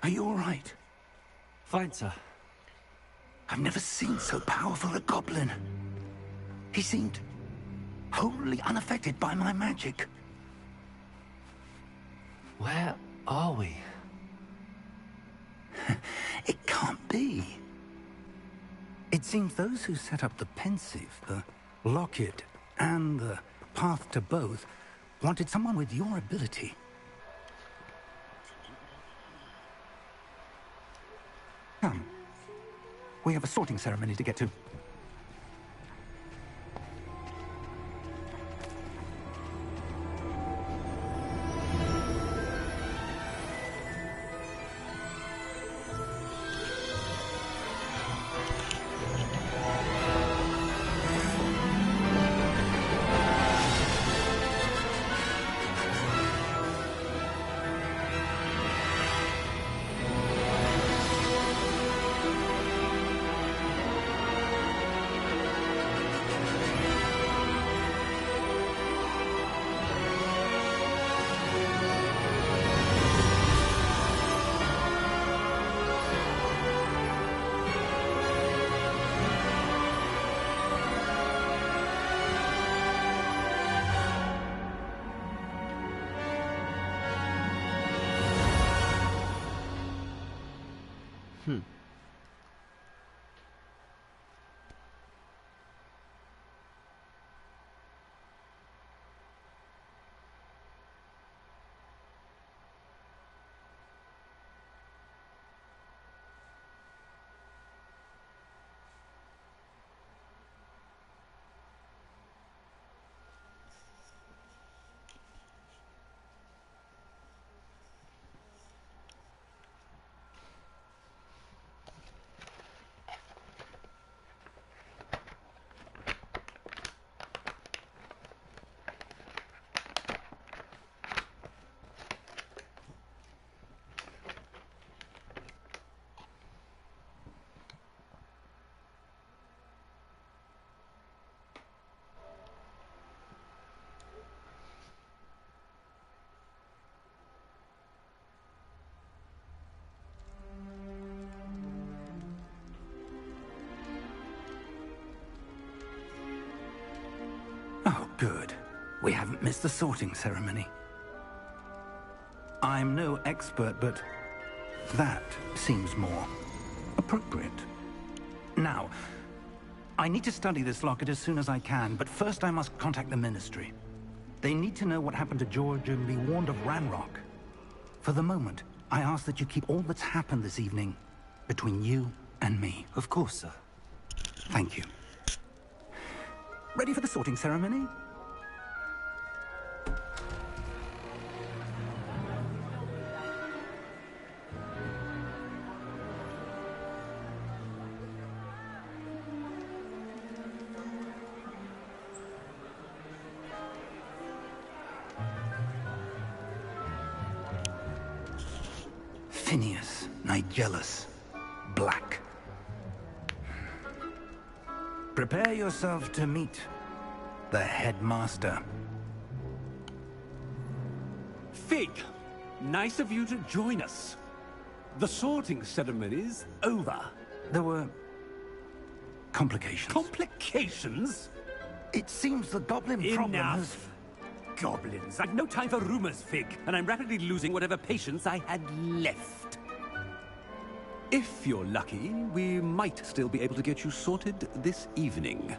Are you all right? Fine, sir. I've never seen so powerful a goblin. He seemed wholly unaffected by my magic. Where are we? It can't be. It seems those who set up the pensive, the locket, and the path to both wanted someone with your ability. Come. We have a sorting ceremony to get to. Oh, good. We haven't missed the sorting ceremony. I'm no expert, but that seems more appropriate. Now, I need to study this locket as soon as I can, but first I must contact the Ministry. They need to know what happened to George and be warned of Ranrock. For the moment, I ask that you keep all that's happened this evening between you and me. Of course, sir. Thank you. Ready for the sorting ceremony? Phineas, Nigellus, Black. Prepare yourself to meet the headmaster. Fig, nice of you to join us. The sorting ceremony's over. There were complications. Complications? It seems the goblin problem has... Enough. Goblins. I've no time for rumors, Fig, and I'm rapidly losing whatever patience I had left. If you're lucky, we might still be able to get you sorted this evening.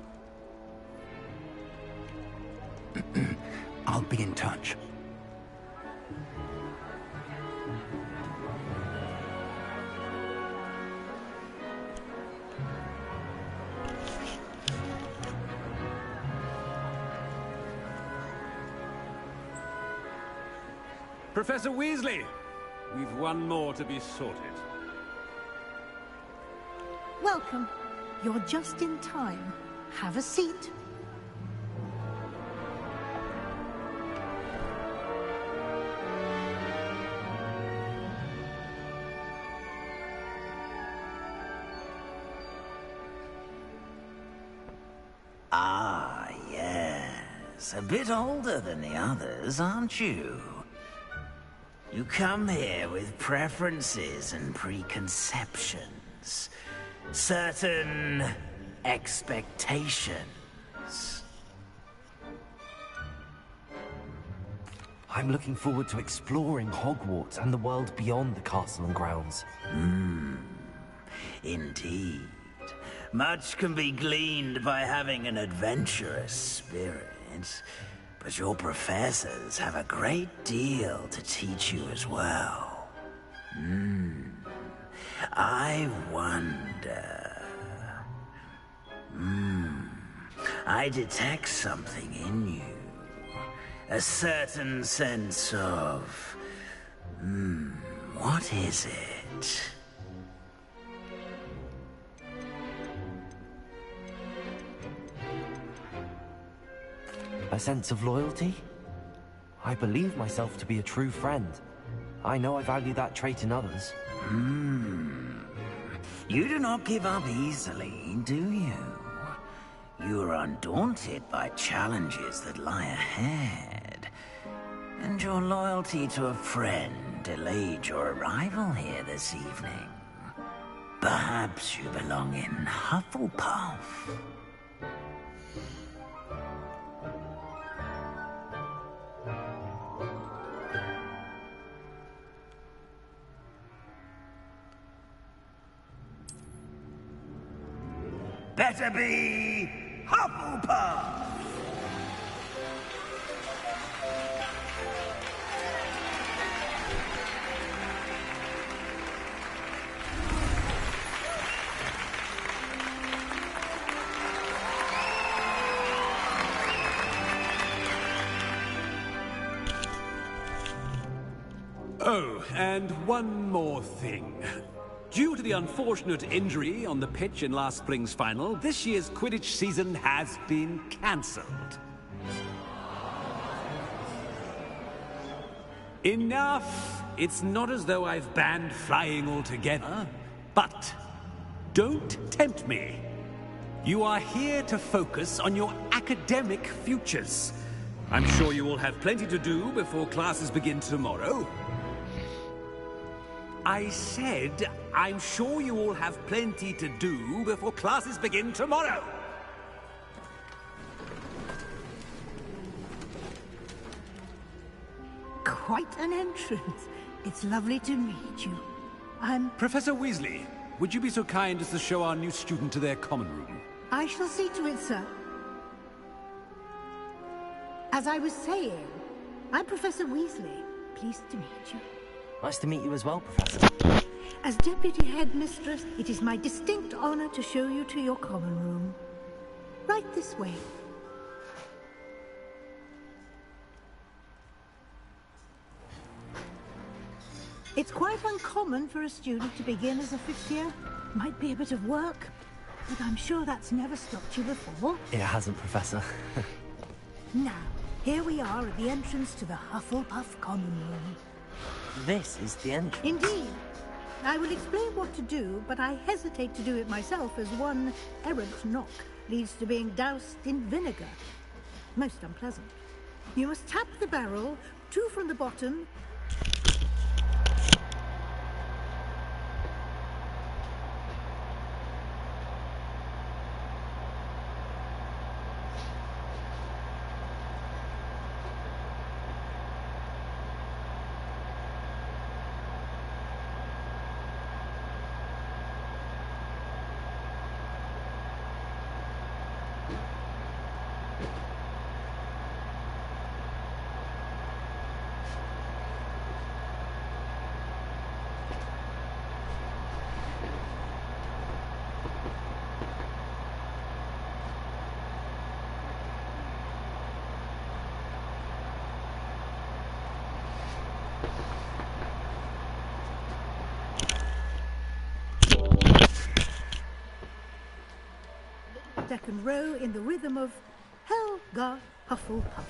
I'll be in touch. Professor Weasley, we've one more to be sorted. Welcome. You're just in time. Have a seat. Ah, yes. A bit older than the others, aren't you? You come here with preferences and preconceptions. Certain expectations. I'm looking forward to exploring Hogwarts and the world beyond the castle and grounds. Indeed. Much can be gleaned by having an adventurous spirit. But your professors have a great deal to teach you as well. I wonder... I detect something in you. A certain sense of... what is it? A sense of loyalty? I believe myself to be a true friend. I know I value that trait in others. You do not give up easily, do you? You are undaunted by challenges that lie ahead. And your loyalty to a friend delayed your arrival here this evening. Perhaps you belong in Hufflepuff. Better be Hufflepuff! Oh, and one more thing. Due to the unfortunate injury on the pitch in last spring's final, this year's Quidditch season has been cancelled. Enough! It's not as though I've banned flying altogether, but don't tempt me. You are here to focus on your academic futures. I'm sure you will have plenty to do before classes begin tomorrow. I said, I'm sure you all have plenty to do before classes begin tomorrow. Quite an entrance. It's lovely to meet you. Professor Weasley, would you be so kind as to show our new student to their common room? I shall see to it, sir. As I was saying, I'm Professor Weasley. Pleased to meet you. Nice to meet you as well, Professor. As Deputy Headmistress, it is my distinct honor to show you to your common room. Right this way. It's quite uncommon for a student to begin as a fifth year. Might be a bit of work, but I'm sure that's never stopped you before. It hasn't, Professor. Now, here we are at the entrance to the Hufflepuff common room. This is the entrance. Indeed. I will explain what to do, but I hesitate to do it myself as one errant knock leads to being doused in vinegar. Most unpleasant. You must tap the barrel, 2 from the bottom. Second row in the rhythm of Helga Hufflepuff.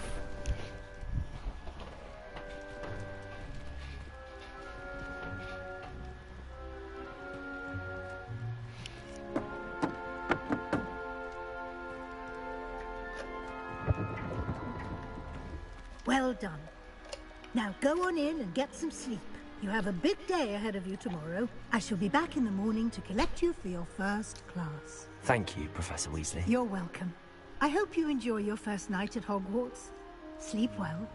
Well done. Now go on in and get some sleep. You have a big day ahead of you tomorrow. I shall be back in the morning to collect you for your first class. Thank you, Professor Weasley. You're welcome. I hope you enjoy your first night at Hogwarts. Sleep well.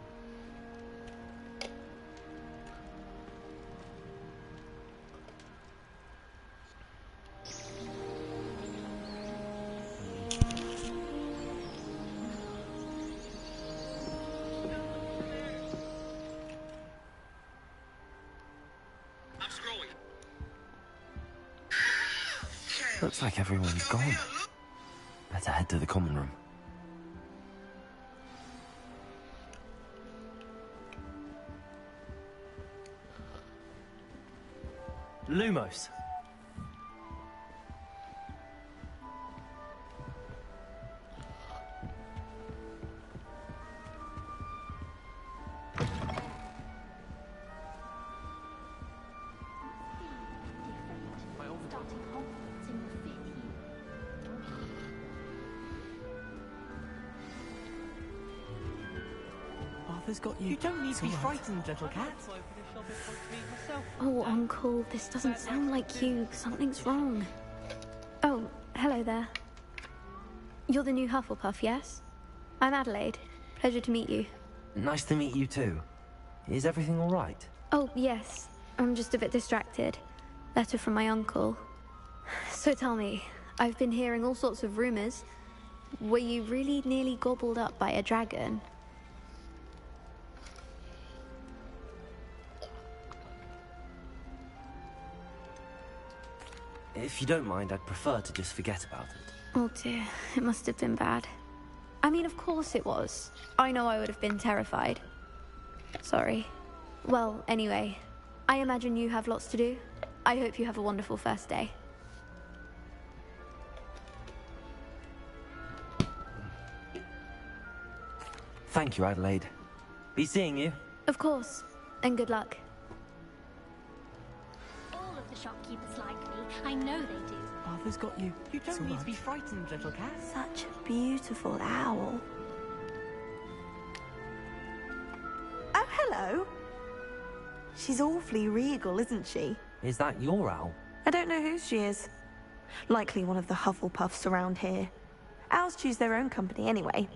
Looks like everyone's gone. Better head to the common room. Lumos. Arthur's got you. You don't need to be frightened, little cat. Oh, Uncle, this doesn't sound like you. Something's wrong. Oh, hello there. You're the new Hufflepuff, yes? I'm Adelaide. Pleasure to meet you. Nice to meet you too. Is everything all right? Oh, yes. I'm just a bit distracted. Letter from my uncle. So tell me, I've been hearing all sorts of rumors. Were you really nearly gobbled up by a dragon? If you don't mind, I'd prefer to just forget about it. Oh dear, it must have been bad. I mean, of course it was. I know I would have been terrified. Sorry. Well, anyway, I imagine you have lots to do. I hope you have a wonderful first day. Thank you, Adelaide. Be seeing you. Of course, and good luck. All of the shopkeepers like me. I know they do. Arthur's got you. You don't need to be frightened, little cat. Such a beautiful owl. Oh, hello. She's awfully regal, isn't she? Is that your owl? I don't know whose she is. Likely one of the Hufflepuffs around here. Owls choose their own company anyway.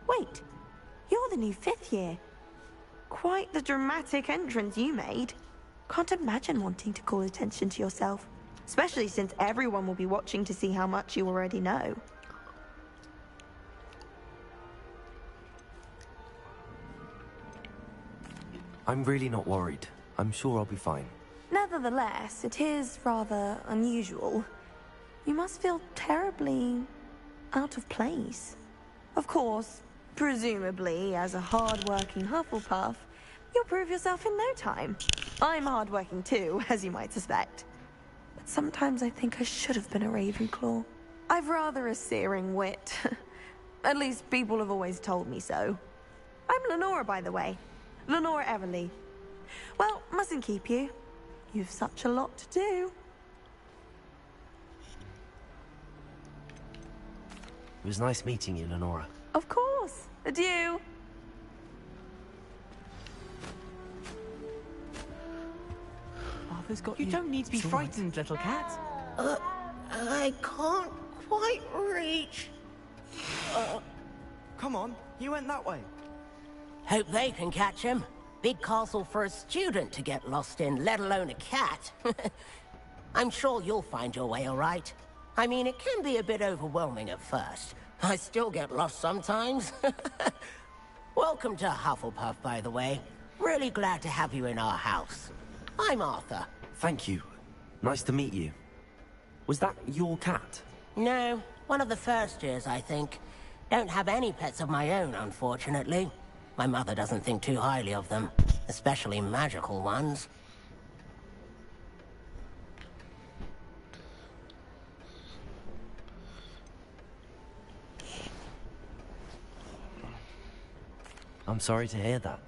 Wait, you're the new 5th year. Quite the dramatic entrance you made. Can't imagine wanting to call attention to yourself. Especially since everyone will be watching to see how much you already know. I'm really not worried. I'm sure I'll be fine. Nevertheless, it is rather unusual. You must feel terribly out of place. Of course, presumably, as a hard-working Hufflepuff, you'll prove yourself in no time. I'm hard-working too, as you might suspect. But sometimes I think I should have been a Ravenclaw. I've rather a searing wit. At least people have always told me so. I'm Lenora, by the way. Lenora Everly. Well, mustn't keep you. You've such a lot to do. It was nice meeting you, Lenora. Of course. Adieu. Arthur's got you. You don't need to be frightened, little cat. I can't quite reach. Come on, you went that way. Hope they can catch him. Big castle for a student to get lost in, let alone a cat. I'm sure you'll find your way all right. I mean, it can be a bit overwhelming at first. I still get lost sometimes. Welcome to Hufflepuff, by the way. Really glad to have you in our house. I'm Arthur. Thank you. Nice to meet you. Was that your cat? No, one of the first years, I think. Don't have any pets of my own, unfortunately. My mother doesn't think too highly of them, especially magical ones. I'm sorry to hear that.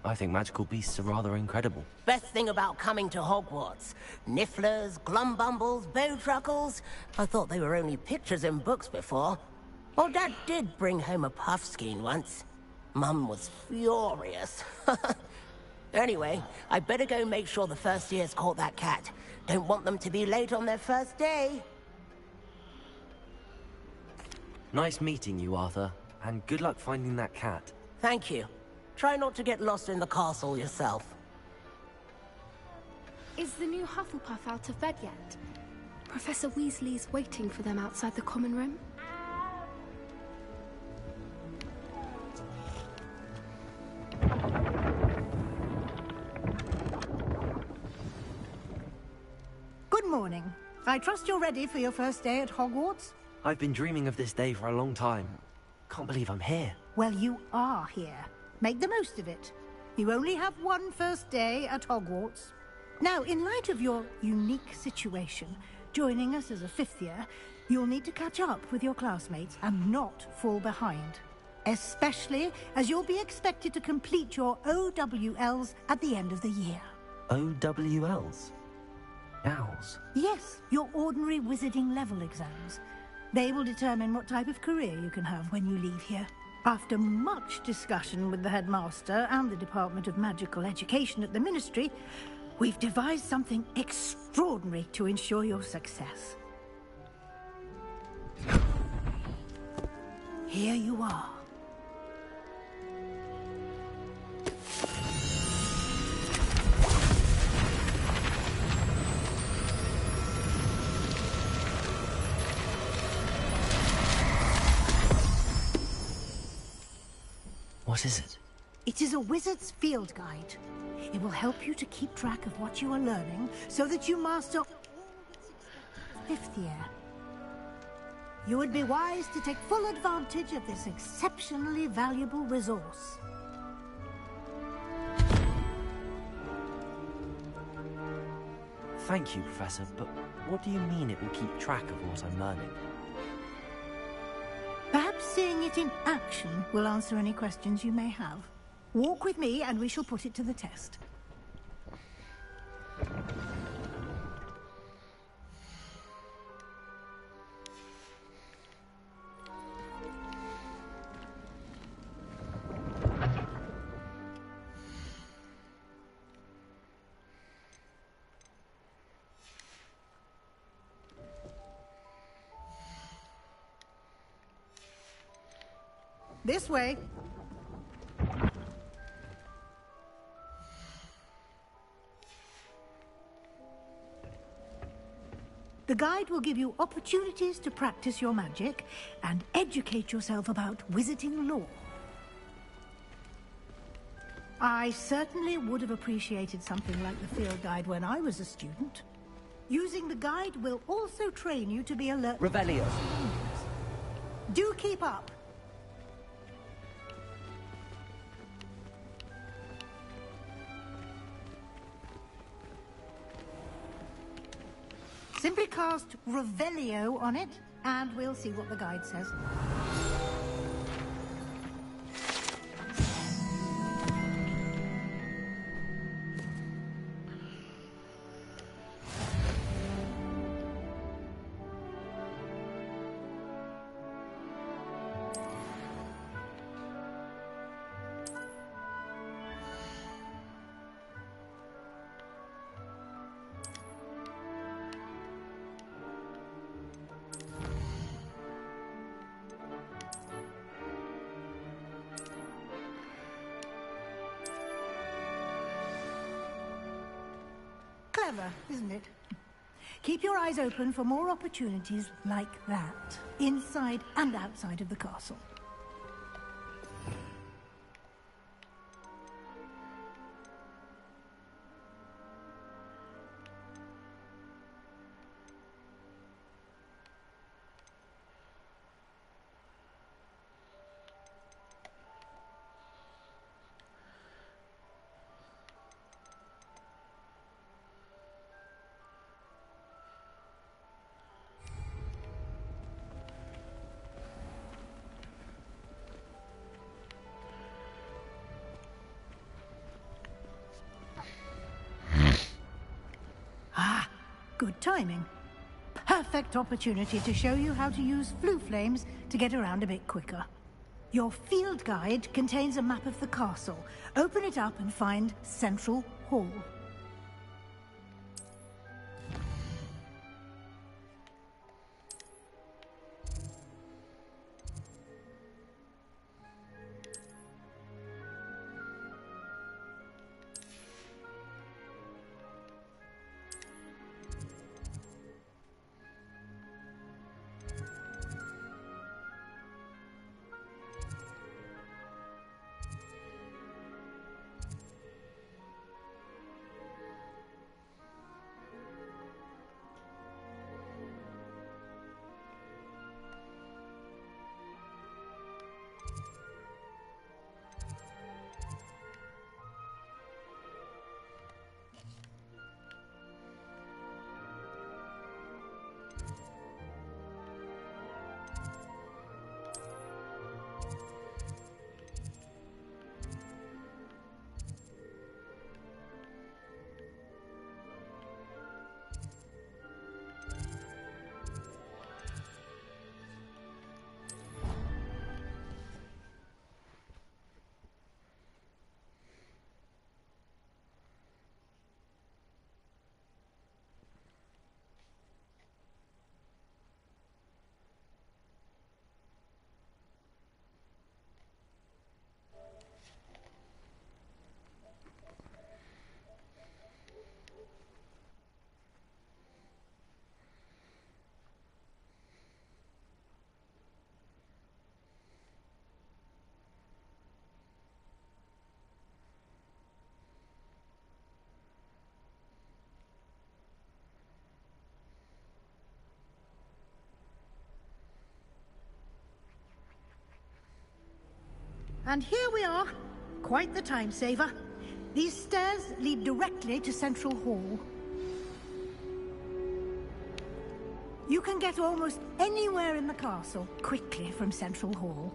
I think magical beasts are rather incredible. Best thing about coming to Hogwarts. Nifflers, Glumbumbles, Bowtruckles. I thought they were only pictures in books before. Well, Dad did bring home a Puffskein once. Mum was furious. Anyway, I better go make sure the first years caught that cat. Don't want them to be late on their first day. Nice meeting you, Arthur. And good luck finding that cat. Thank you. Try not to get lost in the castle yourself. Is the new Hufflepuff out of bed yet? Professor Weasley's waiting for them outside the common room. Good morning. I trust you're ready for your first day at Hogwarts? I've been dreaming of this day for a long time. Can't believe I'm here. Well, you are here. Make the most of it. You only have one first day at Hogwarts. Now, in light of your unique situation, joining us as a fifth year, you'll need to catch up with your classmates and not fall behind. Especially as you'll be expected to complete your OWLs at the end of the year. OWLs? Owls? Yes, your ordinary wizarding level exams. They will determine what type of career you can have when you leave here. After much discussion with the headmaster and the Department of Magical Education at the Ministry, we've devised something extraordinary to ensure your success. Here you are. What is it? It is a wizard's field guide. It will help you to keep track of what you are learning so that you master fifth year. You would be wise to take full advantage of this exceptionally valuable resource. Thank you, Professor, but what do you mean it will keep track of what I'm learning? Perhaps seeing it in action will answer any questions you may have. Walk with me and we shall put it to the test. This way. The guide will give you opportunities to practice your magic and educate yourself about wizarding lore. I certainly would have appreciated something like the field guide when I was a student. Using the guide will also train you to be alert. Revelio. Do keep up. Simply cast Revelio on it, and we'll see what the guide says. Clever, isn't it? Keep your eyes open for more opportunities like that, inside and outside of the castle. Good timing. Perfect opportunity to show you how to use flue flames to get around a bit quicker. Your field guide contains a map of the castle. Open it up and find Central Hall. And here we are. Quite the time saver. These stairs lead directly to Central Hall. You can get almost anywhere in the castle quickly from Central Hall.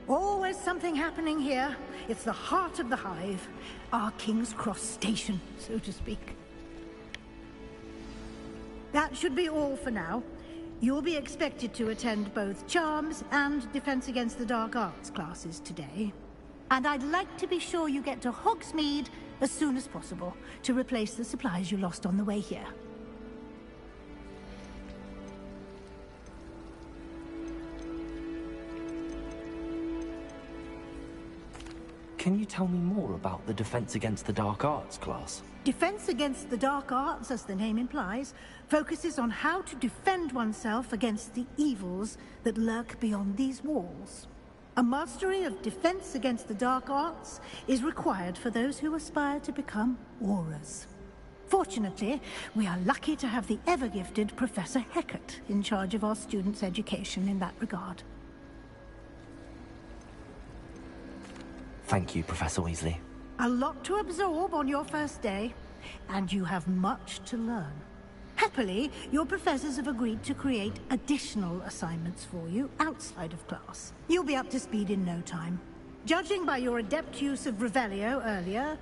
Always something happening here. It's the heart of the Hive. Our King's Cross station, so to speak. That should be all for now. You'll be expected to attend both Charms and Defense Against the Dark Arts classes today. And I'd like to be sure you get to Hogsmeade as soon as possible to replace the supplies you lost on the way here. Can you tell me more about the Defense Against the Dark Arts class? Defense Against the Dark Arts, as the name implies, focuses on how to defend oneself against the evils that lurk beyond these walls. A mastery of Defense Against the Dark Arts is required for those who aspire to become Aurors. Fortunately, we are lucky to have the ever-gifted Professor Hecat in charge of our students' education in that regard. Thank you, Professor Weasley. A lot to absorb on your first day, and you have much to learn. Happily, your professors have agreed to create additional assignments for you outside of class. You'll be up to speed in no time. Judging by your adept use of Revelio earlier,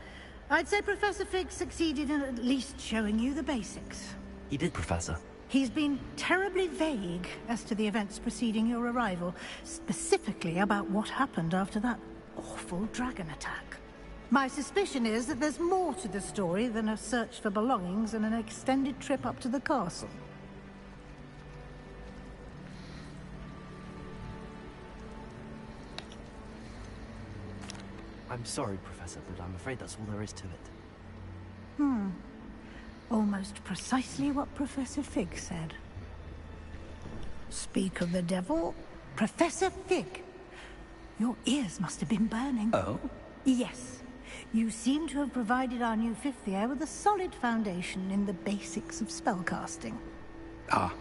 I'd say Professor Fig succeeded in at least showing you the basics. He did, Professor. He's been terribly vague as to the events preceding your arrival, specifically about what happened after that awful dragon attack. My suspicion is that there's more to the story than a search for belongings and an extended trip up to the castle. I'm sorry, Professor, but I'm afraid that's all there is to it. Almost precisely what Professor Fig said. Speak of the devil, Professor Fig. Your ears must have been burning. Oh? Yes. You seem to have provided our new fifth year with a solid foundation in the basics of spellcasting. Ah,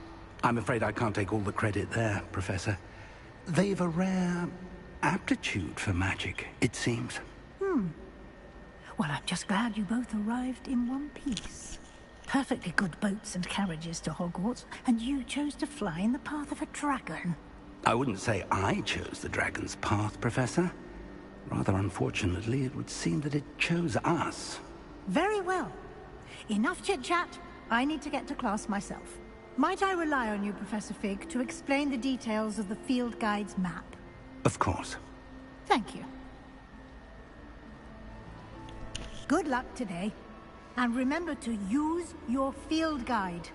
I'm afraid I can't take all the credit there, Professor. They've a rare aptitude for magic, it seems. Well, I'm just glad you both arrived in one piece. Perfectly good boats and carriages to Hogwarts, and you chose to fly in the path of a dragon. I wouldn't say I chose the dragon's path, Professor. Rather unfortunately, it would seem that it chose us. Very well. Enough chit-chat. I need to get to class myself. Might I rely on you, Professor Fig, to explain the details of the field guide's map? Of course. Thank you. Good luck today. And remember to use your field guide.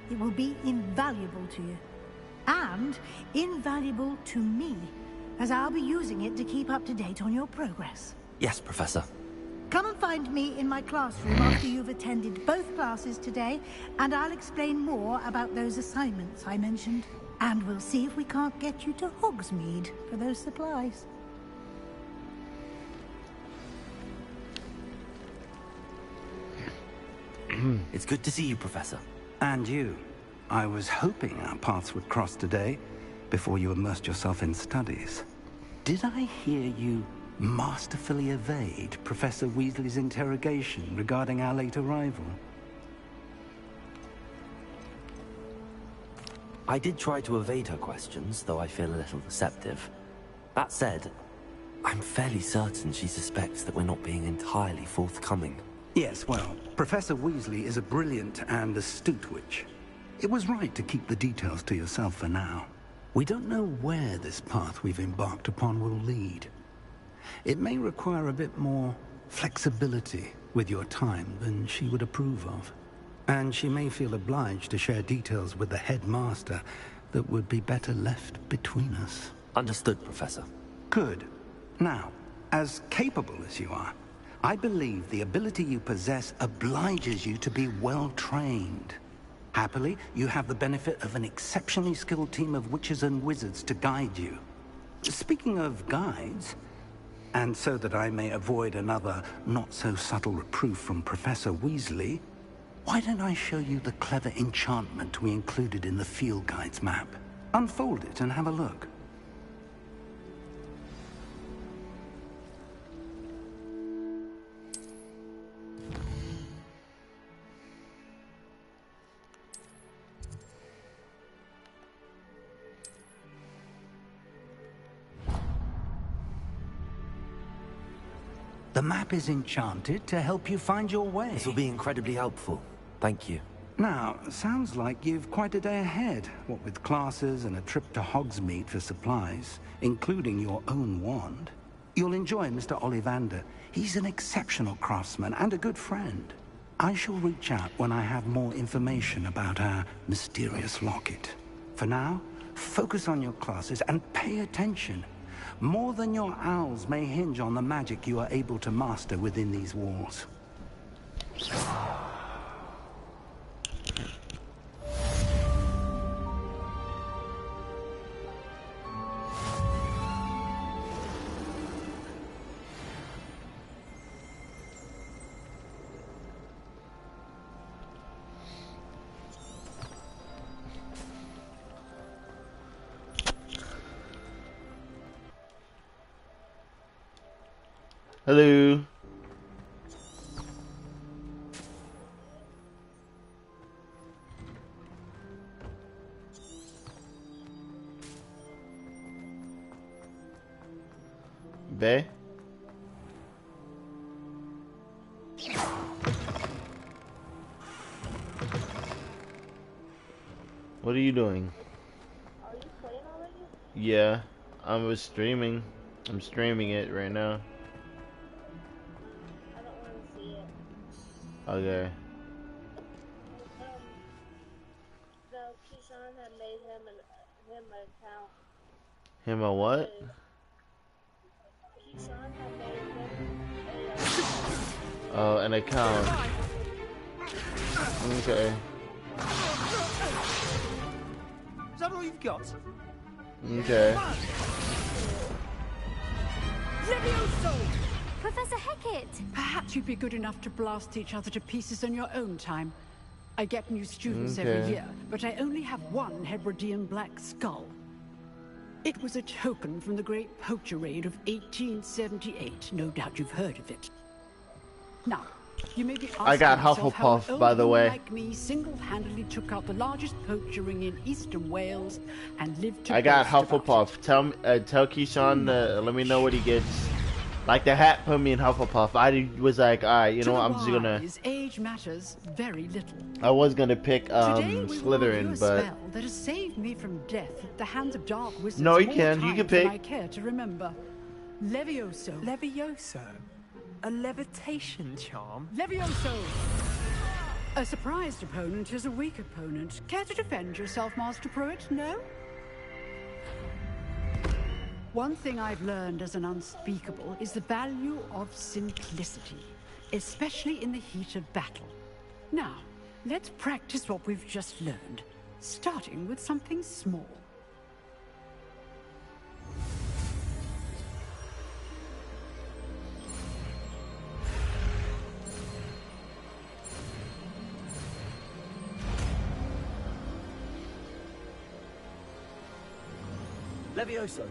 It will be invaluable to you. And invaluable to me, as I'll be using it to keep up to date on your progress. Yes, Professor. Come and find me in my classroom after you've attended both classes today, and I'll explain more about those assignments I mentioned. And we'll see if we can't get you to Hogsmeade for those supplies. It's good to see you, Professor. And you. I was hoping our paths would cross today, before you immersed yourself in studies. Did I hear you masterfully evade Professor Weasley's interrogation regarding our late arrival? I did try to evade her questions, though I feel a little deceptive. That said, I'm fairly certain she suspects that we're not being entirely forthcoming. Yes, well, Professor Weasley is a brilliant and astute witch. It was right to keep the details to yourself for now. We don't know where this path we've embarked upon will lead. It may require a bit more flexibility with your time than she would approve of. And she may feel obliged to share details with the headmaster that would be better left between us. Understood, Professor. Good. Now, as capable as you are, I believe the ability you possess obliges you to be well trained. Happily, you have the benefit of an exceptionally skilled team of witches and wizards to guide you. Speaking of guides, and so that I may avoid another not-so-subtle reproof from Professor Weasley, why don't I show you the clever enchantment we included in the field guide's map? Unfold it and have a look. The map is enchanted to help you find your way. This will be incredibly helpful. Thank you. Now, sounds like you've quite a day ahead, what with classes and a trip to Hogsmeade for supplies, including your own wand. You'll enjoy Mr. Ollivander. He's an exceptional craftsman and a good friend. I shall reach out when I have more information about our mysterious locket. For now, focus on your classes and pay attention. More than your owls may hinge on the magic you are able to master within these walls. Hello. Bae? What are you doing? Are you playing already? Yeah, I was streaming. I'm streaming it right now. Okay. The Keyshawn had made him an account. Him a what? Keyshawn had made him Oh, an account. Okay. Is that all you've got? Okay. Levioso! Professor Hecat! Perhaps you'd be good enough to blast each other to pieces in your own time. I get new students every year, but I only have one Hebridean black skull. It was a token from the Great Poacher Raid of 1878. No doubt you've heard of it. Now, you may be asking I got yourself how Hufflepuff, an by the old way. woman like me single-handedly took out the largest poacher ring in eastern Wales and lived to I got boast about it. Hufflepuff. Tell Keyshawn, let me know what he gets. Like the hat put me in Hufflepuff. I was like, alright, you know what, I'm just gonna... Age matters very little. I was gonna pick Today we will review Slytherin, a but... spell that has saved me from death at the hands of dark wizards. No, you more can. You times can than pick. I care to remember. Levioso. Levioso? A levitation charm? Levioso! A surprised opponent is a weak opponent. Care to defend yourself, Master Pruitt? No? One thing I've learned as an unspeakable is the value of simplicity, especially in the heat of battle. Now, let's practice what we've just learned, starting with something small. Levioso.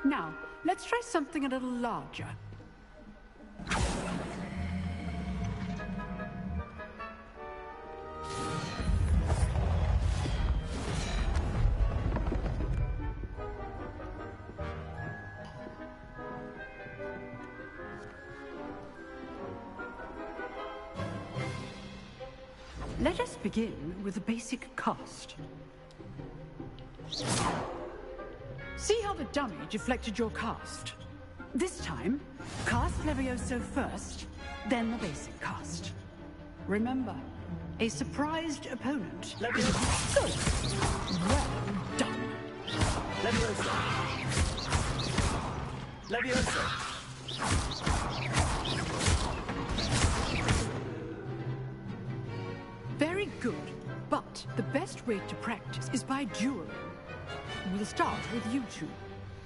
Now, let's try something a little larger. Let us begin with a basic cast. See how the dummy deflected your cast? This time, cast Levioso first, then the basic cast. Remember, a surprised opponent. Levioso. Good. Well done. Levioso. Levioso. Very good, but the best way to practice is by dueling. We'll start with you two.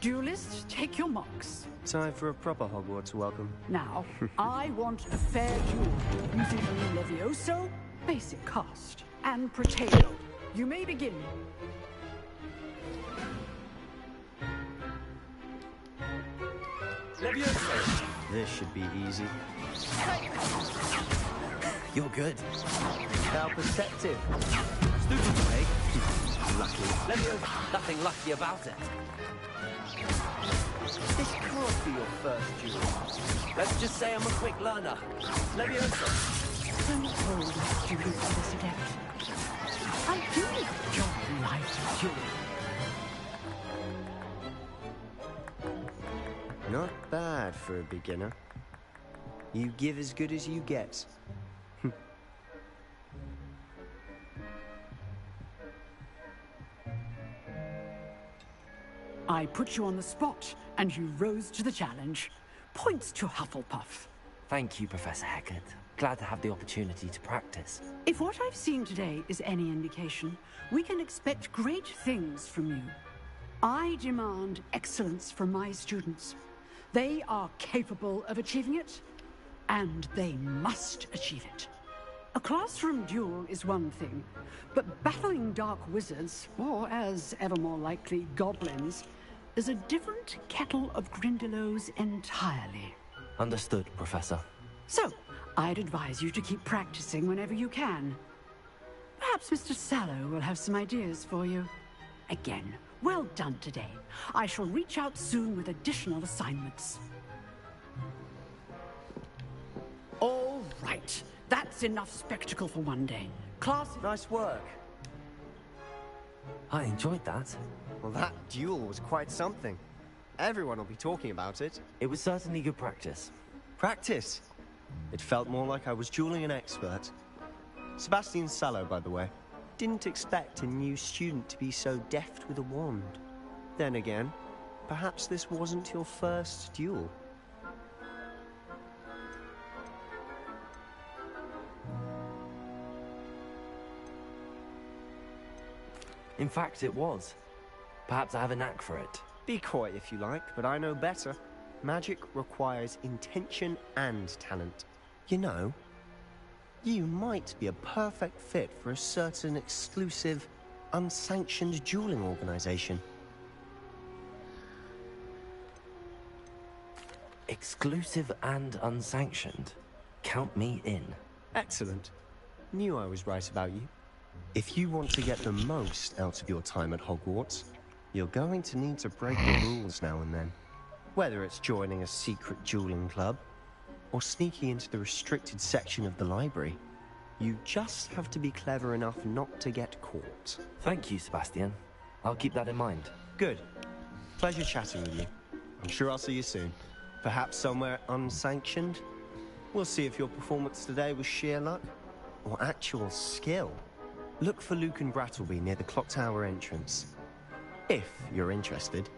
Duelists, take your marks. Time for a proper Hogwarts welcome. Now, I want a fair duel using Levioso, basic cast, and Protego. You may begin. Levioso! This should be easy. You're good. How perceptive. Stupid, Meg. Lucky. Levioso. Nothing lucky about it. This can't be your first duel. Let's just say I'm a quick learner. Levioso. I'm told the students of this adept. I do enjoy life dueling. Not bad for a beginner. You give as good as you get. I put you on the spot, and you rose to the challenge. Points to Hufflepuff. Thank you, Professor Hecat. Glad to have the opportunity to practice. If what I've seen today is any indication, we can expect great things from you. I demand excellence from my students. They are capable of achieving it, and they must achieve it. A classroom duel is one thing, but battling dark wizards, or as ever more likely, goblins, is a different kettle of Grindylows entirely. Understood, Professor. So, I'd advise you to keep practicing whenever you can. Perhaps Mr. Sallow will have some ideas for you. Again, well done today. I shall reach out soon with additional assignments. All right. That's enough spectacle for one day. Class... Nice work. I enjoyed that. Well, that duel was quite something. Everyone will be talking about it. It was certainly good practice. Practice? It felt more like I was dueling an expert. Sebastian Sallow, by the way. Didn't expect a new student to be so deft with a wand. Then again, perhaps this wasn't your first duel. In fact, it was. Perhaps I have a knack for it. Be coy if you like, but I know better. Magic requires intention and talent. You know, you might be a perfect fit for a certain exclusive, unsanctioned dueling organization. Exclusive and unsanctioned. Count me in. Excellent. Knew I was right about you. If you want to get the most out of your time at Hogwarts, you're going to need to break the rules now and then. Whether it's joining a secret dueling club, or sneaking into the restricted section of the library, you just have to be clever enough not to get caught. Thank you, Sebastian. I'll keep that in mind. Good. Pleasure chatting with you. I'm sure I'll see you soon. Perhaps somewhere unsanctioned? We'll see if your performance today was sheer luck, or actual skill. Look for Luke and Brattleby near the clock tower entrance. If you're interested.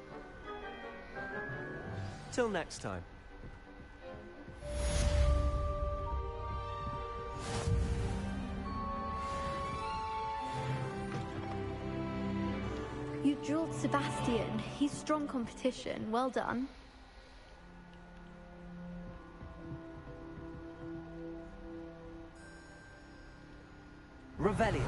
Till next time. You drilled Sebastian. He's strong competition. Well done. Revelio.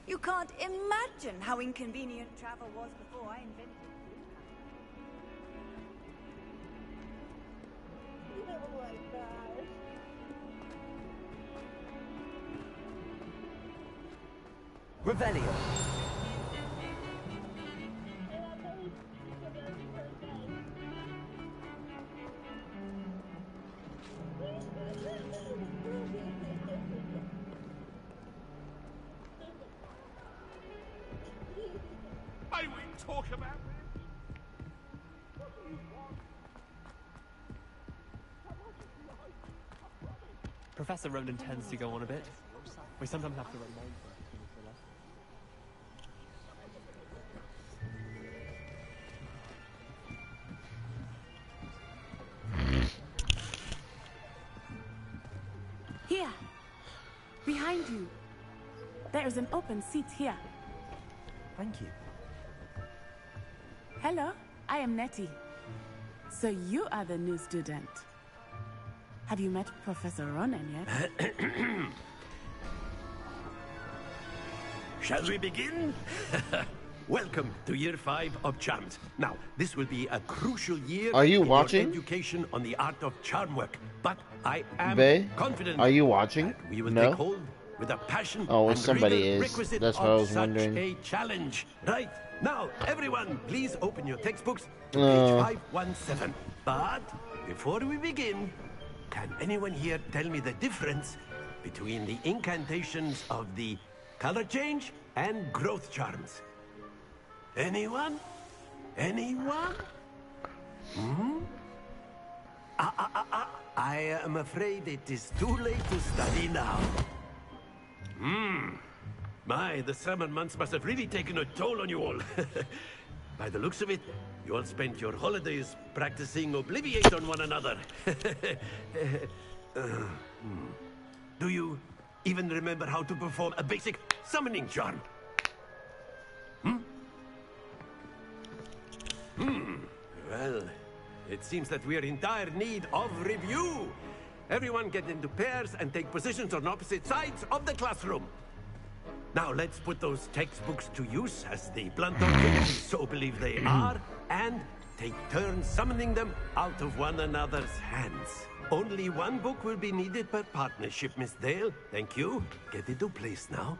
You can't imagine how inconvenient travel was before I invented it. Oh my gosh. Revelio. May we talk about this? What do you want? Professor Roland tends to go on a bit. We sometimes have to remind her. Here! Behind you! There is an open seat here. Thank you. Hello, I am Nettie. So you are the new student. Have you met Professor Ronan yet? Shall we begin? welcome to year 5 of Charms. Now, this will be a crucial year Are you in watching? your education on the art of charm work. But I am Bae, confident are you watching? that we will No? take hold with a passion Oh, and somebody rigor is. requisite That's what I of was such wondering. a challenge. Right, now, everyone, please open your textbooks to page 517. But before we begin, can anyone here tell me the difference between the incantations of the color change and growth charms? Anyone? Anyone? Hmm? I am afraid it is too late to study now. My, the summer months must have really taken a toll on you all. By the looks of it, you all spent your holidays practicing Obliviate on one another. Do you even remember how to perform a basic summoning charm? Well, it seems that we are in dire need of review. Everyone get into pairs and take positions on opposite sides of the classroom. Now let's put those textbooks to use as the blunt objects we so believe they are, and take turns summoning them out of one another's hands. Only one book will be needed per partnership, Miss Dale. Thank you. Get into place now.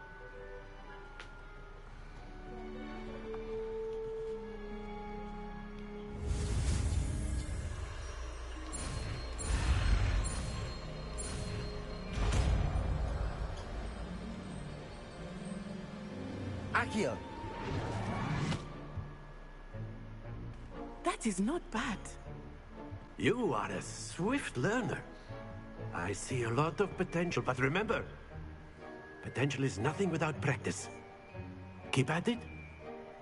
Accio. That is not bad. You are a swift learner. I see a lot of potential, but remember, potential is nothing without practice. Keep at it.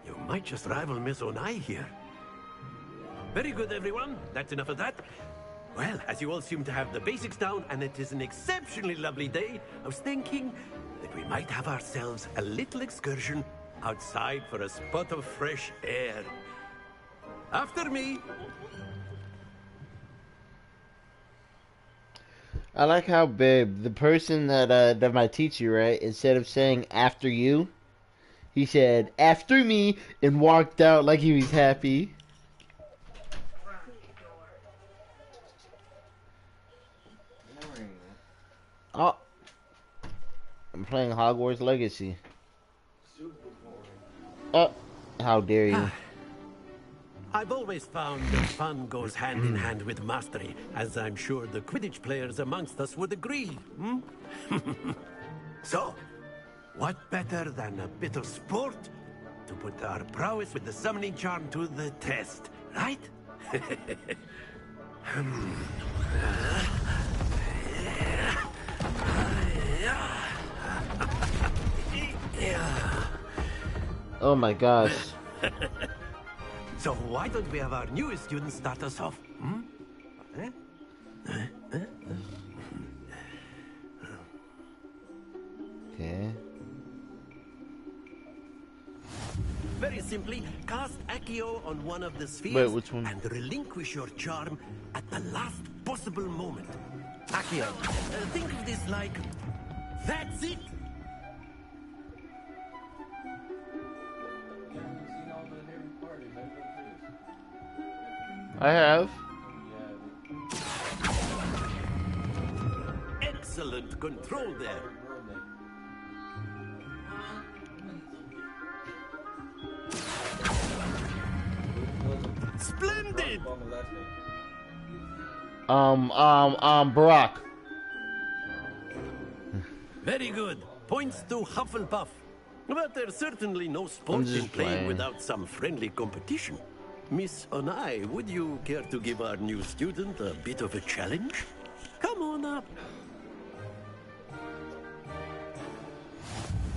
You might just rival Miss Onai here. Very good, everyone. That's enough of that. Well, as you all seem to have the basics down, and it is an exceptionally lovely day, I was thinking that we might have ourselves a little excursion outside for a spot of fresh air. After me. I like how, babe, the person that might teach you, right, instead of saying after you, he said after me and walked out like he was happy. Oh, I'm playing Hogwarts Legacy. Oh, how dare you. I've always found that fun goes hand in hand with mastery, as I'm sure the Quidditch players amongst us would agree. So, what better than a bit of sport to put our prowess with the summoning charm to the test, right? Oh my gosh. So why don't we have our newest student start us off? Okay. Very simply, cast Accio on one of the spheres. Wait, which one? And relinquish your charm at the last possible moment. Accio. Think of this like, that's it. I have. Excellent control there. Splendid! Barack. Very good. Points to Hufflepuff. But there's certainly no sport in playing without some friendly competition. Miss Onai, would you care to give our new student a bit of a challenge? Come on up.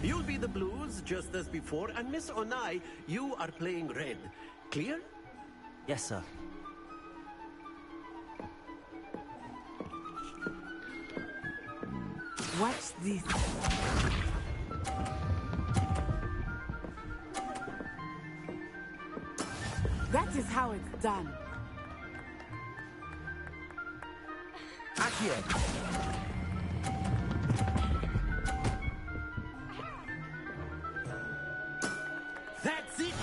You'll be the blues, just as before, and Miss Onai, you are playing red. Clear? Yes, sir. Watch this. That is how it's done. Accio. That's it!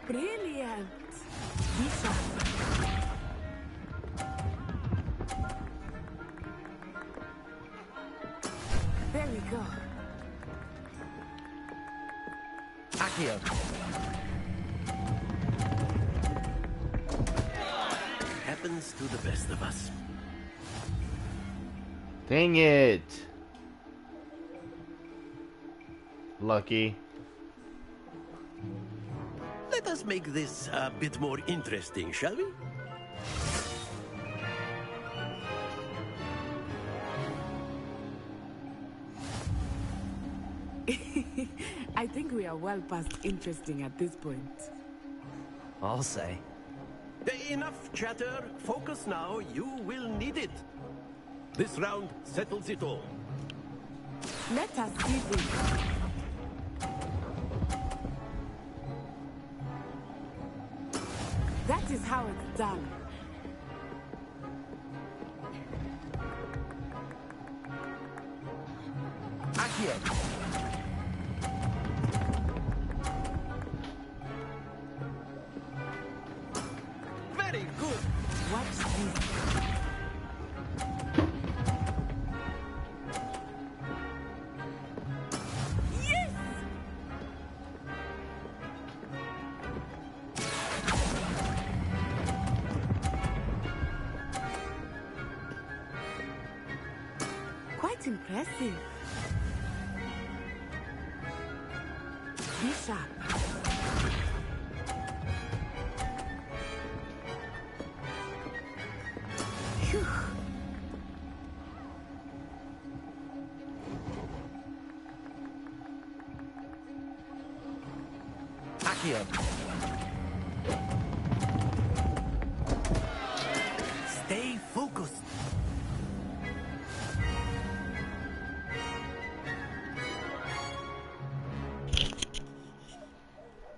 Brilliant. Be sharp. There we go. Accio. Happens to the best of us. Dang it. Lucky. Let us make this a bit more interesting, shall we? I think we are well past interesting at this point. I'll say. Enough chatter. Focus now. You will need it. This round settles it all. Let us see this. That is how it's done. Accio. Very good. Watch this. Yes! Quite impressive. Be sharp. Phew. Accio. Stay focused.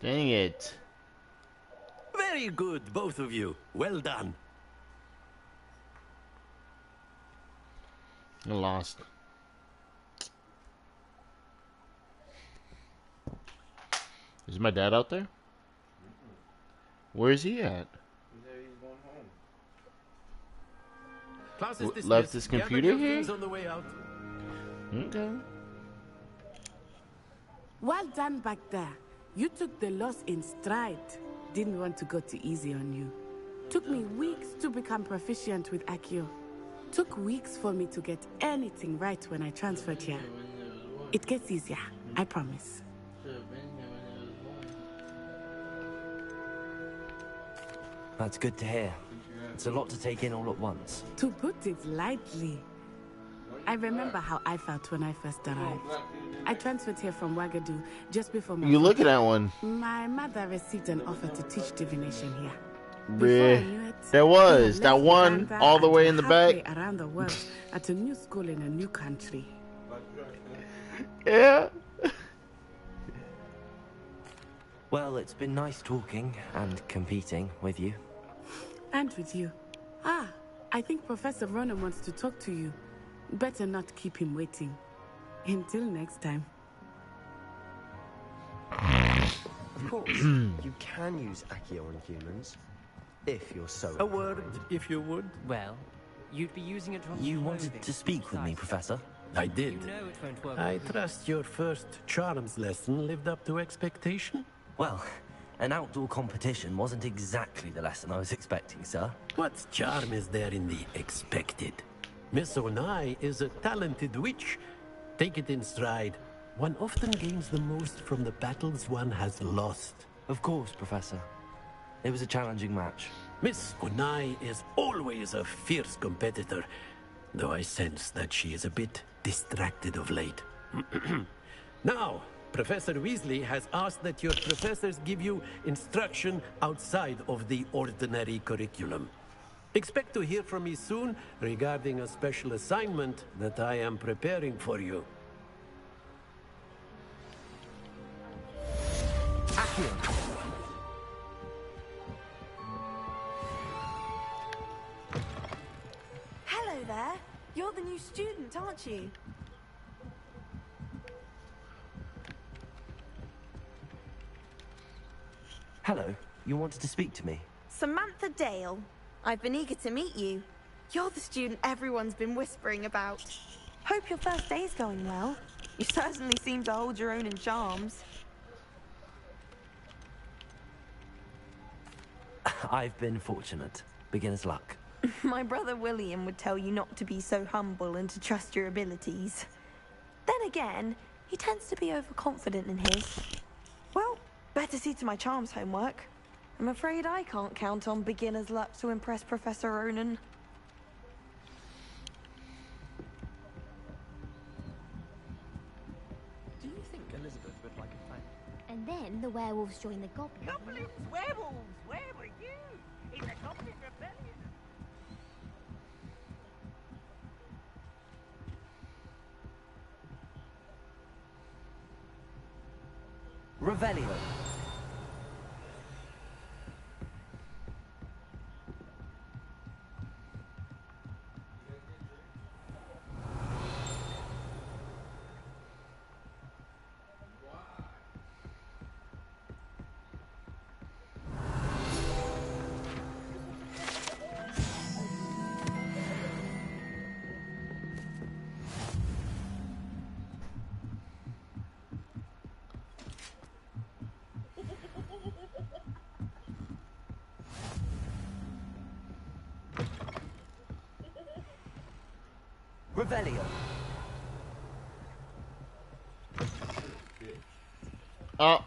Dang it. Very good, both of you. Well done. I lost. Is my dad out there? Where is he at? Class is dismissed. Left his Gather computer your here? things on the way out. Okay. Well done back there. You took the loss in stride. Didn't want to go too easy on you. Took me weeks to become proficient with Accio. Took weeks for me to get anything right when I transferred here. It gets easier, I promise. That's good to hear. It's a lot to take in all at once. To put it lightly, I remember how I felt when I first arrived. I transferred here from Wagadu just before my... You looking at one? My mother received an offer to teach divination here. There was that one all the way in the back. Around the world at a new school in a new country. Yeah. Well, it's been nice talking and competing with you. And with you. Ah, I think Professor Ronan wants to talk to you. Better not keep him waiting. Until next time. Of course, you can use Accio on humans. If you're so... A word, if you would. Well, you'd be using it on You wanted to speak with me, Professor? I did. You know it won't work. I trust your first charms lesson lived up to expectation? Well, an outdoor competition wasn't exactly the lesson I was expecting, sir. What charm is there in the expected? Miss Onai is a talented witch. Take it in stride. One often gains the most from the battles one has lost. Of course, Professor. It was a challenging match. Miss Onai is always a fierce competitor, though I sense that she is a bit distracted of late. Now, Professor Weasley has asked that your professors give you instruction outside of the ordinary curriculum. Expect to hear from me soon regarding a special assignment that I am preparing for you. Accio. Hello there. You're the new student, aren't you? Hello. You wanted to speak to me? Samantha Dale. I've been eager to meet you. You're the student everyone's been whispering about. Hope your first day's going well. You certainly seem to hold your own in charms. I've been fortunate. Beginner's luck. My brother William would tell you not to be so humble and to trust your abilities. Then again, he tends to be overconfident in his. Well, better see to my charms homework. I'm afraid I can't count on beginner's luck to impress Professor Ronan. Do you think Elizabeth would like a fight? And then the werewolves join the goblins. Goblins, werewolves, where were you? It's a goblin rebellion. Revelio. Revelio. Oh.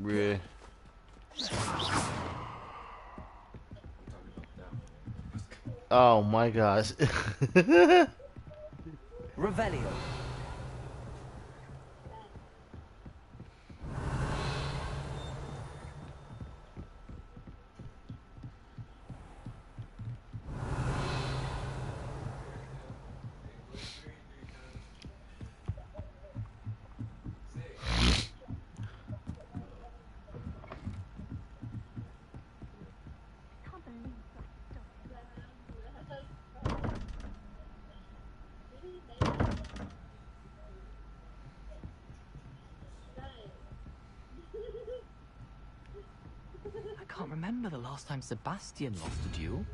Bleh. Oh my gosh. Revelio. I can't remember the last time Sebastian lost a duel.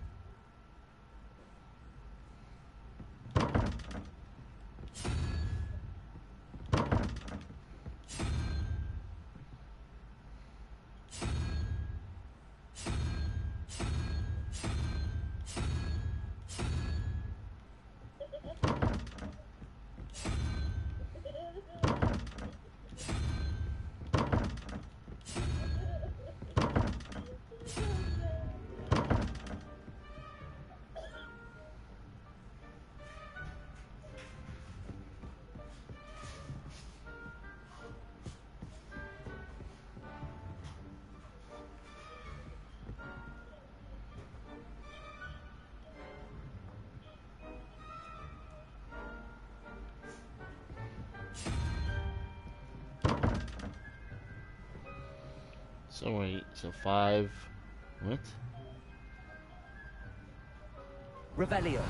So wait, so 5. What? Revelio.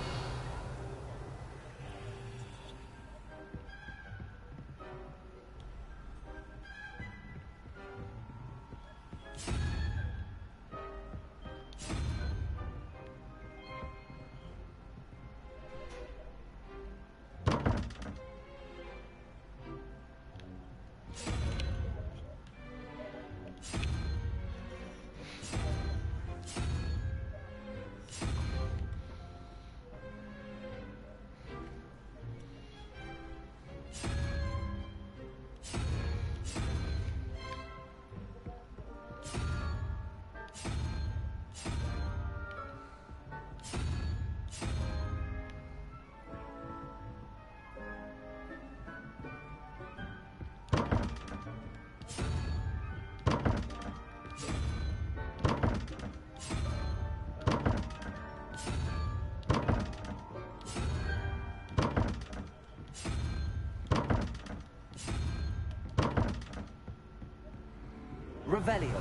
Revelio.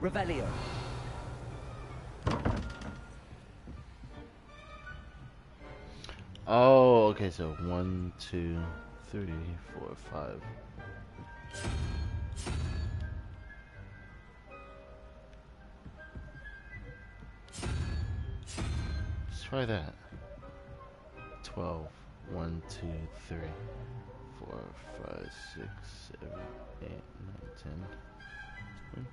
Revelio. Oh, okay, so 1, 2, 3, 4, 5. Let's try that. 12. 1, 2, 3, 4, 5, 6, 7, 8, 9, 10. 20.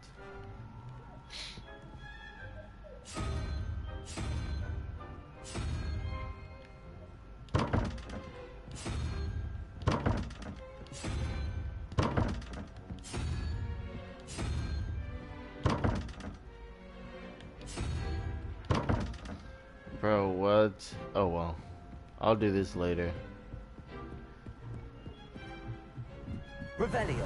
Bro, what? Oh well. I'll do this later. Revelio.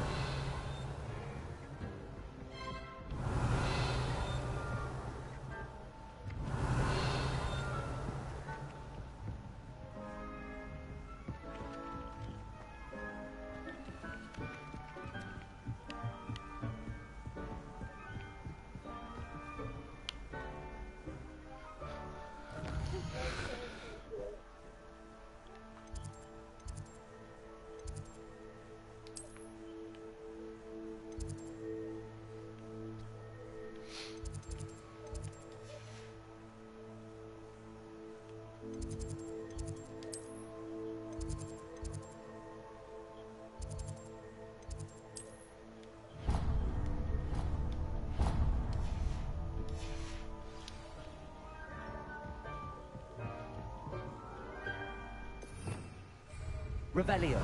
Revelio.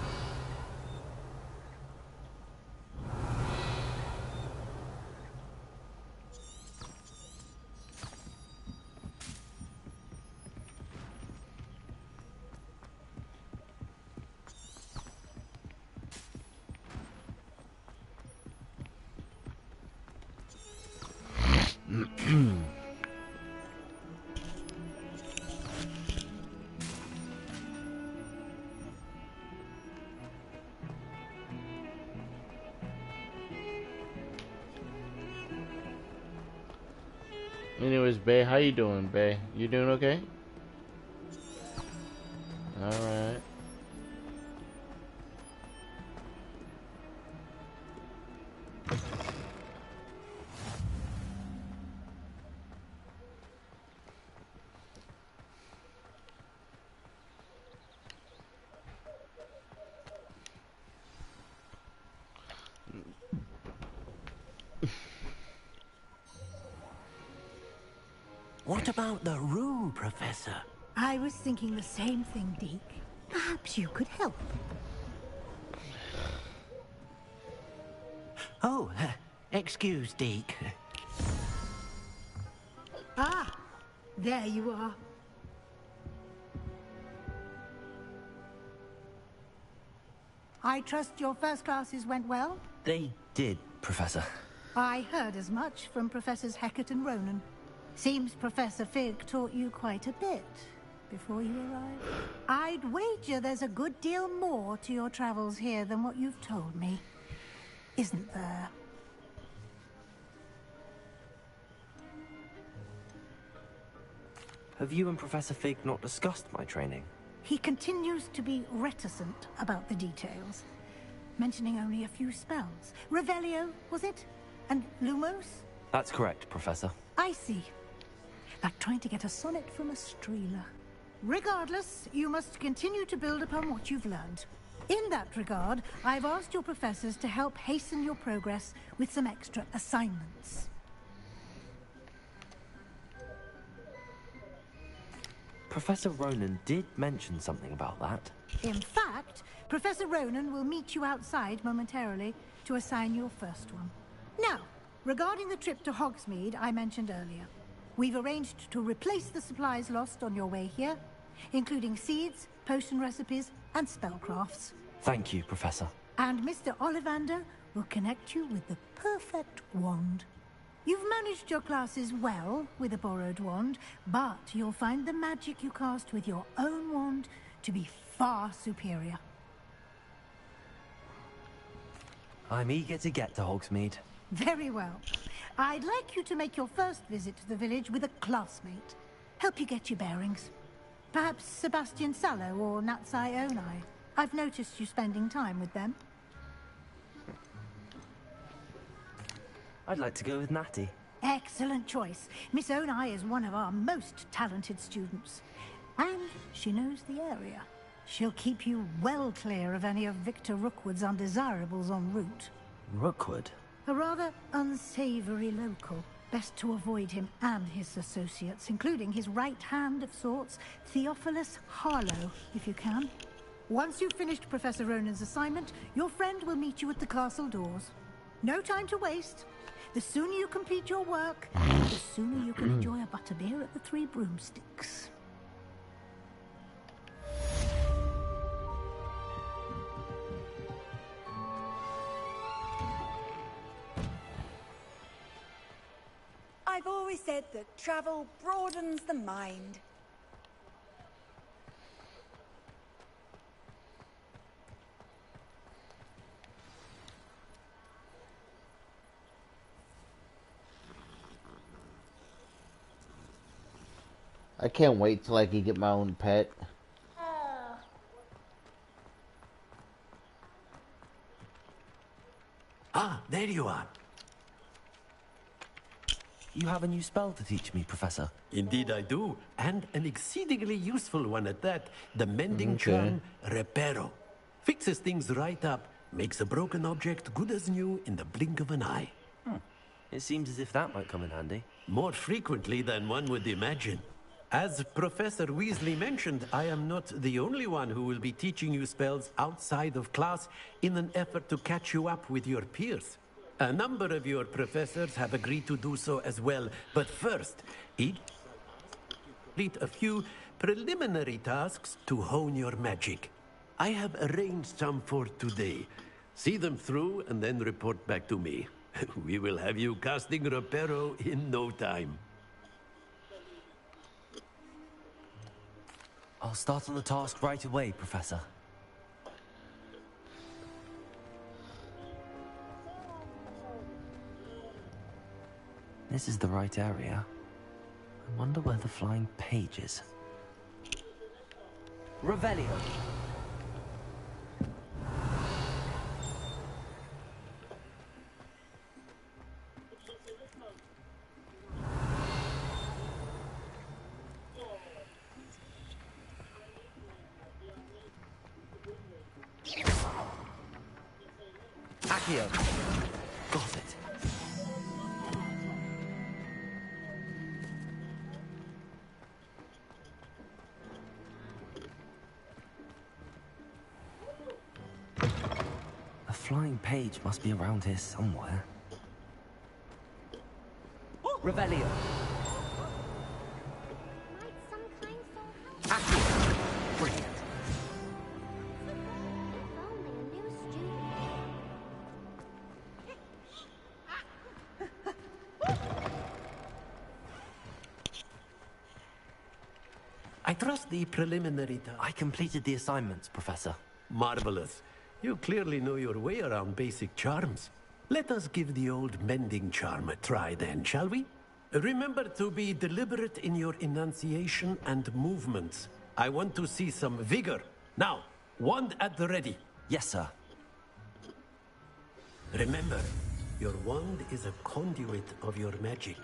Anyways, Bay, how you doing, Bay? You doing okay? Alright. What about the room, Professor? I was thinking the same thing, Deke. Perhaps you could help. Oh, excuse, Deke. Ah, there you are. I trust your first classes went well? They did, Professor. I heard as much from Professors Hecat and Ronan. Seems Professor Fig taught you quite a bit before you arrived. I'd wager there's a good deal more to your travels here than what you've told me. Isn't there? Have you and Professor Fig not discussed my training? He continues to be reticent about the details, mentioning only a few spells. Revelio, was it? And Lumos? That's correct, Professor. I see. Like trying to get a sonnet from a streeler. Regardless, you must continue to build upon what you've learned. In that regard, I've asked your professors to help hasten your progress with some extra assignments. Professor Ronan did mention something about that. In fact, Professor Ronan will meet you outside momentarily to assign your first one. Now, regarding the trip to Hogsmeade I mentioned earlier, we've arranged to replace the supplies lost on your way here, including seeds, potion recipes, and spellcrafts. Thank you, Professor. And Mr. Ollivander will connect you with the perfect wand. You've managed your classes well with a borrowed wand, but you'll find the magic you cast with your own wand to be far superior. I'm eager to get to Hogsmeade. Very well. I'd like you to make your first visit to the village with a classmate. Help you get your bearings. Perhaps Sebastian Sallow or Natsai Onai. I've noticed you spending time with them. I'd like to go with Natty. Excellent choice. Miss Onai is one of our most talented students. And she knows the area. She'll keep you well clear of any of Victor Rookwood's undesirables en route. Rookwood? A rather unsavory local. Best to avoid him and his associates, including his right hand of sorts, Theophilus Harlow, if you can. Once you've finished Professor Ronan's assignment, your friend will meet you at the castle doors. No time to waste. The sooner you complete your work, the sooner you can enjoy a butterbeer at the Three Broomsticks. I've always said that travel broadens the mind. I can't wait till I can get my own pet. Ah, there you are. You have a new spell to teach me, Professor. Indeed I do, and an exceedingly useful one at that. The mending charm, Reparo. Fixes things right up, makes a broken object good as new in the blink of an eye. It seems as if that might come in handy. More frequently than one would imagine. As Professor Weasley mentioned, I am not the only one who will be teaching you spells outside of class in an effort to catch you up with your peers. A number of your professors have agreed to do so as well, but first, each complete a few preliminary tasks to hone your magic. I have arranged some for today. See them through and then report back to me. We will have you casting Reparo in no time. I'll start on the task right away, Professor. This is the right area. I wonder where the flying page is. Revelio. Accio. Got it. A flying page must be around here somewhere. Revelio. Accio. Brilliant. I trust the preliminary task. I completed the assignments, Professor. Marvelous. You clearly know your way around basic charms. Let us give the old mending charm a try then, shall we? Remember to be deliberate in your enunciation and movements. I want to see some vigor. Now, wand at the ready. Yes, sir. Remember, your wand is a conduit of your magic.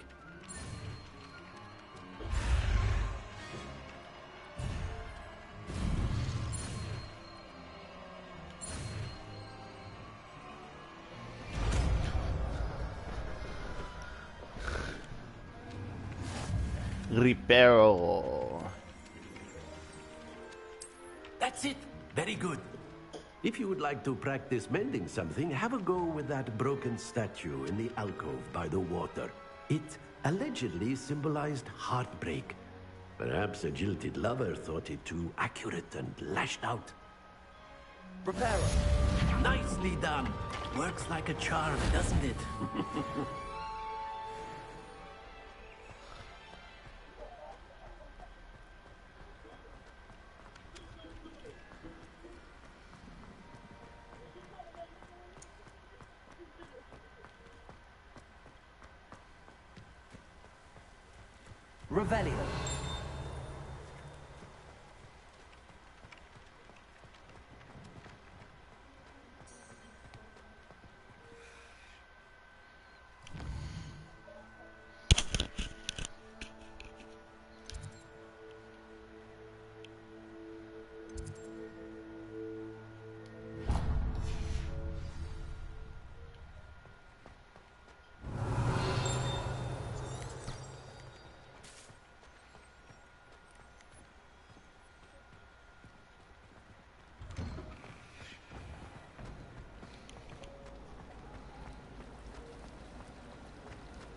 Reparo. That's it. Very good. If you would like to practice mending something, have a go with that broken statue in the alcove by the water. It allegedly symbolized heartbreak. Perhaps a jilted lover thought it too accurate and lashed out. Reparo. Nicely done. Works like a charm, doesn't it? Revelio.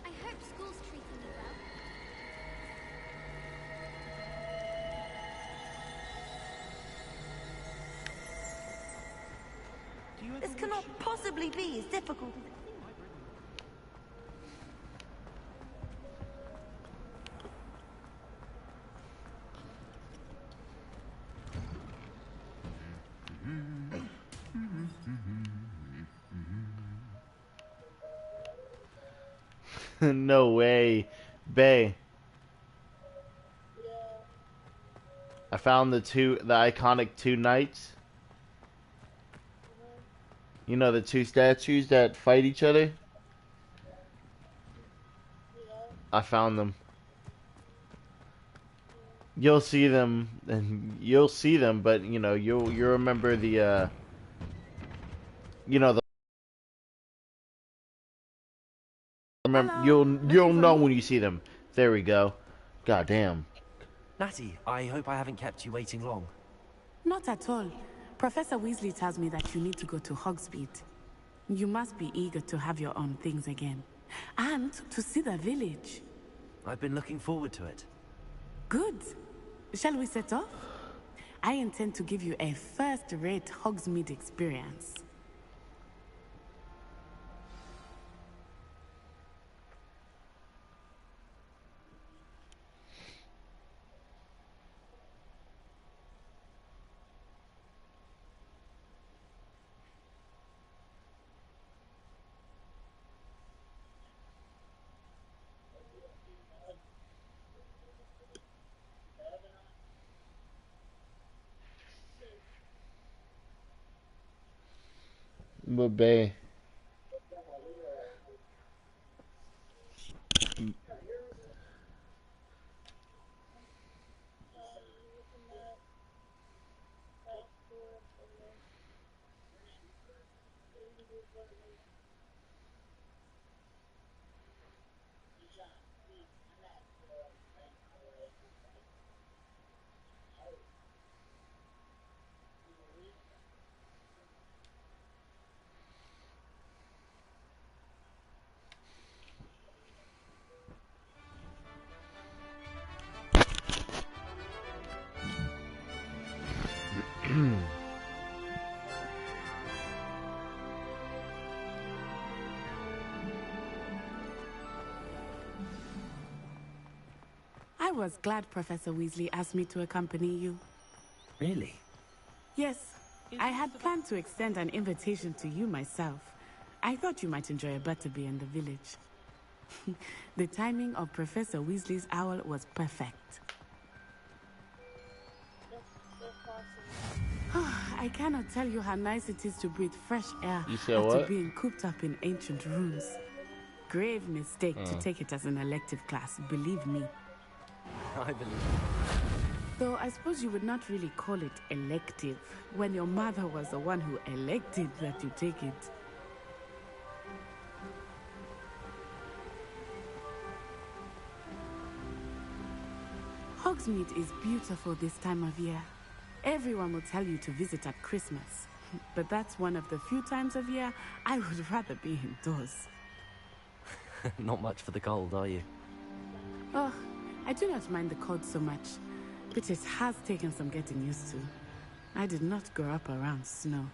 I hope school's treating you well. This cannot possibly be as difficult as it No way. Bay. I found the iconic two knights. You know, the two statues that fight each other? I found them. You'll see them, but you know, you'll remember the you know, you'll know when you see them. There we go. God damn. Natty, I hope I haven't kept you waiting long. Not at all. Professor Weasley tells me that you need to go to Hogsmeade. You must be eager to have your own things again. And to see the village. I've been looking forward to it. Good. Shall we set off? I intend to give you a first-rate Hogsmeade experience. But Bay. I was glad Professor Weasley asked me to accompany you. Really? Yes, I had planned to extend an invitation to you myself. I thought you might enjoy a butterbeer in the village. The timing of Professor Weasley's owl was perfect. I cannot tell you how nice it is to breathe fresh air after being cooped up in ancient rooms. Grave mistake to take it as an elective class, believe me. I believe. Though I suppose you would not really call it elective when your mother was the one who elected that you take it. Hogsmeade is beautiful this time of year. Everyone will tell you to visit at Christmas, but that's one of the few times of year I would rather be indoors. Not much for the cold, are you? Oh, I do not mind the cold so much, but it has taken some getting used to. I did not grow up around snow.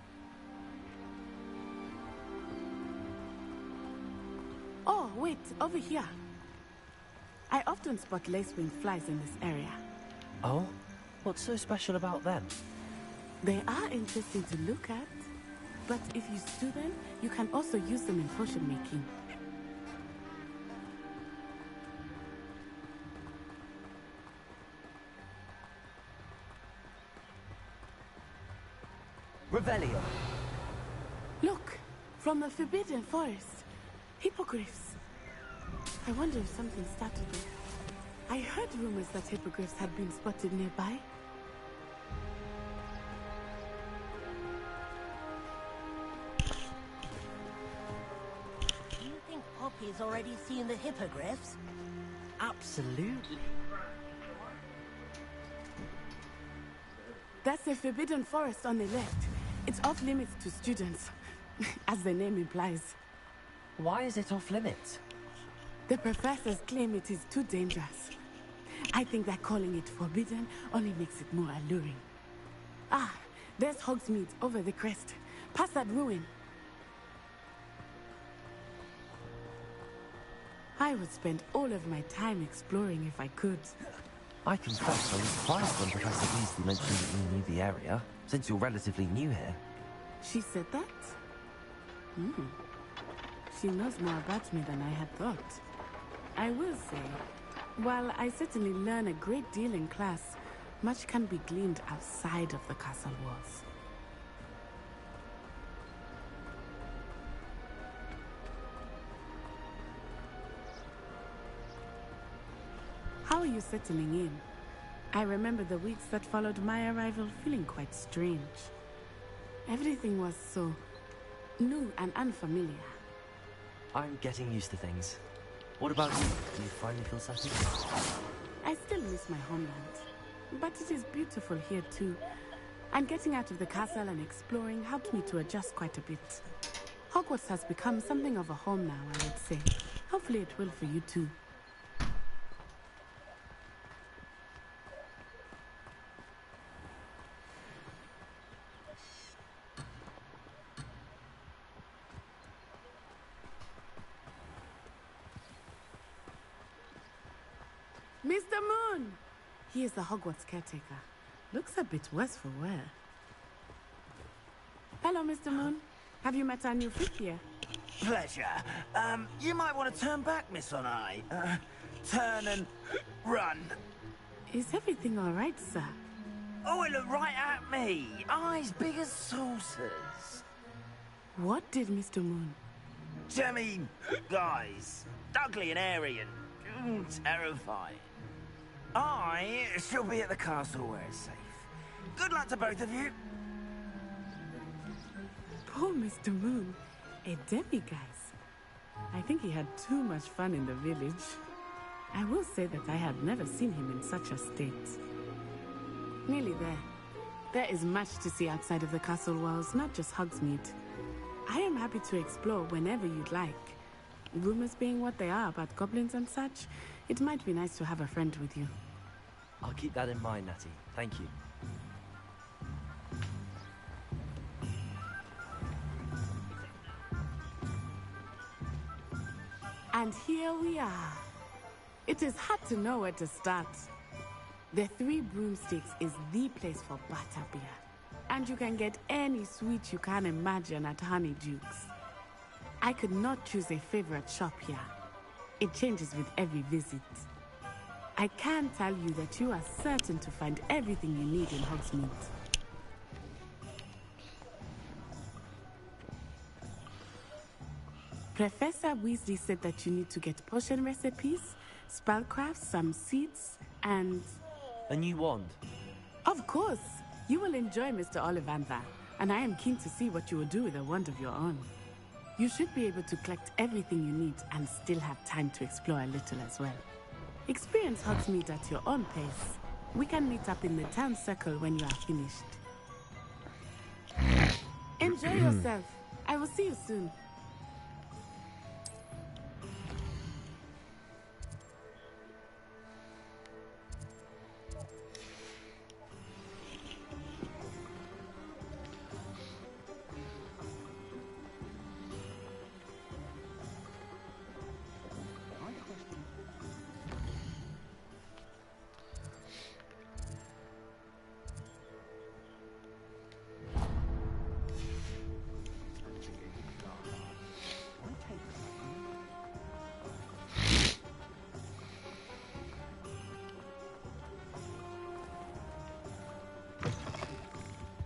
Oh, wait, over here. I often spot lacewing flies in this area. Oh? What's so special about them? They are interesting to look at, but if you stew them, you can also use them in potion making. From the Forbidden Forest. Hippogriffs. I wonder if something started them. I heard rumors that hippogriffs had been spotted nearby. Do you think Poppy's already seen the hippogriffs? Absolutely. That's the Forbidden Forest on the left. It's off limits to students, as the name implies. Why is it off limits? The professors claim it is too dangerous. I think that calling it forbidden only makes it more alluring. Ah, there's Hogsmeade over the crest. Past that ruin. I would spend all of my time exploring if I could. I confess I was surprised when Professor Weasley mentioned that you knew the area, since you're relatively new here. She said that? She knows more about me than I had thought. I will say, while I certainly learn a great deal in class, much can be gleaned outside of the castle walls. How are you settling in? I remember the weeks that followed my arrival feeling quite strange. Everything was so new and unfamiliar. I'm getting used to things. What about you? Do you finally feel settled? I still miss my homeland, but it is beautiful here too. And getting out of the castle and exploring helped me to adjust quite a bit. Hogwarts has become something of a home now, I would say. Hopefully it will for you too. Mr. Moon! He is the Hogwarts caretaker. Looks a bit worse for wear. Hello, Mr. Moon. Have you met our new fifth here? Pleasure. You might want to turn back, Miss On-Eye. Turn and run. Is everything all right, sir? Oh, it looked right at me. Eyes big as saucers. What did Mr. Moon? Jemmy, guys. Ugly and airy and terrifying. I shall be at the castle where it's safe. Good luck to both of you. Poor Mr. Moon. A demiguise. I think he had too much fun in the village. I will say that I had never seen him in such a state. Nearly there. There is much to see outside of the castle walls, not just Hogsmeade. I am happy to explore whenever you'd like. Rumors being what they are about goblins and such, it might be nice to have a friend with you. I'll keep that in mind, Natty. Thank you. And here we are. It is hard to know where to start. The Three Broomsticks is the place for butterbeer. And you can get any sweet you can imagine at Honeydukes. I could not choose a favorite shop here. It changes with every visit. I can tell you that you are certain to find everything you need in Hogsmeade. Professor Weasley said that you need to get potion recipes, spellcrafts, some seeds, and... A new wand? Of course! You will enjoy Mr. Ollivander, and I am keen to see what you will do with a wand of your own. You should be able to collect everything you need and still have time to explore a little as well. Experience Hogsmeade at your own pace. We can meet up in the town circle when you are finished. Enjoy yourself. I will see you soon.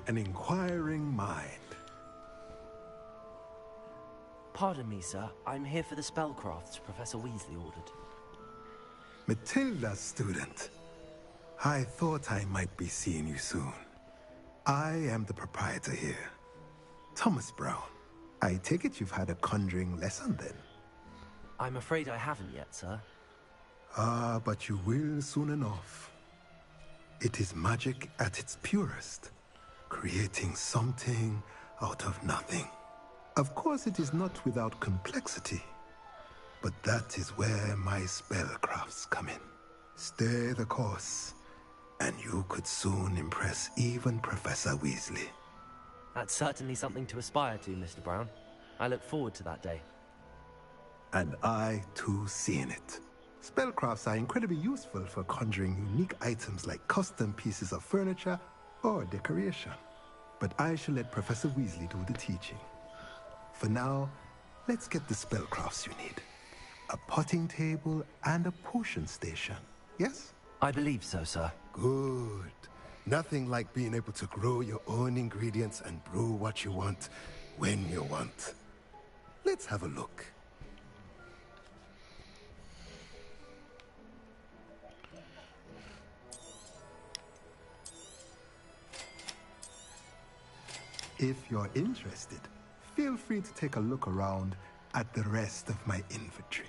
An inquiring mind. Pardon me, sir. I'm here for the spellcrafts Professor Weasley ordered. Matilda's student. I thought I might be seeing you soon. I am the proprietor here, Thomas Brown. I take it you've had a conjuring lesson then? I'm afraid I haven't yet, sir. Ah, but you will soon enough. It is magic at its purest, creating something out of nothing. Of course, it is not without complexity, but that is where my spellcrafts come in. Stay the course, and you could soon impress even Professor Weasley. That's certainly something to aspire to, Mr. Brown. I look forward to that day. And I, too, seeing it. Spellcrafts are incredibly useful for conjuring unique items like custom pieces of furniture or decoration. But I shall let Professor Weasley do the teaching. For now, let's get the spellcrafts you need. A potting table and a potion station, yes? I believe so, sir. Good. Nothing like being able to grow your own ingredients and brew what you want when you want. Let's have a look. If you're interested, feel free to take a look around at the rest of my inventory.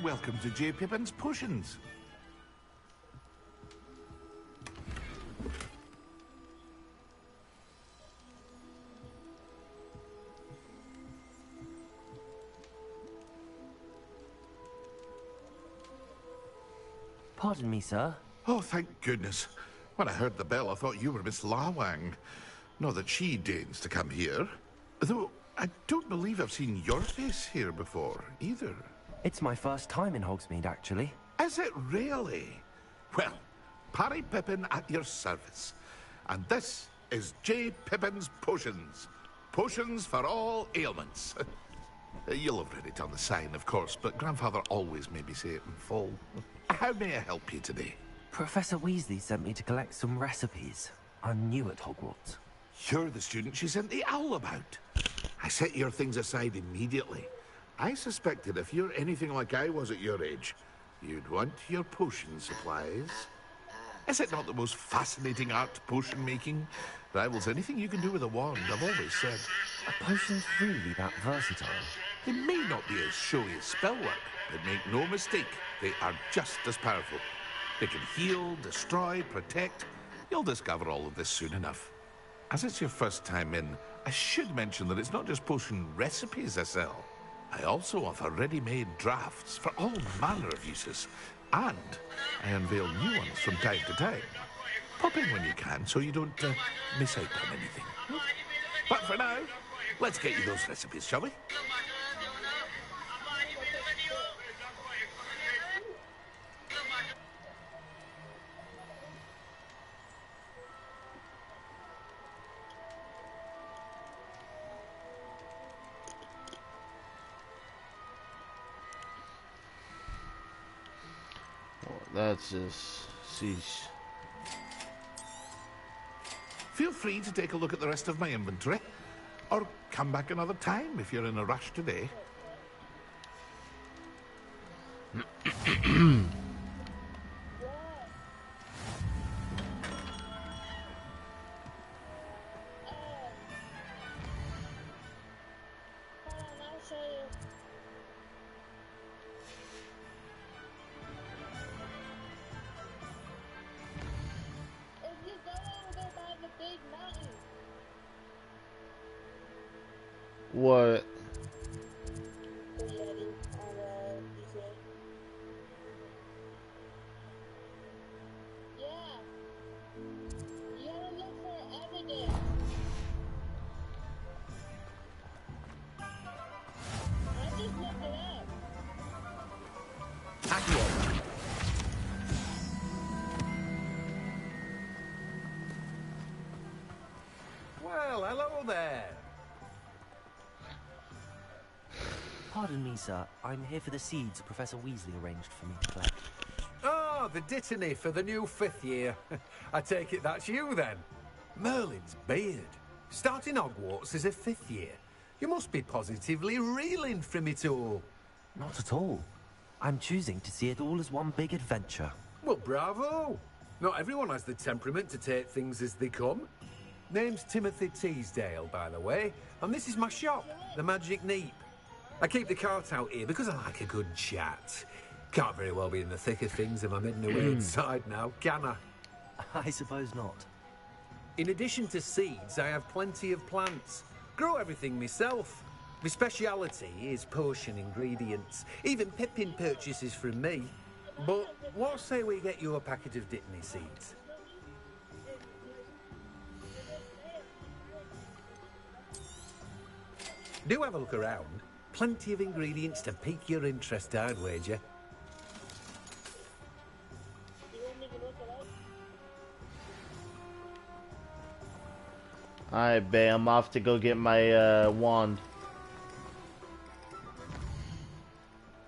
Welcome to J. Pippin's Potions. Pardon me, sir. Oh, thank goodness. When I heard the bell, I thought you were Miss Lawang. Not that she deigns to come here. Though, I don't believe I've seen your face here before, either. It's my first time in Hogsmeade, actually. Is it really? Well, Parry Pippin at your service. And this is J. Pippin's Potions. Potions for all ailments. You'll have read it on the sign, of course, but Grandfather always made me say it in full. How may I help you today? Professor Weasley sent me to collect some recipes. I'm new at Hogwarts. You're the student she sent the owl about. I set your things aside immediately. I suspected if you're anything like I was at your age, you'd want your potion supplies. Is it not the most fascinating art, potion making? Rivals anything you can do with a wand, I've always said. Are potions really that versatile? They may not be as showy as spellwork, but make no mistake, they are just as powerful. They can heal, destroy, protect. You'll discover all of this soon enough. As it's your first time in, I should mention that it's not just potion recipes I sell. I also offer ready-made drafts for all manner of uses. And I unveil new ones from time to time. Pop in when you can so you don't miss out on anything. But for now, let's get you those recipes, shall we? That's just... sheesh. Feel free to take a look at the rest of my inventory. Or come back another time if you're in a rush today. What? Well, hello there. Pardon me, sir. I'm here for the seeds Professor Weasley arranged for me to collect. Ah, the dittany for the new 5th year. I take it that's you, then. Merlin's beard. Starting Hogwarts as a 5th year. You must be positively reeling from it all. Not at all. I'm choosing to see it all as one big adventure. Well, bravo. Not everyone has the temperament to take things as they come. Name's Timothy Teasdale, by the way, and this is my shop, the Magic Neep. I keep the cart out here because I like a good chat. Can't very well be in the thick of things if I'm heading away inside now, can I? I suppose not. In addition to seeds, I have plenty of plants. Grow everything myself. My speciality is potion ingredients. Even Pippin purchases from me. But what say we get you a packet of Dittany seeds? Do have a look around. Plenty of ingredients to pique your interest, I'd wager. Alright, babe, I'm off to go get my wand.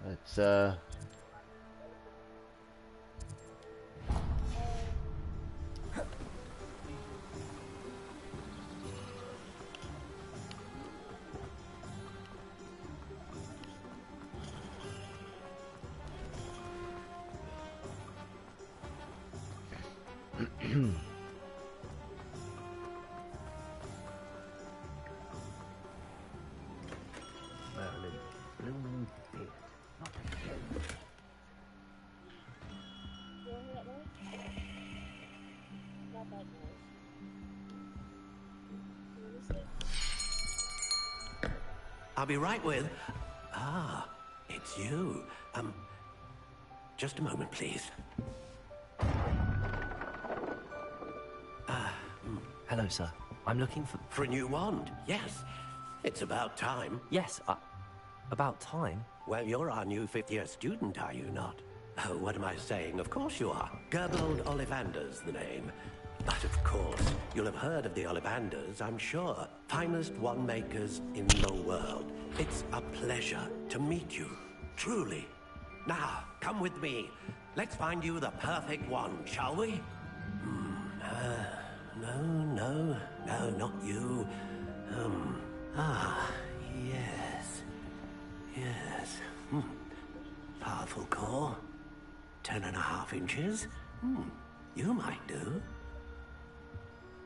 Let's I'll be right with... Ah, it's you. Just a moment, please. Hello, sir. I'm looking for... For a new wand, yes. It's about time. Yes, about time? Well, you're our new 5th-year student, are you not? Oh, what am I saying? Of course you are. Gerbold Ollivander's the name. But of course, you'll have heard of the Ollivanders, I'm sure. Finest wand makers in the world. It's a pleasure to meet you, truly. Now, come with me. Let's find you the perfect wand, shall we? No, not you. Yes. Powerful core. 10.5 inches. You might do.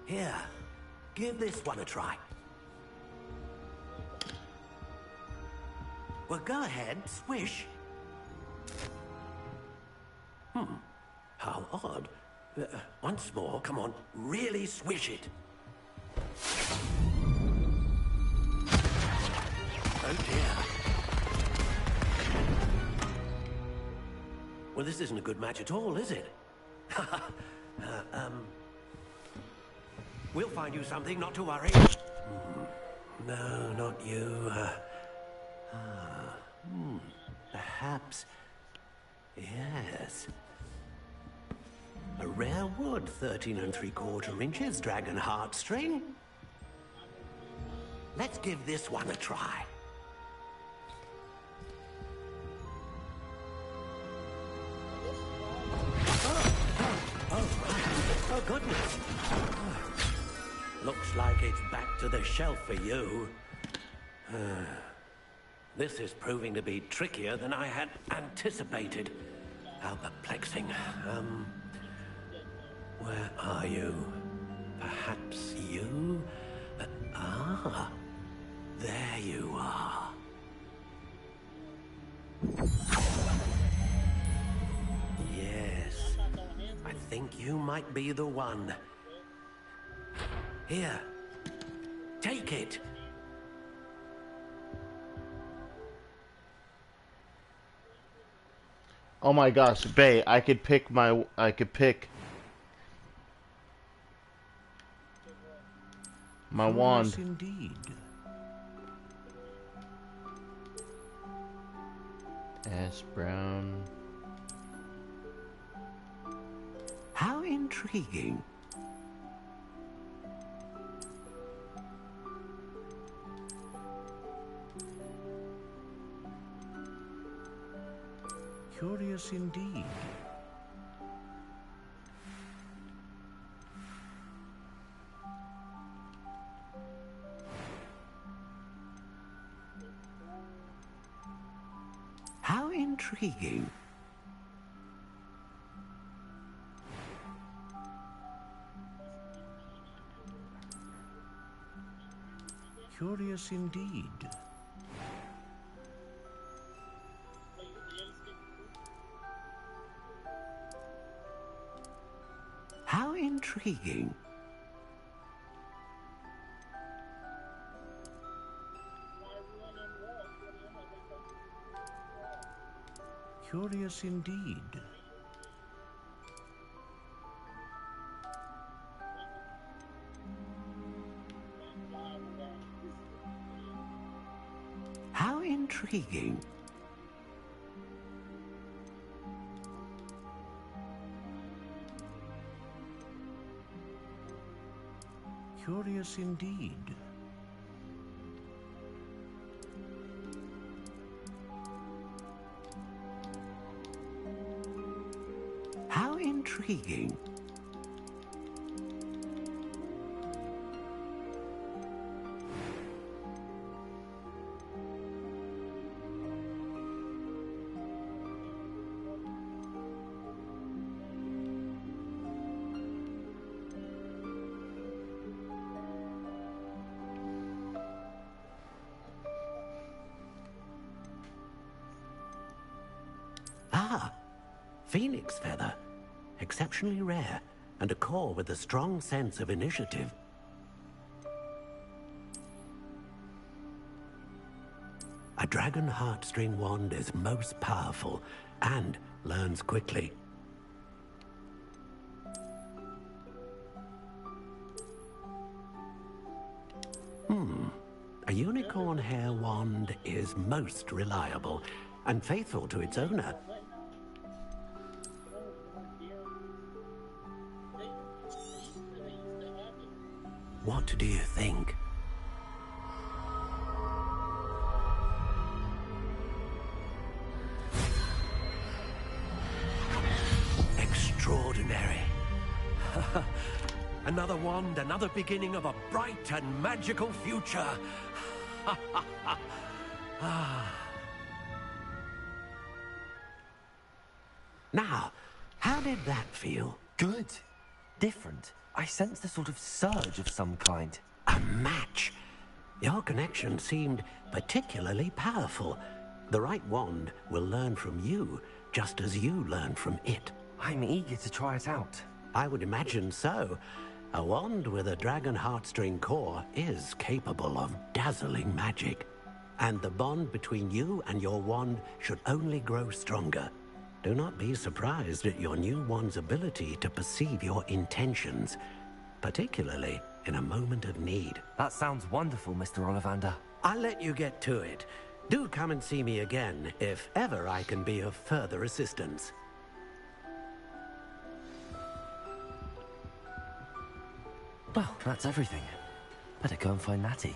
Here, give this one a try. Well, go ahead, swish. How odd. Once more, come on, really swish it. Oh dear. Well, this isn't a good match at all, is it? We'll find you something, not to worry. No, not you. Perhaps... Yes. A rare wood, 13 3/4 inches, dragon heartstring. Let's give this one a try. like it's back to the shelf for you. This is proving to be trickier than I had anticipated. How perplexing. Where are you? Perhaps you? There you are. Yes, I think you might be the one. Here, take it. Oh my gosh, Bae, I could pick my wand. Yes, indeed. Ash brown. How intriguing. Curious indeed. How intriguing. Curious indeed. How intriguing. Curious indeed. How intriguing. Curious indeed. How intriguing. Ah, phoenix feather. Exceptionally rare, and a core with a strong sense of initiative. A dragon heartstring wand is most powerful and learns quickly. A unicorn hair wand is most reliable and faithful to its owner. What do you think? Extraordinary. Another wand, another beginning of a bright and magical future. Now, how did that feel? Good. Different. I sensed a sort of surge of some kind. A match. Your connection seemed particularly powerful. The right wand will learn from you, just as you learn from it. I'm eager to try it out. I would imagine so. A wand with a dragon heartstring core is capable of dazzling magic. And the bond between you and your wand should only grow stronger. Do not be surprised at your new wand's ability to perceive your intentions, particularly in a moment of need. That sounds wonderful, Mr. Ollivander. I'll let you get to it. Do come and see me again if ever I can be of further assistance. Well, that's everything. Better go and find Natty.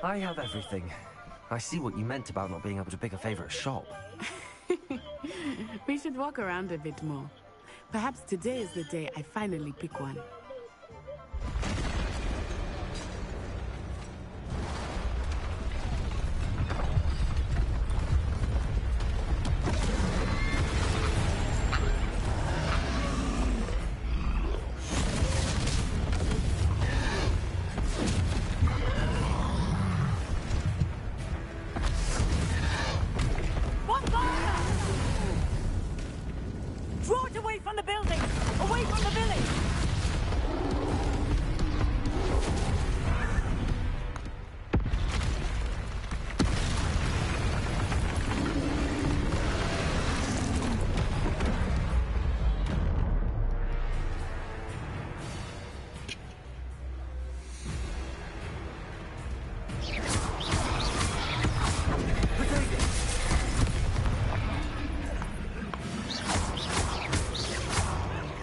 I have everything. I see what you meant about not being able to pick a favorite shop. We should walk around a bit more. Perhaps today is the day I finally pick one. Draw it away from the building! Away from the village!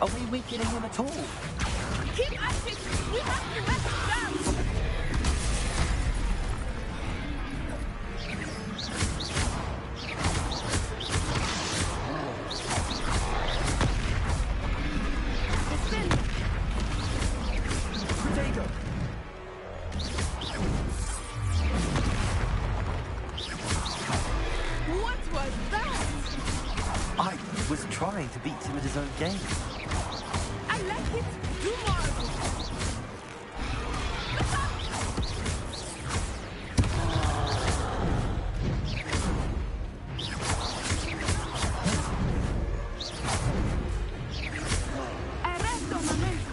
Are we weakening him at all? Keep at it! We have to let him down! What was that? I was trying to beat him at his own game. I like it. Do more of it. Arresto momento.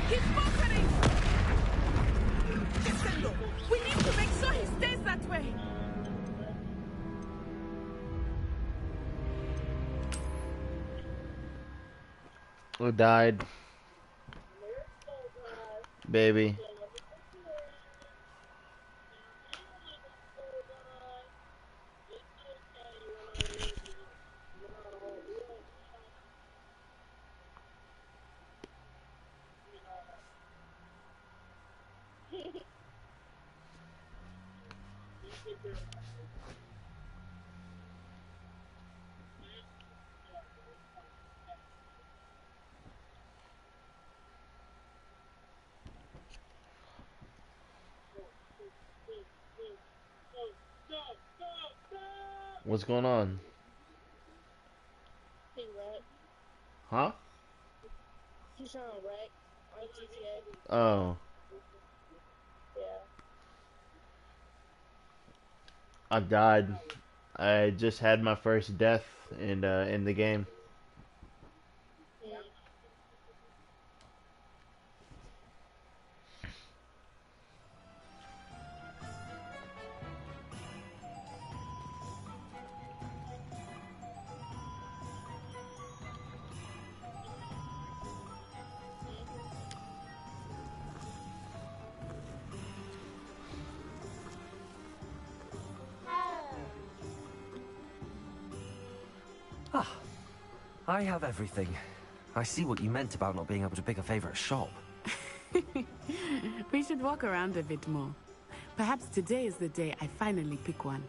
He's buffering! We need to make sure he stays that way. Who died? Baby. What's going on? He wrecked. Huh? He's trying to wreck on GTA. Oh. Yeah. I died. I just had my first death in the game. I have everything. I see what you meant about not being able to pick a favorite shop. We should walk around a bit more. Perhaps today is the day I finally pick one.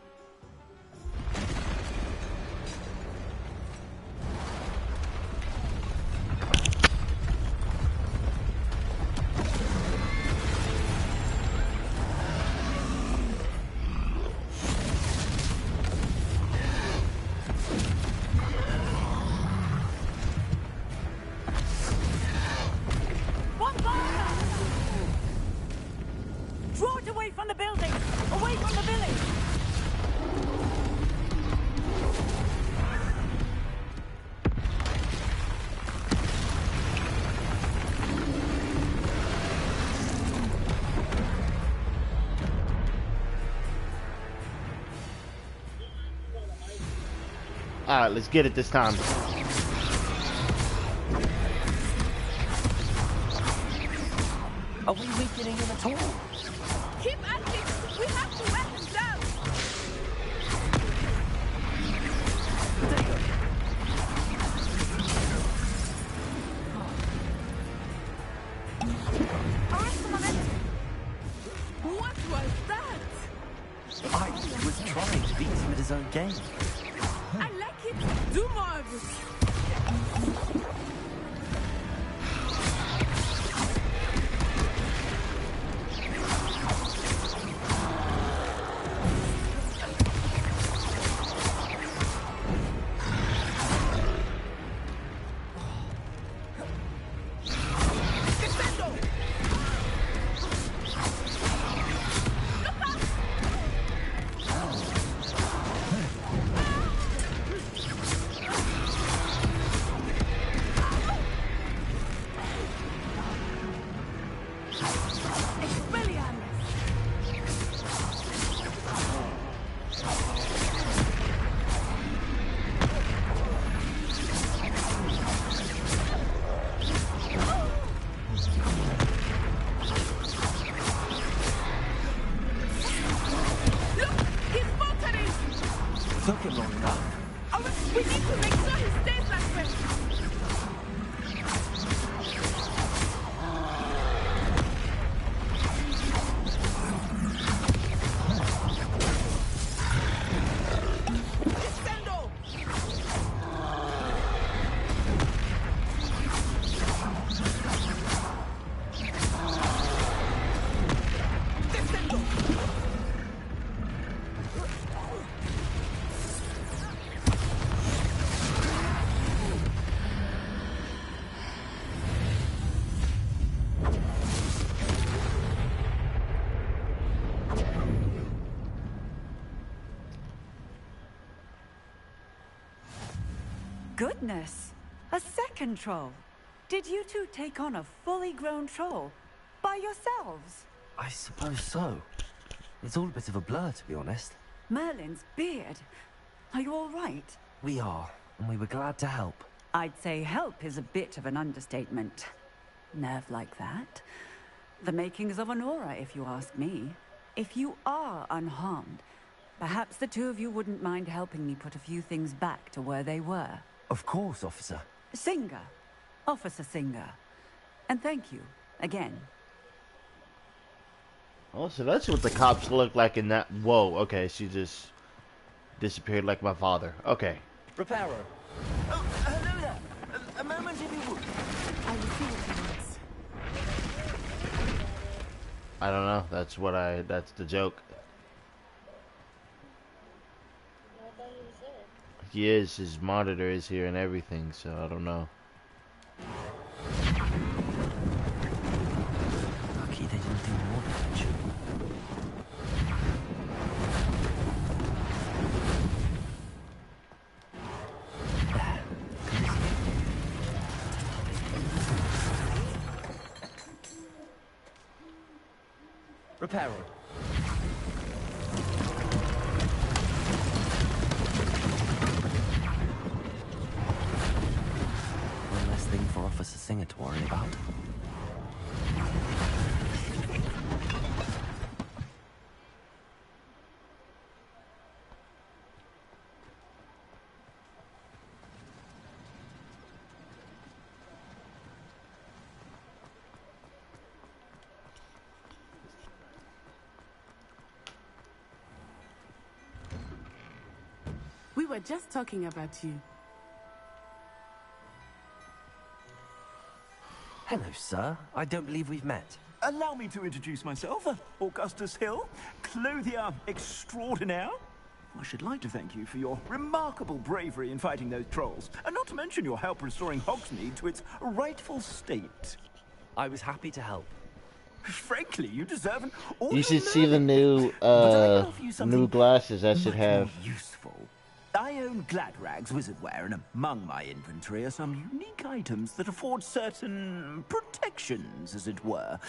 Draw it away from the building! Away from the village! Alright, let's get it this time. getting in at all. Keep at it! We have to wear him down! What was that? I was trying to beat him at his own game. I like it. Do more of it. Took him long enough. Oh, we need to make sure he stays that way! Goodness! A second troll! Did you two take on a fully grown troll? By yourselves? I suppose so. It's all a bit of a blur, to be honest. Merlin's beard. Are you all right? We are, and we were glad to help. I'd say help is a bit of an understatement. Nerve like that. The makings of an aura, if you ask me. If you are unharmed, perhaps the two of you wouldn't mind helping me put a few things back to where they were. Of course, officer. Singer. Officer Singer. And thank you, again. Oh, so that's what the cops look like in that... Whoa, okay, she just disappeared like my father. Okay. Reparo. Oh, hello there. A moment if you would. I will see what he wants. I don't know. That's the joke. He is. His monitor is here and everything, so I don't know. Lucky they didn't do more damage. Reparo. One less thing for Officer Singer to worry about. We were just talking about you. Hello, sir. I don't believe we've met. Allow me to introduce myself, Augustus Hill, clothier extraordinaire. I should like to thank you for your remarkable bravery in fighting those trolls, and not to mention your help restoring Hogsmeade to its rightful state. I was happy to help. Frankly, you deserve an You should see the new new glasses I should have. Useful. I own Gladrag's wizardware, and among my inventory are some unique items that afford certain protections, as it were.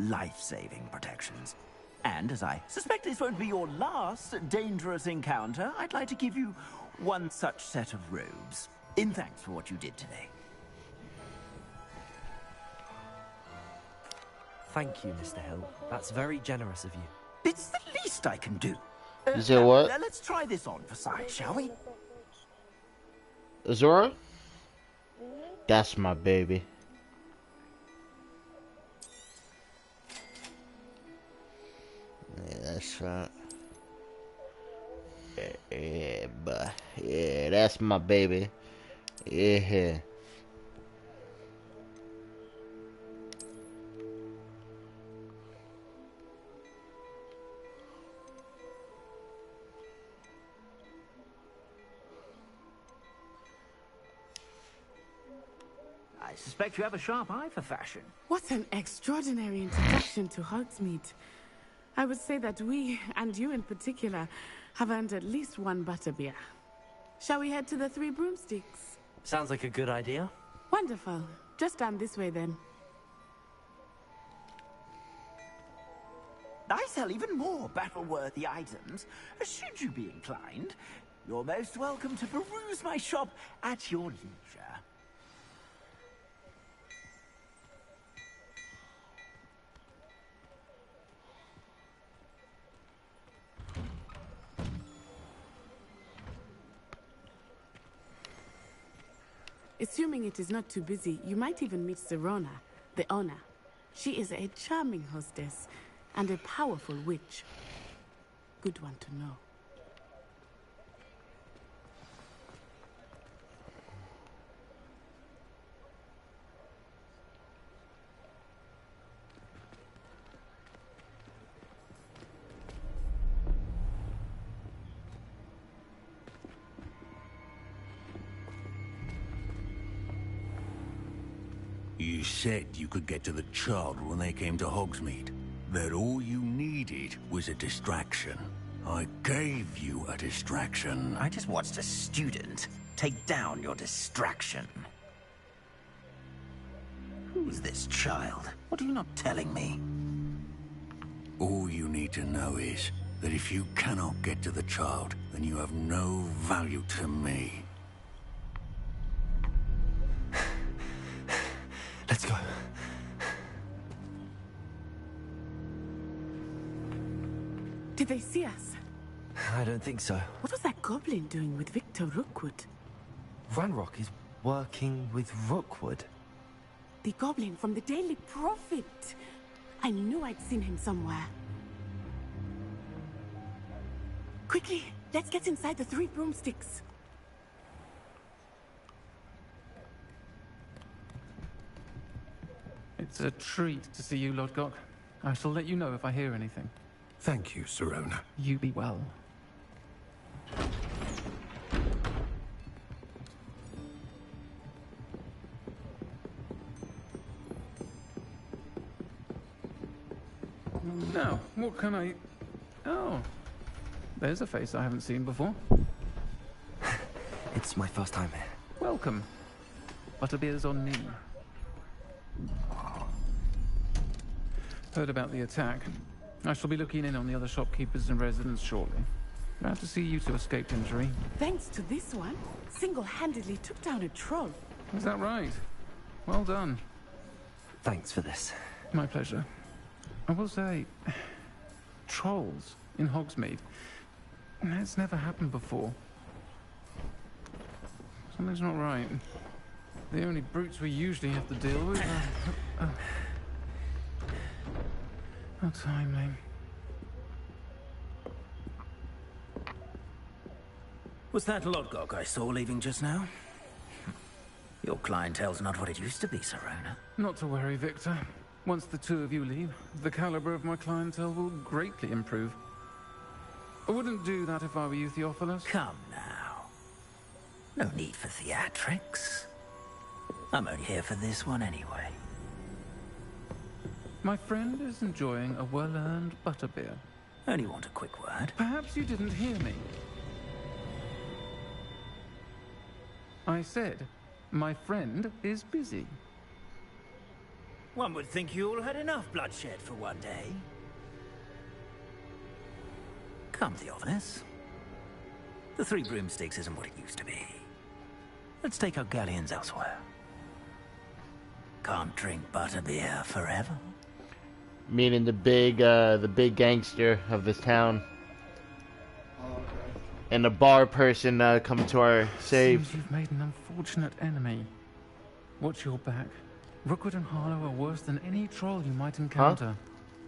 Life-saving protections. And as I suspect this won't be your last dangerous encounter, I'd like to give you one such set of robes, in thanks for what you did today. Thank you, Mr. Hill. That's very generous of you. It's the least I can do. You said what? Let's try this on for size, shall we? Azora? That's my baby. Yeah, that's right. Yeah, but yeah, that's my baby. Yeah. I suspect you have a sharp eye for fashion. What an extraordinary introduction to Hogsmeade. I would say that we, and you in particular, have earned at least one butterbeer. Shall we head to the Three Broomsticks? Sounds like a good idea. Wonderful. Just down this way then. I sell even more battle-worthy items. Should you be inclined, you're most welcome to peruse my shop at your leisure. Assuming it is not too busy, you might even meet Serona, the owner. She is a charming hostess and a powerful witch. Good one to know. You said you could get to the child when they came to Hogsmeade. That all you needed was a distraction. I gave you a distraction. I just watched a student take down your distraction. Who's this child? What are you not telling me? All you need to know is that if you cannot get to the child, then you have no value to me. Let's go. Did they see us? I don't think so. What was that goblin doing with Victor Rookwood? Ranrock is working with Rookwood. The goblin from the Daily Prophet. I knew I'd seen him somewhere. Quickly, let's get inside the Three Broomsticks. It's a treat to see you, Lodgok. I shall let you know if I hear anything. Thank you, Serona. You be well. Now, what can I... Oh, there's a face I haven't seen before. It's my first time here. Welcome. Butterbeer's on me. Heard about the attack. I shall be looking in on the other shopkeepers and residents shortly. Glad to see you two escaped injury. Thanks to this one, single-handedly took down a troll. Is that right? Well done. Thanks for this. My pleasure. I will say, trolls in Hogsmeade. That's never happened before. Something's not right. The only brutes we usually have to deal with are... How timely. Was that Lodgok I saw leaving just now? Your clientele's not what it used to be, Serona. Not to worry, Victor. Once the two of you leave, the caliber of my clientele will greatly improve. I wouldn't do that if I were you, Theophilus. Come now. No need for theatrics. I'm only here for this one anyway. My friend is enjoying a well-earned butterbeer. Only want a quick word. Perhaps you didn't hear me. I said, my friend is busy. One would think you all had enough bloodshed for one day. Come, Theophilus. The Three Broomsticks isn't what it used to be. Let's take our galleons elsewhere. Can't drink butterbeer forever. Meaning the big gangster of this town. And the bar person coming to our save. Seems you've made an unfortunate enemy. Watch your back. Rookwood and Harlow are worse than any troll you might encounter.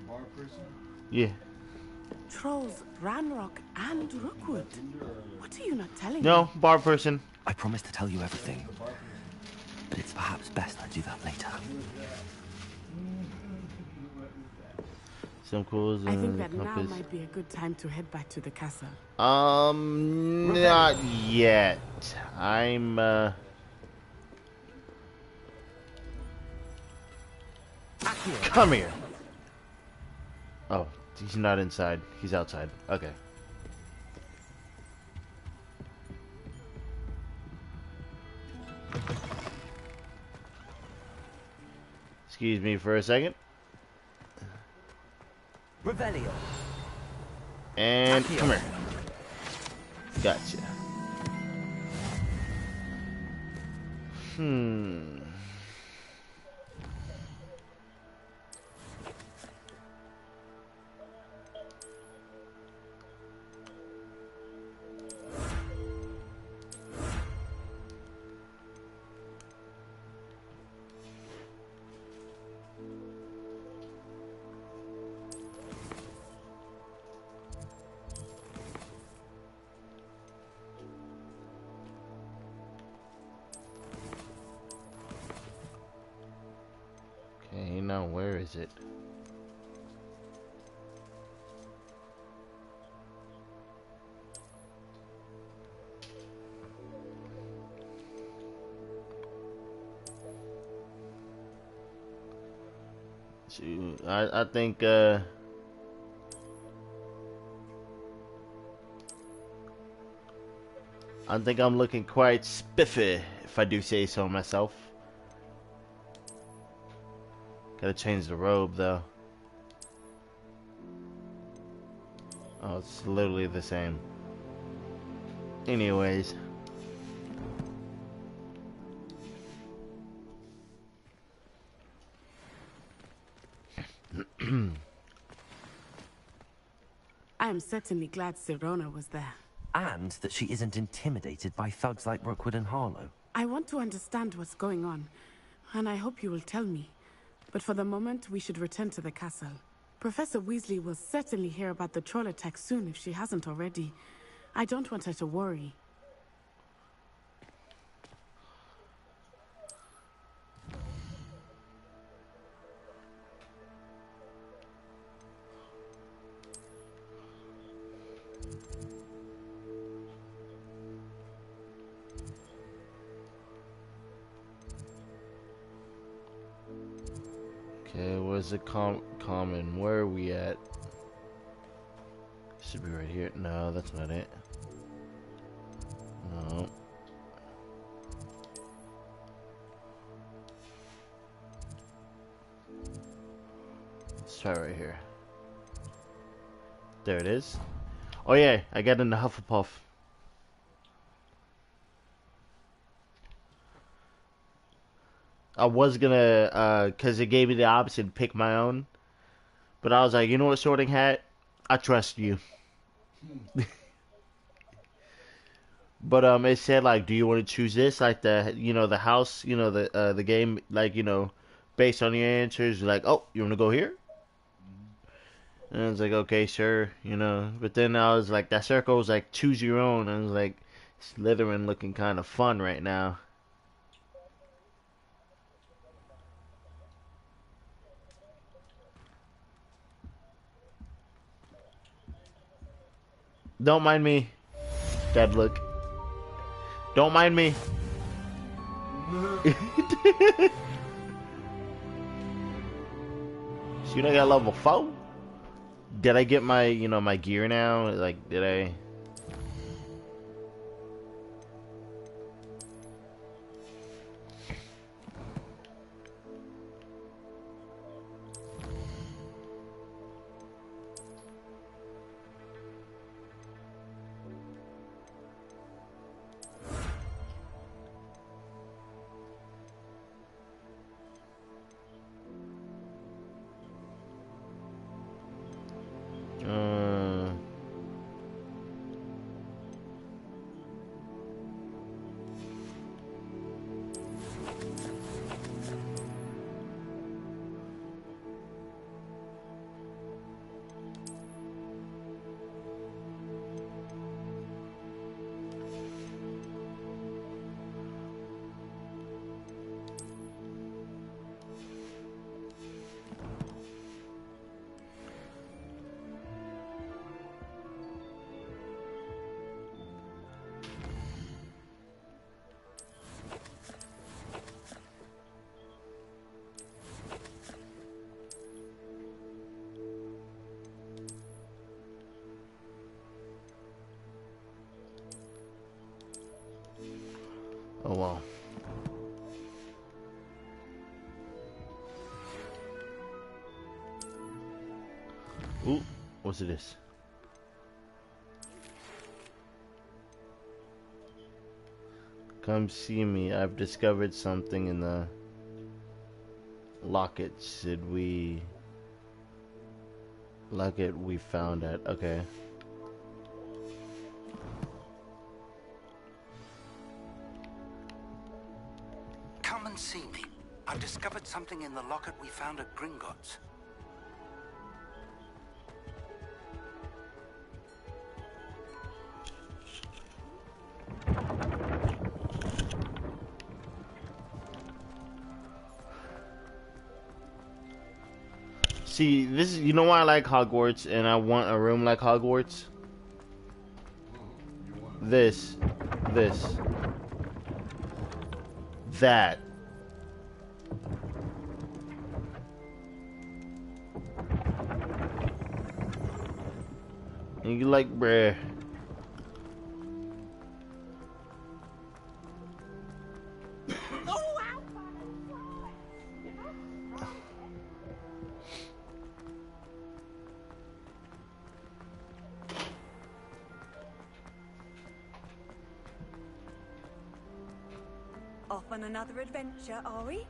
Bar person? Yeah. Trolls, Ranrock, and Rookwood. What are you not telling me? No, bar person. I promise to tell you everything. But it's perhaps best I do that later. Some clues. I think that now might be a good time to head back to the castle. Not yet. I'm, Come here. Oh, he's not inside. He's outside. Okay. Excuse me for a second. Revelio. And come here. Gotcha. Okay, now where is it? Shoot, I think I'm looking quite spiffy, if I do say so myself. Gotta change the robe, though. Oh, it's literally the same. Anyways. I am certainly glad Sirona was there. And that she isn't intimidated by thugs like Rookwood and Harlow. I want to understand what's going on, and I hope you will tell me. But for the moment, we should return to the castle. Professor Weasley will certainly hear about the troll attack soon if she hasn't already. I don't want her to worry. Okay, where's the common? Where are we at? Should be right here. No, that's not it. No. Let's try right here. There it is. Oh yeah, I got in the Hufflepuff. I was gonna, cause it gave me the option to pick my own, but I was like, you know what, Sorting Hat, I trust you. But it said like, do you want to choose this, like the, you know, the house, you know, the game, like, you know, based on your answers, like, oh, you want to go here? And I was like, okay, sure, you know. But then I was like, that circle was like, choose your own. And I was like, Slytherin looking kind of fun right now. Don't mind me. Dead look. Don't mind me. Shoot, I got level 4. Did I get my, you know, my gear now? Like, did I? Oh wow. Ooh, what's this? Come see me. I've discovered something in the locket. Locket we found at. Okay. Come and see me. I've discovered something in the locket we found at Gringotts. See, this is, you know why I like Hogwarts and I want a room like Hogwarts? This. That. And you like, bruh. Off on another adventure, are we?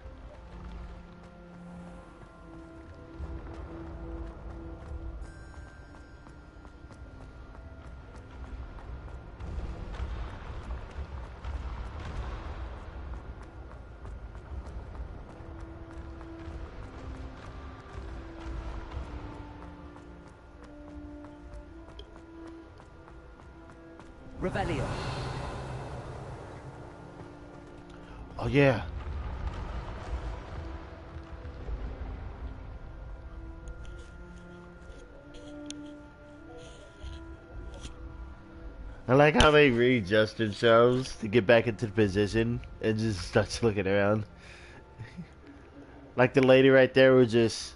Revelio. Oh yeah. I like how they readjust themselves to get back into the position and just starts looking around. Like the lady right there will just,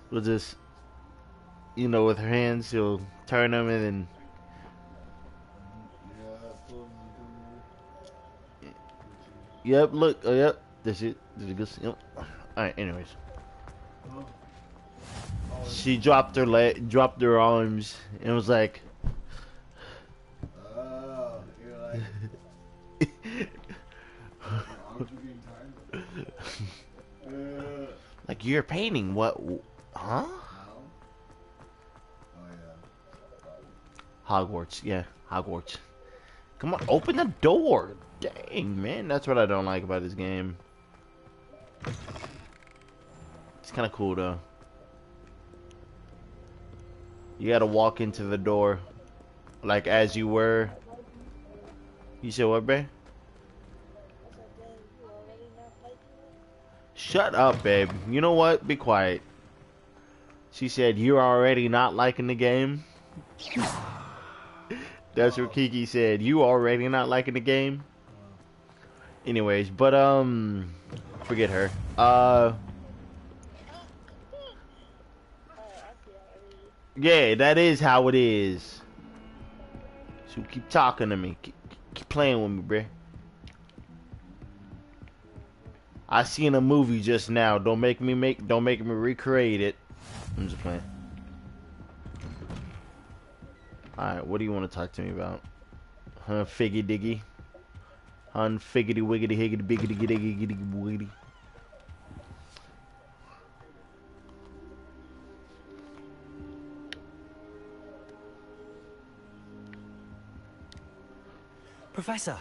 you know, with her hands, she'll turn them and then. Yep, look, oh yep, this it, yep. Alright, anyways. She dropped her arms, and was like, like, you're painting, what, huh? Hogwarts, yeah, Hogwarts. Come on, open the door. Dang, man, that's what I don't like about this game. It's kind of cool, though. You gotta walk into the door, like, as you were. You said what, babe? Shut up, babe. You know what? Be quiet. She said, you're already not liking the game? That's what Kiki said. You already not liking the game? Anyways, but, forget her. Yeah, that is how it is. So keep talking to me. Keep playing with me, bruh. I seen a movie just now. Don't make me recreate it. I'm just playing. Alright, what do you want to talk to me about? Huh, figgy diggy? Hun figgity wiggity higgity biggity giddy giddy wiggity. Professor,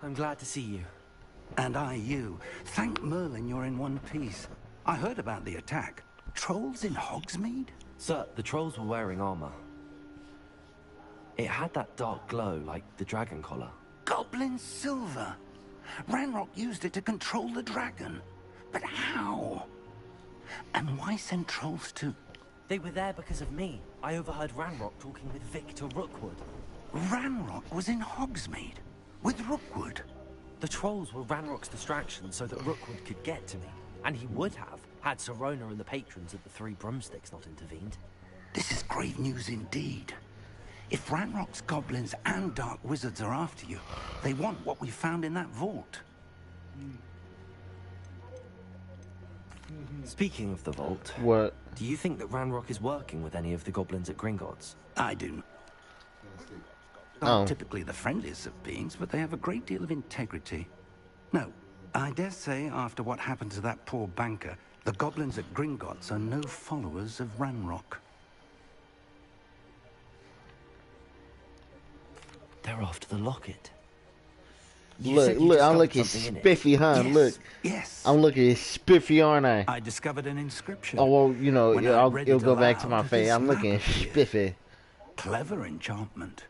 I'm glad to see you. And I you. Thank Merlin you're in one piece. I heard about the attack. Trolls in Hogsmeade? Sir, the trolls were wearing armor. It had that dark glow, like the dragon collar. Goblin silver. Ranrock used it to control the dragon. But how? And why send trolls to... They were there because of me. I overheard Ranrock talking with Victor Rookwood. Ranrock was in Hogsmeade? With Rookwood? The trolls were Ranrock's distraction so that Rookwood could get to me. And he would have, had Sirona and the patrons at the Three Broomsticks not intervened. This is grave news indeed. If Ranrock's goblins and dark wizards are after you, they want what we found in that vault. Speaking of the vault... What? Do you think that Ranrock is working with any of the goblins at Gringotts? I do. Oh. Not typically the friendliest of beings, but they have a great deal of integrity. No, I dare say after what happened to that poor banker, the goblins at Gringotts are no followers of Ranrock. They're after the locket. Look, I'm looking spiffy, huh? Yes, Look. Yes. I'm looking spiffy, aren't I? I discovered an inscription. Oh, well, you know, When I read it'll it go back to aloud, my face. this I'm looking map appeared. spiffy. Clever enchantment.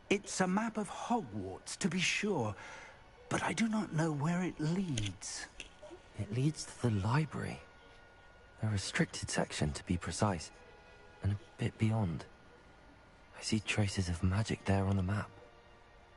It's a map of Hogwarts, to be sure, but I do not know where it leads. It leads to the library. A restricted section, to be precise. And a bit beyond. I see traces of magic there on the map.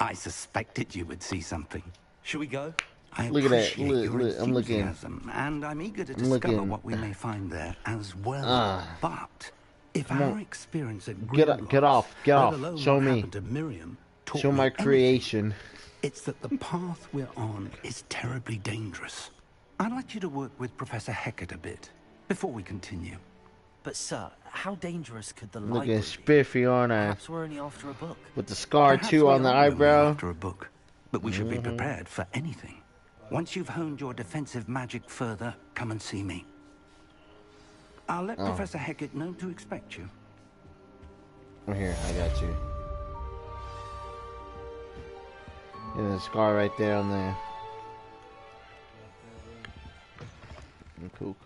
I suspected you would see something. Shall we go? I Look at that. appreciate Look, your look, I'm looking. enthusiasm, and I'm eager to I'm discover looking. what we may find there as well. Ah. But if Come our on. experience at Get Gringotts, off. let alone Show what me. happened to Miriam, taught Show me my anything, creation. it's that the path we're on is terribly dangerous. I'd like you to work with Professor Hecat a bit before we continue. But sir, how dangerous could the Looking library spiffy, aren't I? Perhaps we're only after a book. With the scar Perhaps too we on the are only eyebrow. after a book, but we should be prepared for anything. Once you've honed your defensive magic further, come and see me. I'll let Professor Hecat know to expect you. Here, I got you. And the scar right there on there. Cool.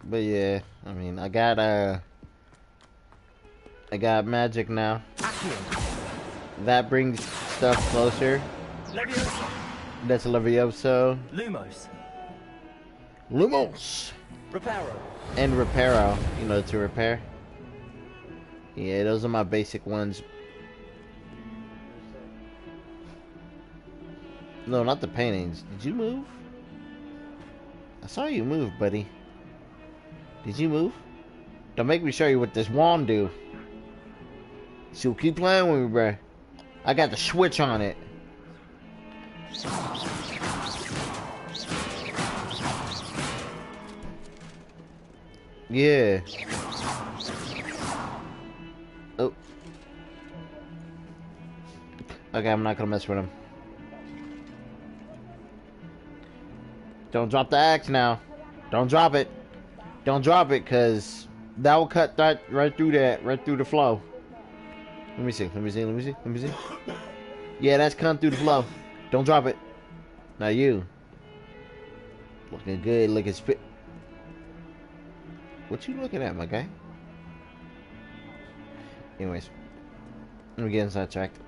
But yeah, I mean, I got magic now. That brings stuff closer. Levioso. That's Levioso. Lumos. Reparo. And Reparo, you know, to repair. Yeah, those are my basic ones. No, not the paintings. Did you move? I saw you move, buddy. Did you move? Don't make me show you what this wand do. So keep playing with me, bruh. I got the switch on it. Yeah. Oh. Okay, I'm not gonna mess with him. Don't drop the axe now. Don't drop it. Don't drop it, cause that will cut that right through the flow. Let me see. Yeah, that's cutting through the flow. Don't drop it. Now you. Looking good, looking spit. What you looking at, my guy? Anyways, let me get sidetracked.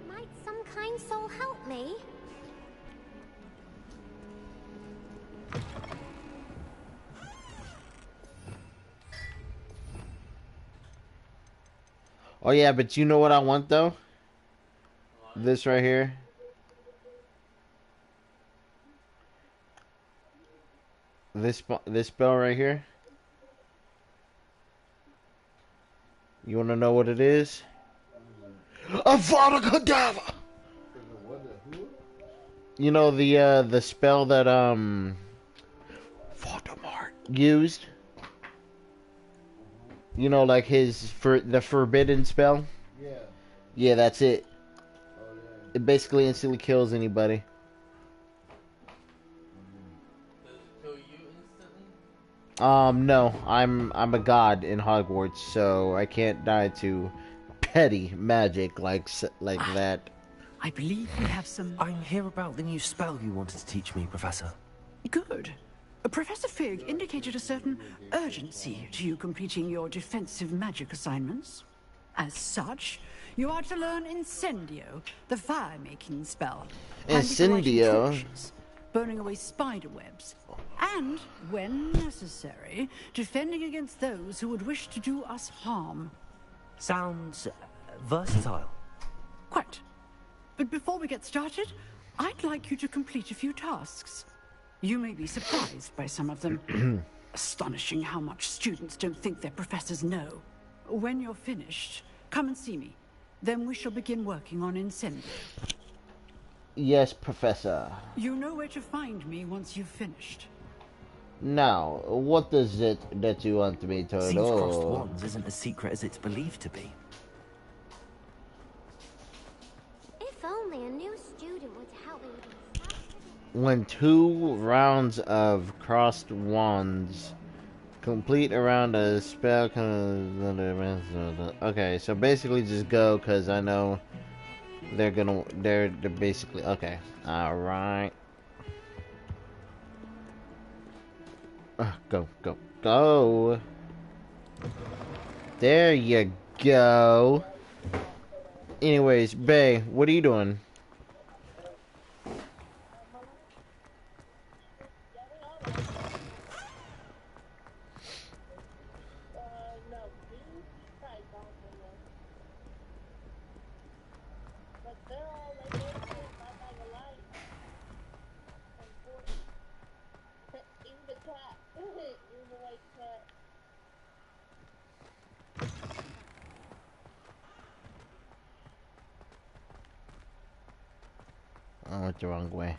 Might some kind soul help me? Oh yeah, but you know what I want though? This right here. This spell right here. You want to know what it is? Avada Kedavra! You know the spell that Voldemort used? You know, like the forbidden spell? Yeah. Yeah, that's it. It basically instantly kills anybody. No, I'm a god in Hogwarts, so I can't die to petty magic like that. I believe we have some... I'm here about the new spell you wanted to teach me, Professor. Good. Professor Fig indicated a certain urgency to you completing your defensive magic assignments. As such, you are to learn Incendio, the fire-making spell. Incendio? Torches, burning away spider webs, and, when necessary, defending against those who would wish to do us harm. Sounds versatile. Quite. But before we get started, I'd like you to complete a few tasks. You may be surprised by some of them. Astonishing how much students don't think their professors know. When you're finished, come and see me. Then we shall begin working on Incendio. Yes, Professor. You know where to find me once you've finished. Now, what is it that you want me to Seems know? crossed wands isn't as secret as it's believed to be. If only a new student would help me with this. When 2 rounds of crossed wands complete around a spell okay, so basically just go, because I know they're basically okay. Alright. Go. There you go. Anyways, Bae, what are you doing? I went the wrong way.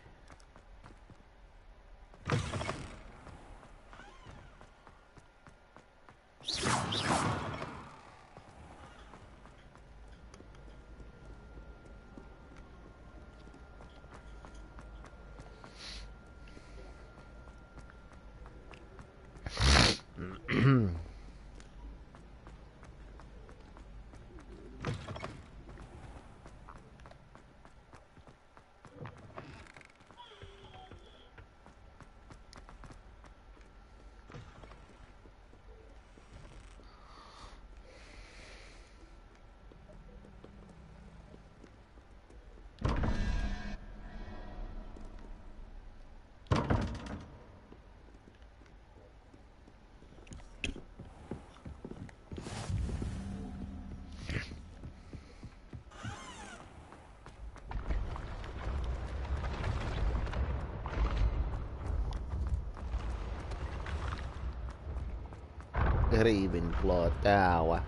Ravenclaw Tower.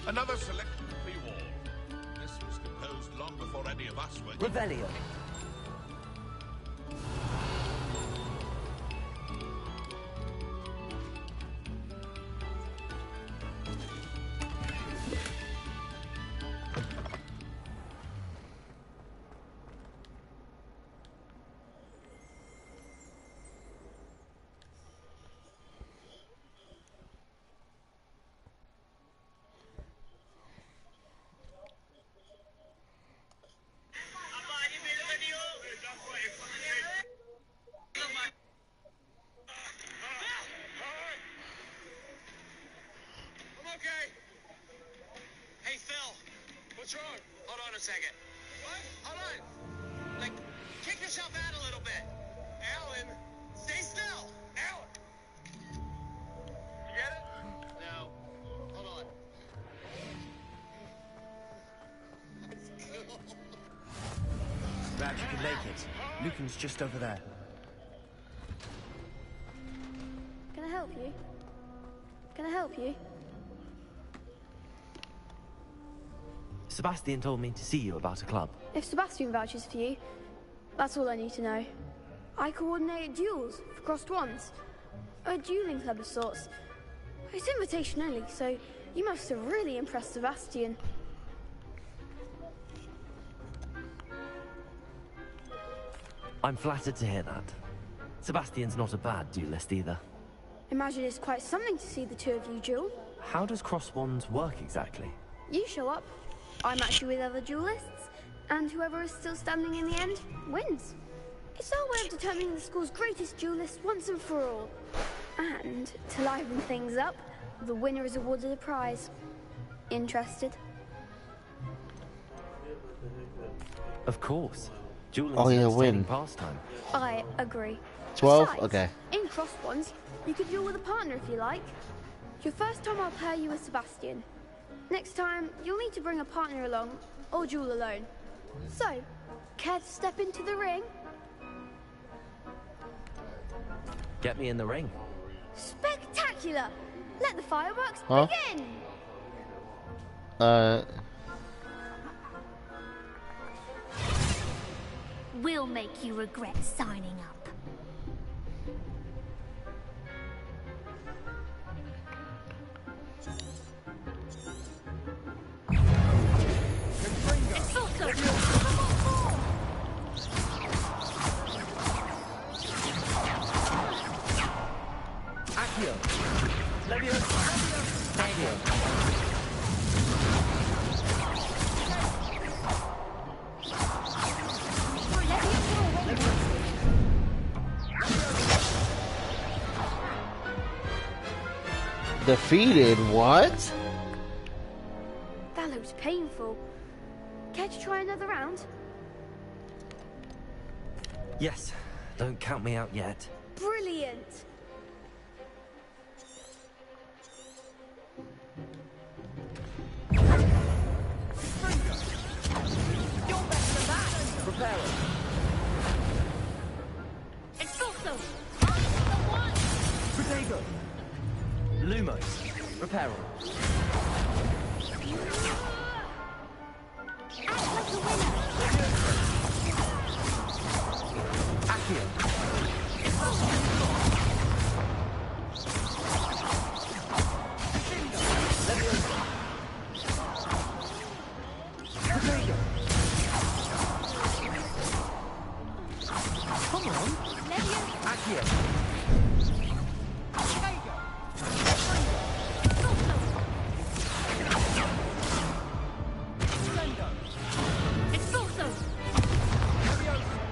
Another selection for you all. This was composed long before any of us were. Revelio. What's wrong? Hold on a second. What? Hold on. Like, kick yourself out a little bit. Alan, stay still. Alan. You get it? No. Hold on. Glad you could make it. Lucan's just over there. Can I help you? Can I help you? Sebastian told me to see you about a club. If Sebastian vouches for you, that's all I need to know. I coordinate duels for crossed wands. A dueling club of sorts. It's invitation only, so you must have really impressed Sebastian. I'm flattered to hear that. Sebastian's not a bad duelist either. Imagine it's quite something to see the two of you duel. How does cross wands work exactly? You show up, I match you with other duelists, and whoever is still standing in the end wins. It's our way of determining the school's greatest duelist once and for all. And to liven things up, the winner is awarded a prize. Interested? Of course. Dueling's Oh, yeah, an entertaining win. pastime. I agree. 12? Besides, Okay. in cross ones, you could duel with a partner if you like. Your first time I'll pair you with Sebastian. Next time, you'll need to bring a partner along, or duel alone. So, care to step into the ring? Get me in the ring. Spectacular! Let the fireworks Huh? begin! We'll make you regret signing up. Accio. Leviosa. Accio. Defeated? What? That looks painful. Care to try another round? Yes. Don't count me out yet. Brilliant! Prepare it. Expulso! Protego. Lumos. Reparo. Act like a winner! Accio. Leviosa. Protego. Come on. Accio.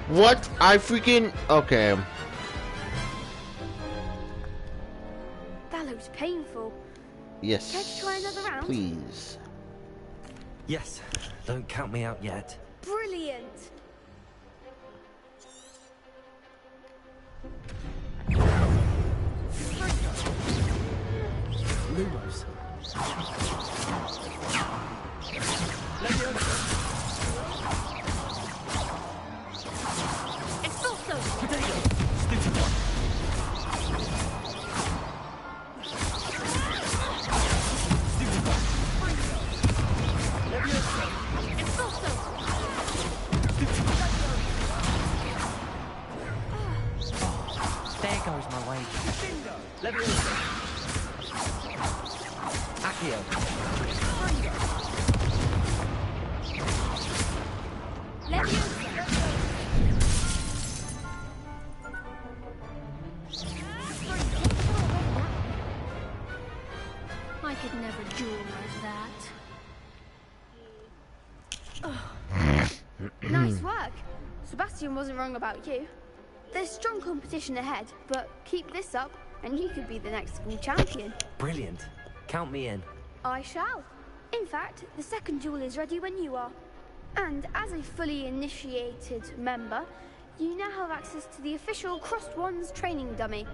What? I freaking... Okay. That looks painful. Yes. Care to try another round? Please. Yes. Don't count me out yet. Brilliant! Lumos. Expulso! There goes my way. Leviosa. Accio. I could never duel like that. Nice work. Sebastian wasn't wrong about you. There's strong competition ahead, but keep this up and you could be the next school champion. Brilliant. Count me in. I shall. In fact, the second duel is ready when you are. And as a fully initiated member, you now have access to the official Crossed Wands training dummy.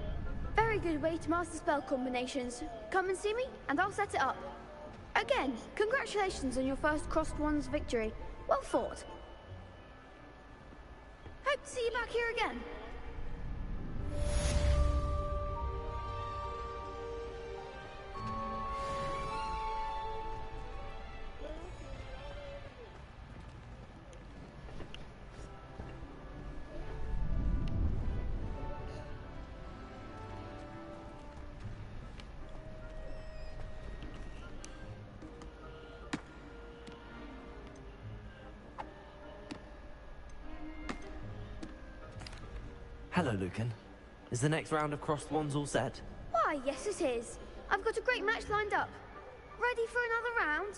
Very good way to master spell combinations. Come and see me, and I'll set it up. Again, congratulations on your first Crossed Wands victory. Well fought. Hope to see you back here again. Hello, Lucan. Is the next round of crossed wands all set? Why, yes it is. I've got a great match lined up. Ready for another round?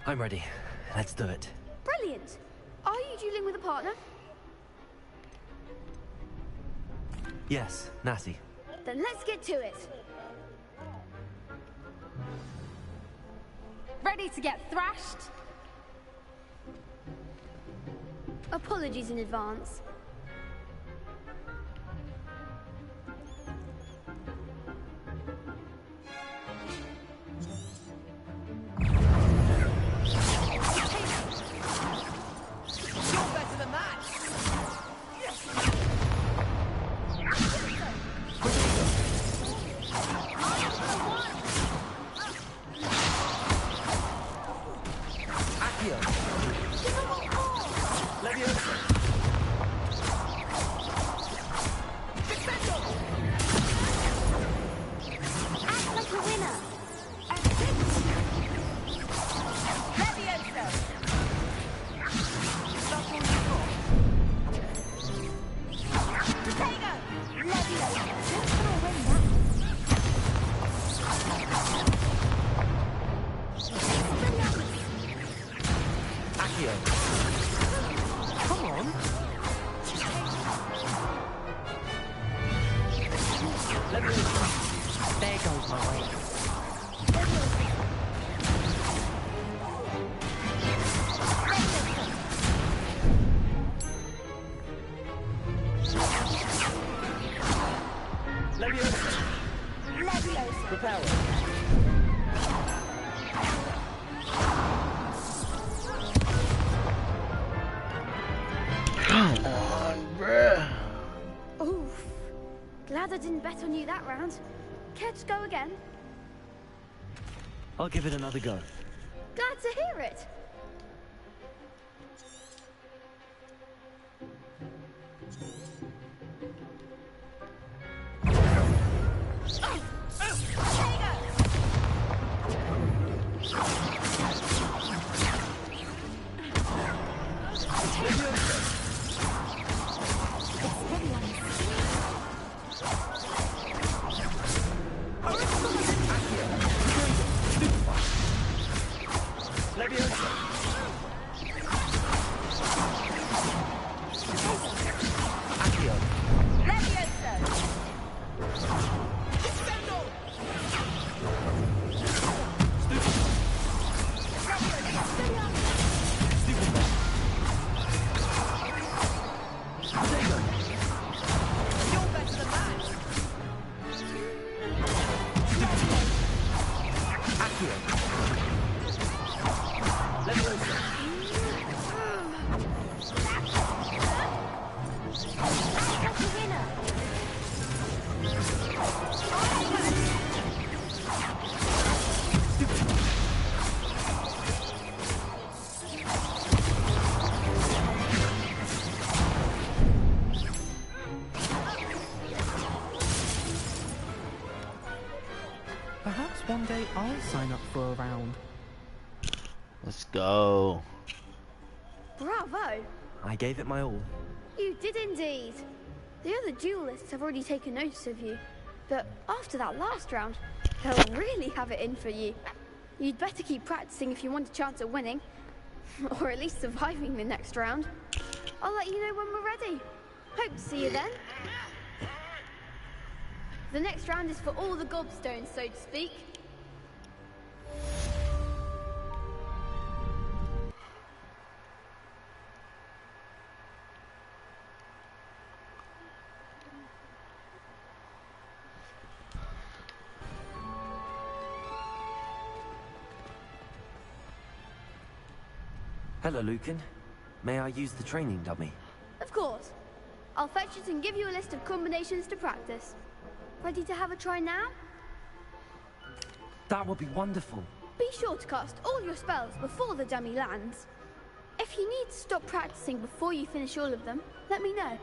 I'm ready. Let's do it. Brilliant. Are you dueling with a partner? Yes, Natty. Then let's get to it. Ready to get thrashed? Apologies in advance. You're better than that! Accio! Leviosa! Act like a winner. Leviosa! That's all you've got. Potato! Leviosa. Don't throw away that. Accio! Come on! Leviosa! There goes my way. Leviosa! Leviosa. Repel! Come on, bruh. Oof. Glad I didn't bet on you that round. Care to go again? I'll give it another go. Glad to hear it. Leviosa! Accio! Leviosa! You're better than that! Accio! Leviosa! Act like a winner. Perhaps one day I'll sign up for a round. Let's go. Bravo. I gave it my all. You did indeed. The other duelists have already taken notice of you. But after that last round, they'll really have it in for you. You'd better keep practicing if you want a chance at winning. Or at least surviving the next round. I'll let you know when we're ready. Hope to see you then. The next round is for all the gobstones, so to speak. Hello, Lucan. May I use the training dummy? Of course. I'll fetch it and give you a list of combinations to practice. Ready to have a try now? That would be wonderful. Be sure to cast all your spells before the dummy lands. If you need to stop practicing before you finish all of them, let me know.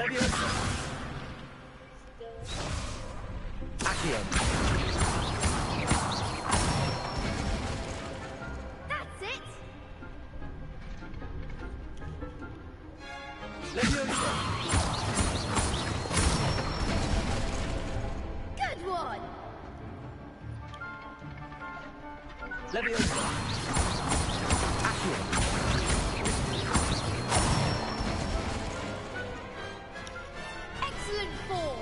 Leviosa. Accio. That's it! Leviosa. Good one! Leviosa. Accio. Excellent form!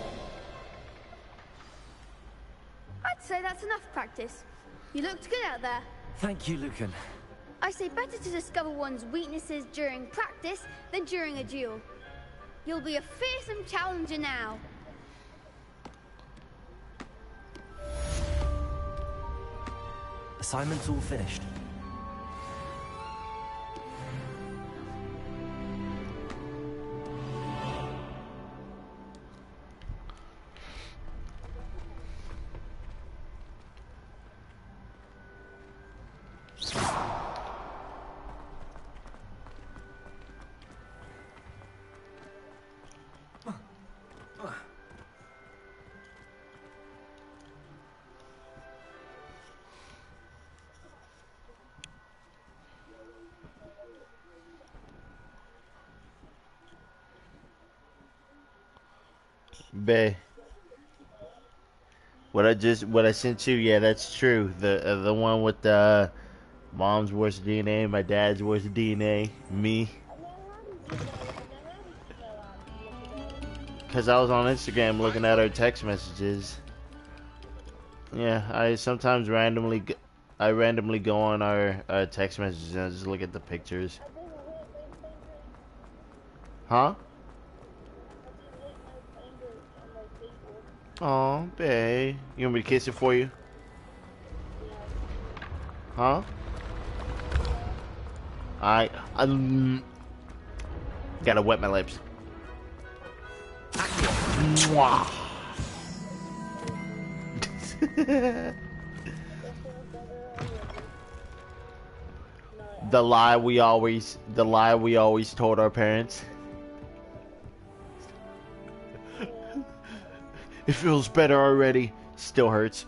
I'd say that's enough practice. You looked good out there. Thank you, Lucan. I say better to discover one's weaknesses during practice than during a duel. You'll be a fearsome challenger now. Assignment's all finished. Bae. What I sent you, yeah, that's true. The one with the mom's worst DNA, my dad's worst DNA, me. Cause I was on Instagram looking at our text messages. Yeah, I sometimes randomly go on our text messages and I just look at the pictures. Huh? Aw, babe. You want me to kiss it for you? Huh? I gotta wet my lips. Mwah. The lie we always told our parents. It feels better already. Still hurts.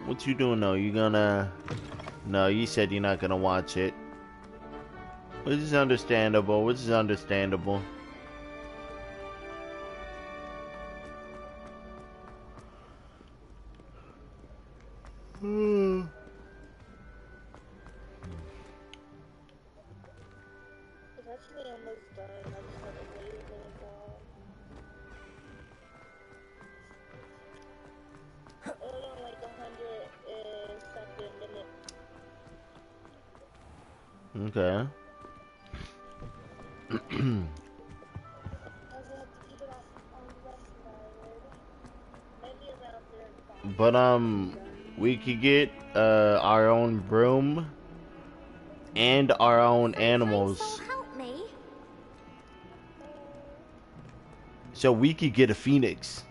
What you doing though? You gonna... No, you said you're not gonna watch it. Which is understandable. It's actually almost done. I just have to wait a little while. Only on like 100 minute. Okay. But we could get our own broom and our own animals. Help me. So we could get a phoenix.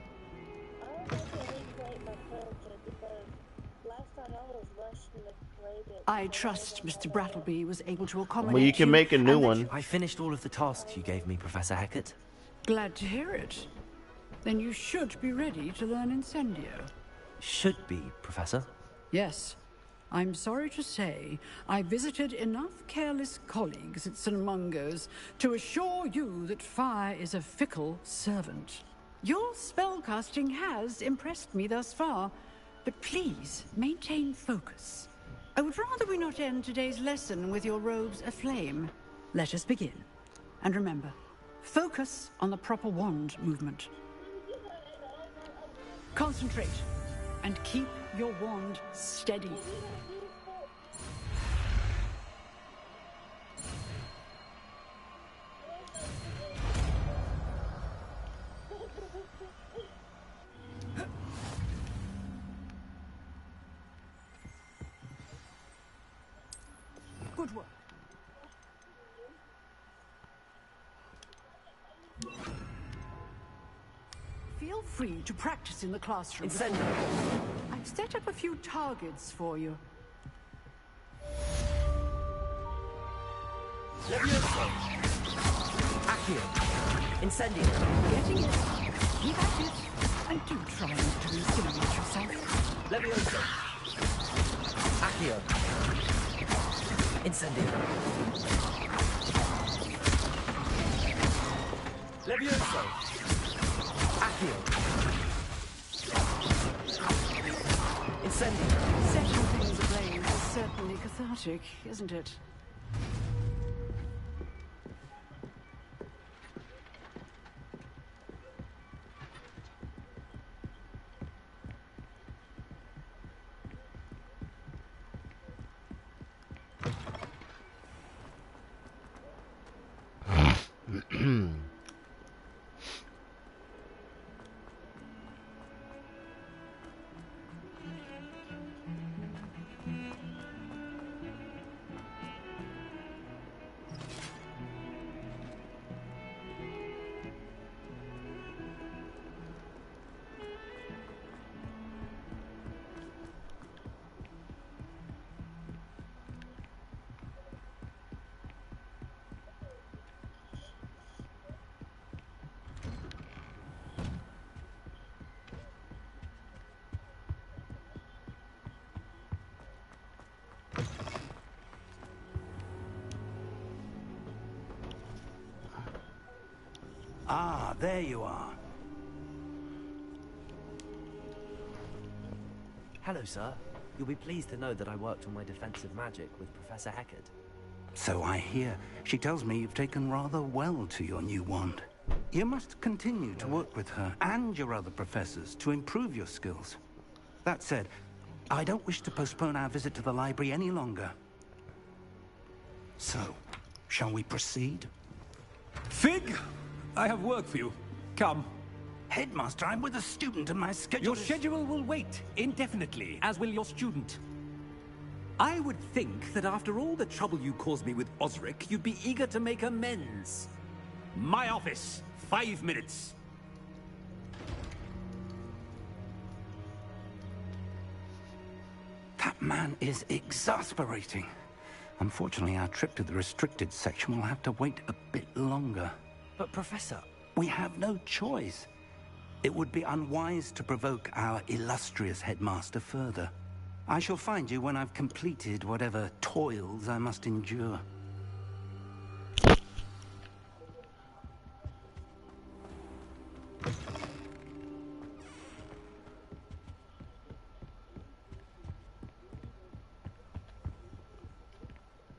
I trust Mr. Brattleby was able to accommodate Well, you can make a new one. I finished all of the tasks you gave me, Professor Hackett. Glad to hear it. Then you should be ready to learn Incendio. Should be, Professor. Yes. I'm sorry to say, I visited enough careless colleagues at St. Mungo's to assure you that fire is a fickle servant. Your spellcasting has impressed me thus far, but please maintain focus. I would rather we not end today's lesson with your robes aflame. Let us begin. And remember, focus on the proper wand movement. Concentrate, and keep your wand steady. Good work. Feel free to practice in the classroom. Incendio. I've set up a few targets for you. Levioso! Accio! Incendio! Getting it. Keep at it. And do try not to incinerate yourself. Levioso! Accio! Incendio! Levioso! Accio! Incendio! Setting things ablaze is certainly cathartic, isn't it? Ah, there you are. Hello, sir. You'll be pleased to know that I worked on my defensive magic with Professor Heckard. So I hear. She tells me you've taken rather well to your new wand. You must continue to work with her and your other professors to improve your skills. That said, I don't wish to postpone our visit to the library any longer. So, shall we proceed? Fig, I have work for you. Come. Headmaster, I'm with a student and my schedule Your schedule will wait indefinitely, as will your student. I would think that after all the trouble you caused me with Osric, you'd be eager to make amends. My office, 5 minutes. That man is exasperating. Unfortunately, our trip to the restricted section will have to wait a bit longer. But, Professor... We have no choice. It would be unwise to provoke our illustrious headmaster further. I shall find you when I've completed whatever toils I must endure.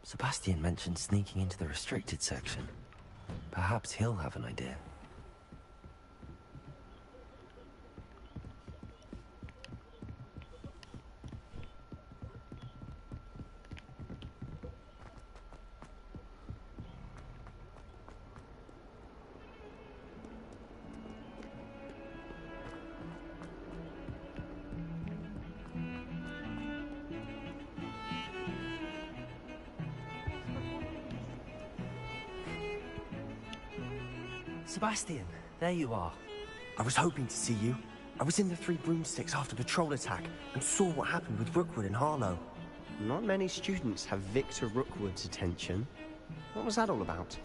Sebastian mentioned sneaking into the restricted section. Perhaps he'll have an idea. Sebastian, there you are. I was hoping to see you. I was in the Three Broomsticks after the troll attack and saw what happened with Rookwood and Harlow. Not many students have Victor Rookwood's attention. What was that all about?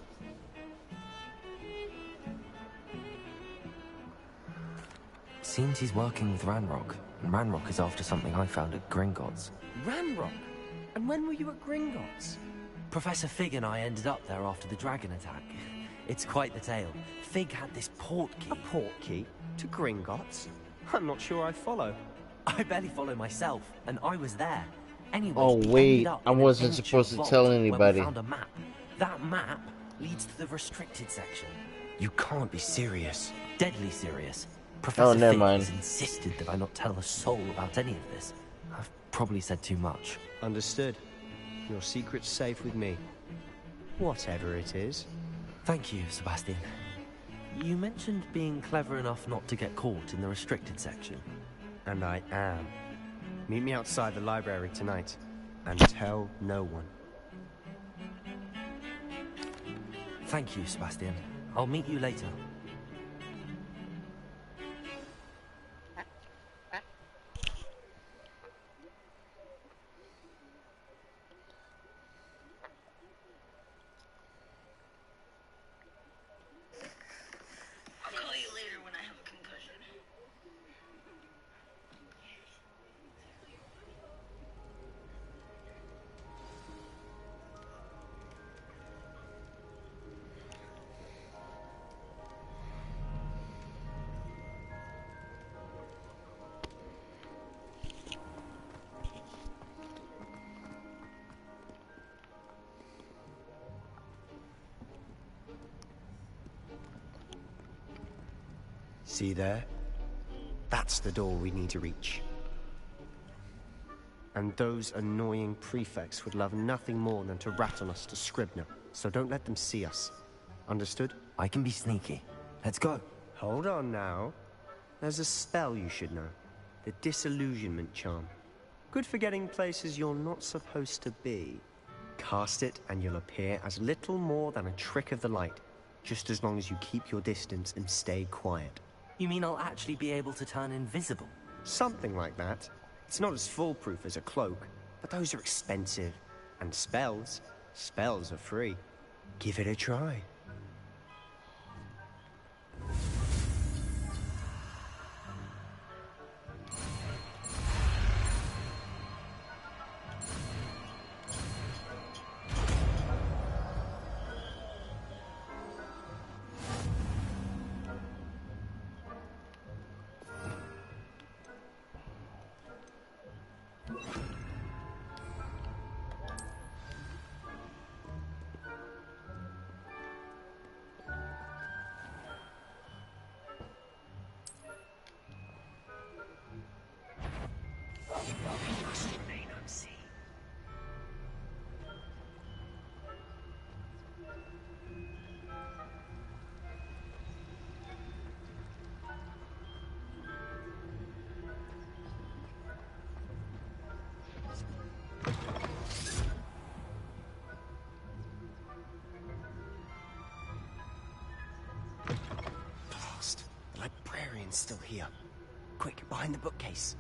Seems he's working with Ranrock, and Ranrock is after something I found at Gringotts. Ranrock? And when were you at Gringotts? Professor Fig and I ended up there after the dragon attack. It's quite the tale. Fig had this port key. A port key? To Gringotts? I'm not sure I follow. I barely follow myself, and I was there. Anyway, oh wait, I wasn't supposed to tell anybody. We found a map. That map leads to the restricted section. You can't be serious. Deadly serious. Professor never Fig mind. has insisted that I not tell a soul about any of this. I've probably said too much. Understood. Your secret's safe with me. Whatever it is. Thank you, Sebastian. You mentioned being clever enough not to get caught in the restricted section. And I am. Meet me outside the library tonight, and tell no one. Thank you, Sebastian. I'll meet you later. See there? That's the door we need to reach. And those annoying prefects would love nothing more than to rat on us to Scribner, so don't let them see us. Understood? I can be sneaky. Let's go. Hold on now. There's a spell you should know. The Disillusionment Charm. Good for getting places you're not supposed to be. Cast it and you'll appear as little more than a trick of the light, just as long as you keep your distance and stay quiet. You mean I'll actually be able to turn invisible? Something like that. It's not as foolproof as a cloak, but those are expensive. And spells are free. Give it a try. The librarian's still here. Quick, behind the bookcase.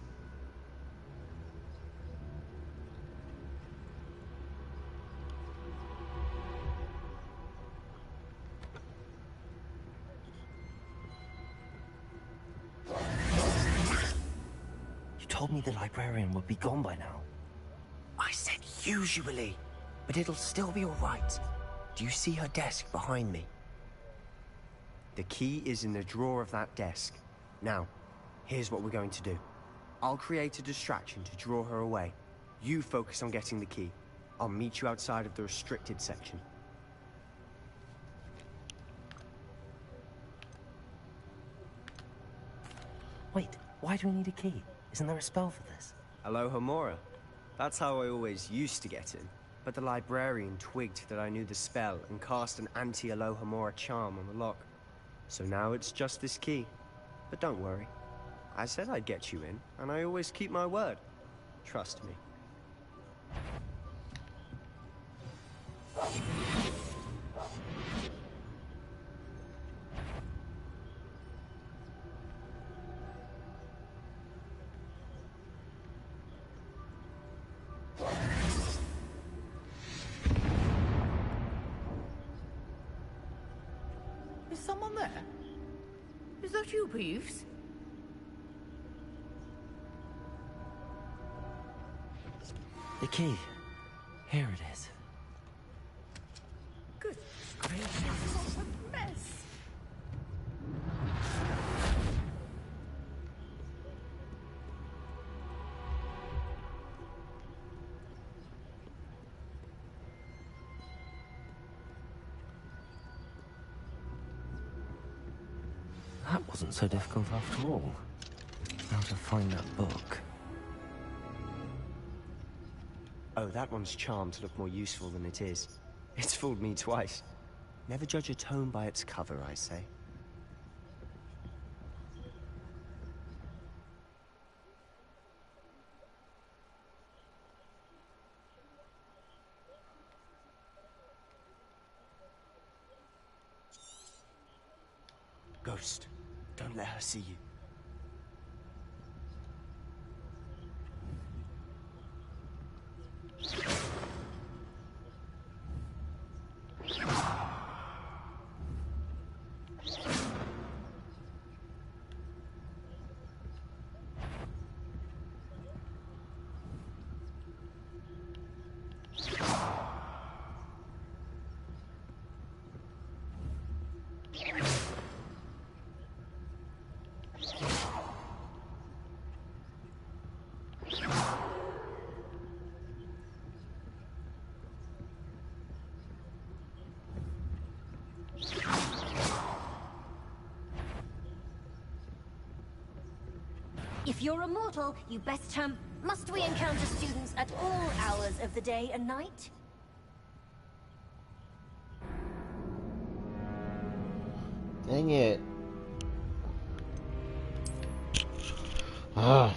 You told me the librarian would be gone by now. I said usually, but it'll still be all right. Do you see her desk behind me? The key is in the drawer of that desk. Now, here's what we're going to do. I'll create a distraction to draw her away. You focus on getting the key. I'll meet you outside of the restricted section. Wait, why do we need a key? Isn't there a spell for this? Alohomora. That's how I always used to get in. But the librarian twigged that I knew the spell and cast an anti-Alohomora charm on the lock. So now it's just this key. But don't worry. I said I'd get you in, and I always keep my word. Trust me. Is someone there? Is that you, Peeves? The key. Here it is. Good gracious, what a mess! That wasn't so difficult after all. Now to find that book. Oh, that one's charmed to look more useful than it is. It's fooled me twice. Never judge a tome by its cover, I say. Ghost, don't let her see you. If you're a mortal, you best, must we encounter students at all hours of the day and night? Dang it. Ah.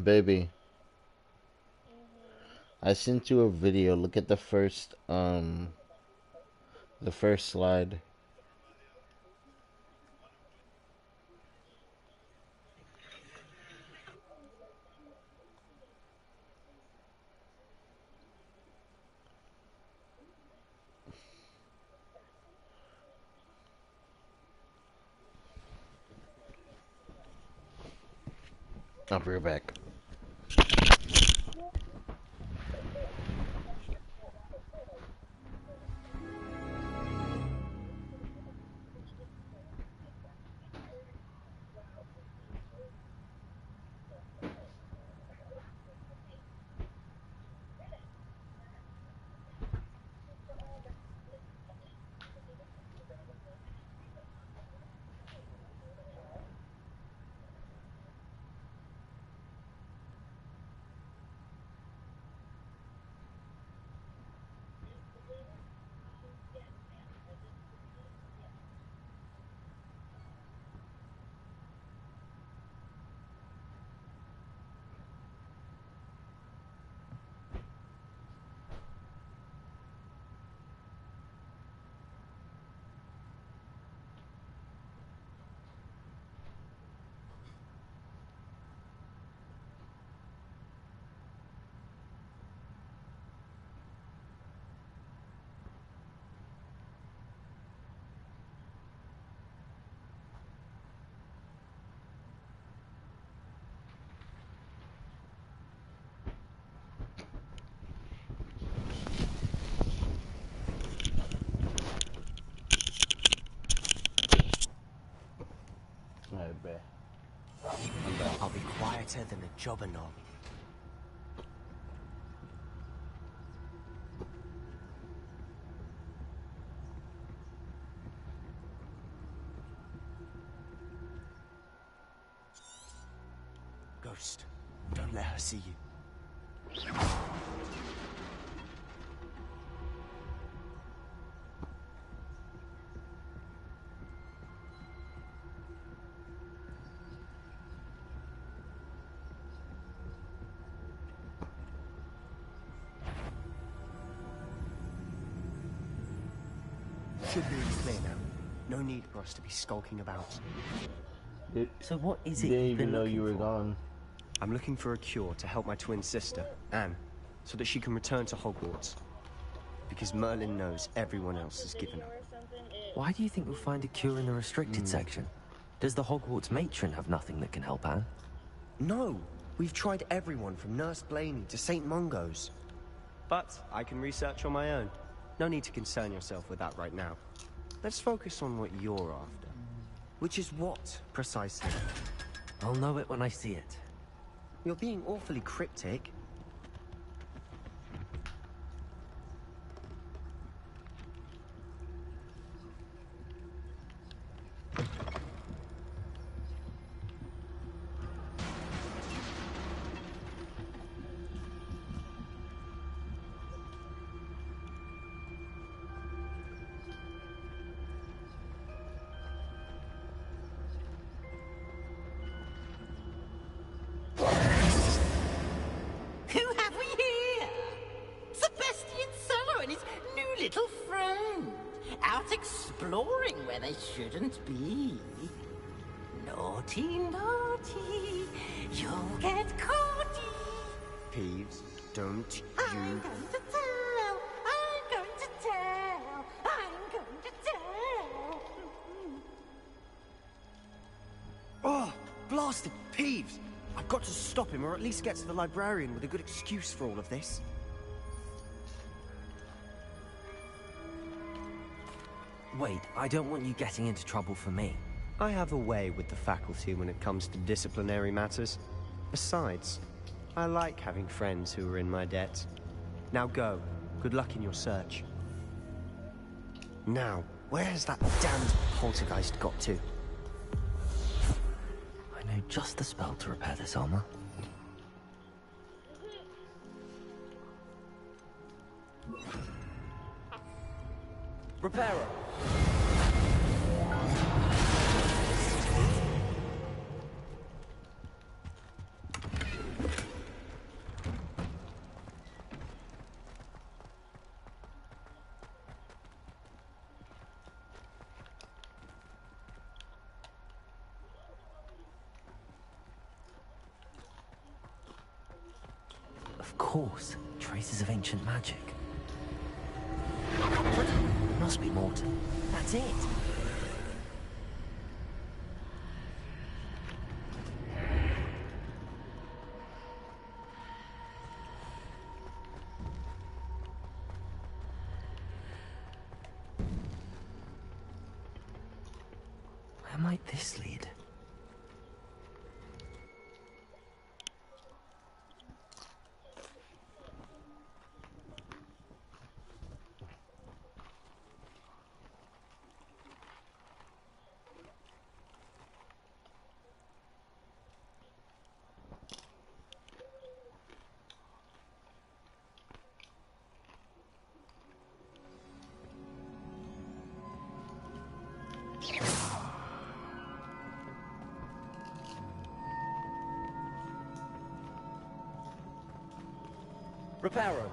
Baby, I sent you a video. Look at the first slide. I'll be right back. I'll be quieter than a jobber knob. Ghost, don't let her see you. Should be clear now. No need for us to be skulking about. So what is it Didn't you've even been know looking you were for? gone. I'm looking for a cure to help my twin sister, Anne, so that she can return to Hogwarts. Because Merlin knows everyone else has given up. Why do you think we'll find a cure in the restricted section? Does the Hogwarts matron have nothing that can help Anne? No! We've tried everyone from Nurse Blaney to St. Mungo's. But I can research on my own. No need to concern yourself with that right now. Let's focus on what you're after. Which is what, precisely? I'll know it when I see it. You're being awfully cryptic. Who have we here? Sebastian Solo and his new little friend. Out exploring where they shouldn't be. Naughty, naughty. You'll get caught. Peeves, don't I'm you... going to tell. I'm going to tell. I'm going to tell. Oh, blasted Peeves! I've got to stop him, or at least get to the librarian with a good excuse for all of this. Wait, I don't want you getting into trouble for me. I have a way with the faculty when it comes to disciplinary matters. Besides, I like having friends who are in my debt. Now go, Good luck in your search. Now, where has that damned poltergeist got to? I know just the spell to repair this armor. Repairer! Of course, traces of ancient magic. It must be Morton. That's it. Where might this lead? Reparo.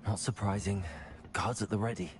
Not surprising. Guards at the ready.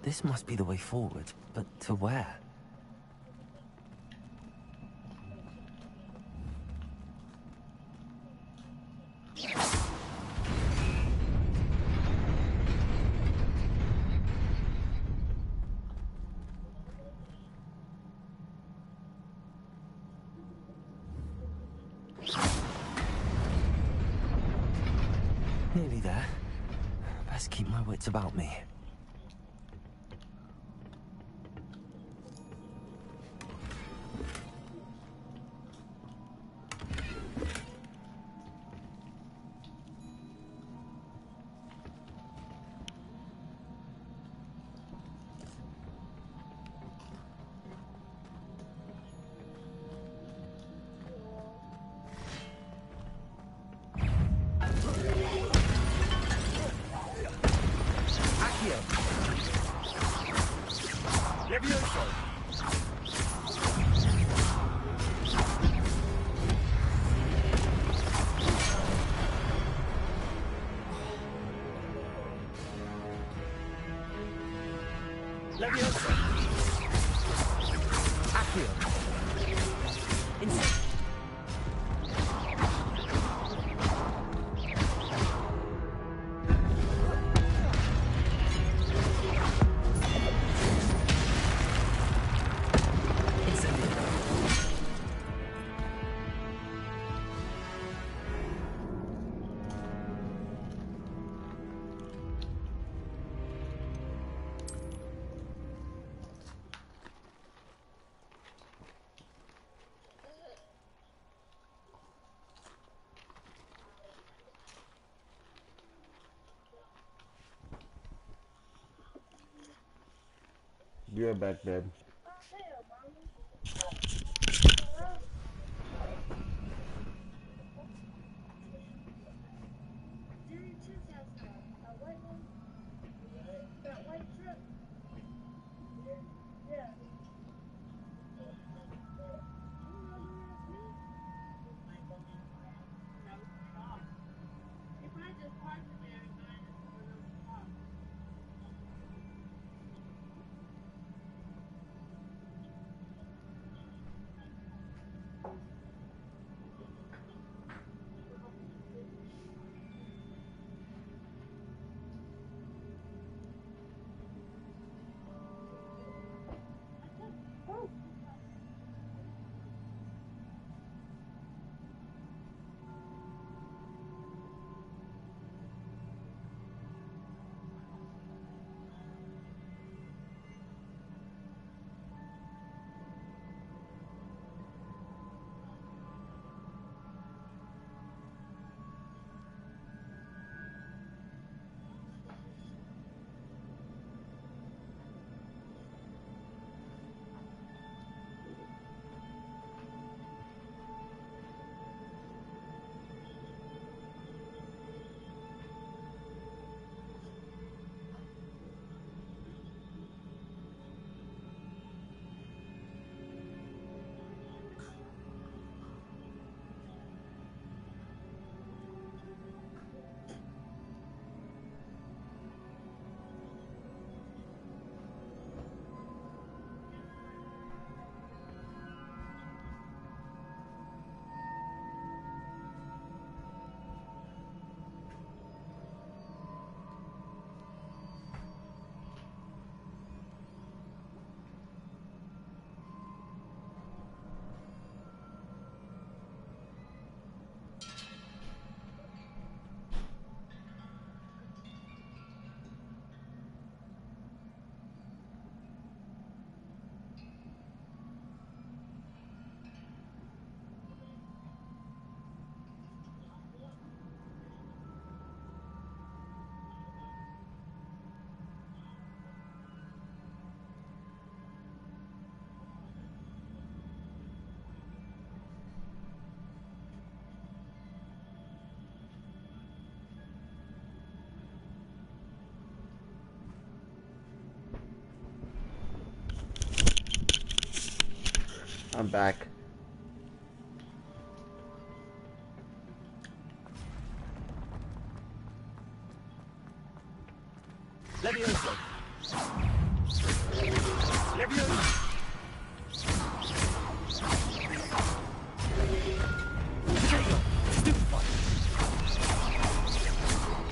This must be the way forward, but to where? Nearly there. Best keep my wits about me. Accio! Levioso! Levioso! Accio! Incendio! Be right back, babe. I'm back. Levioso! Levioso!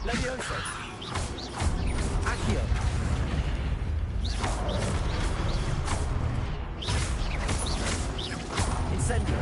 Levioso! Accio! Incendio!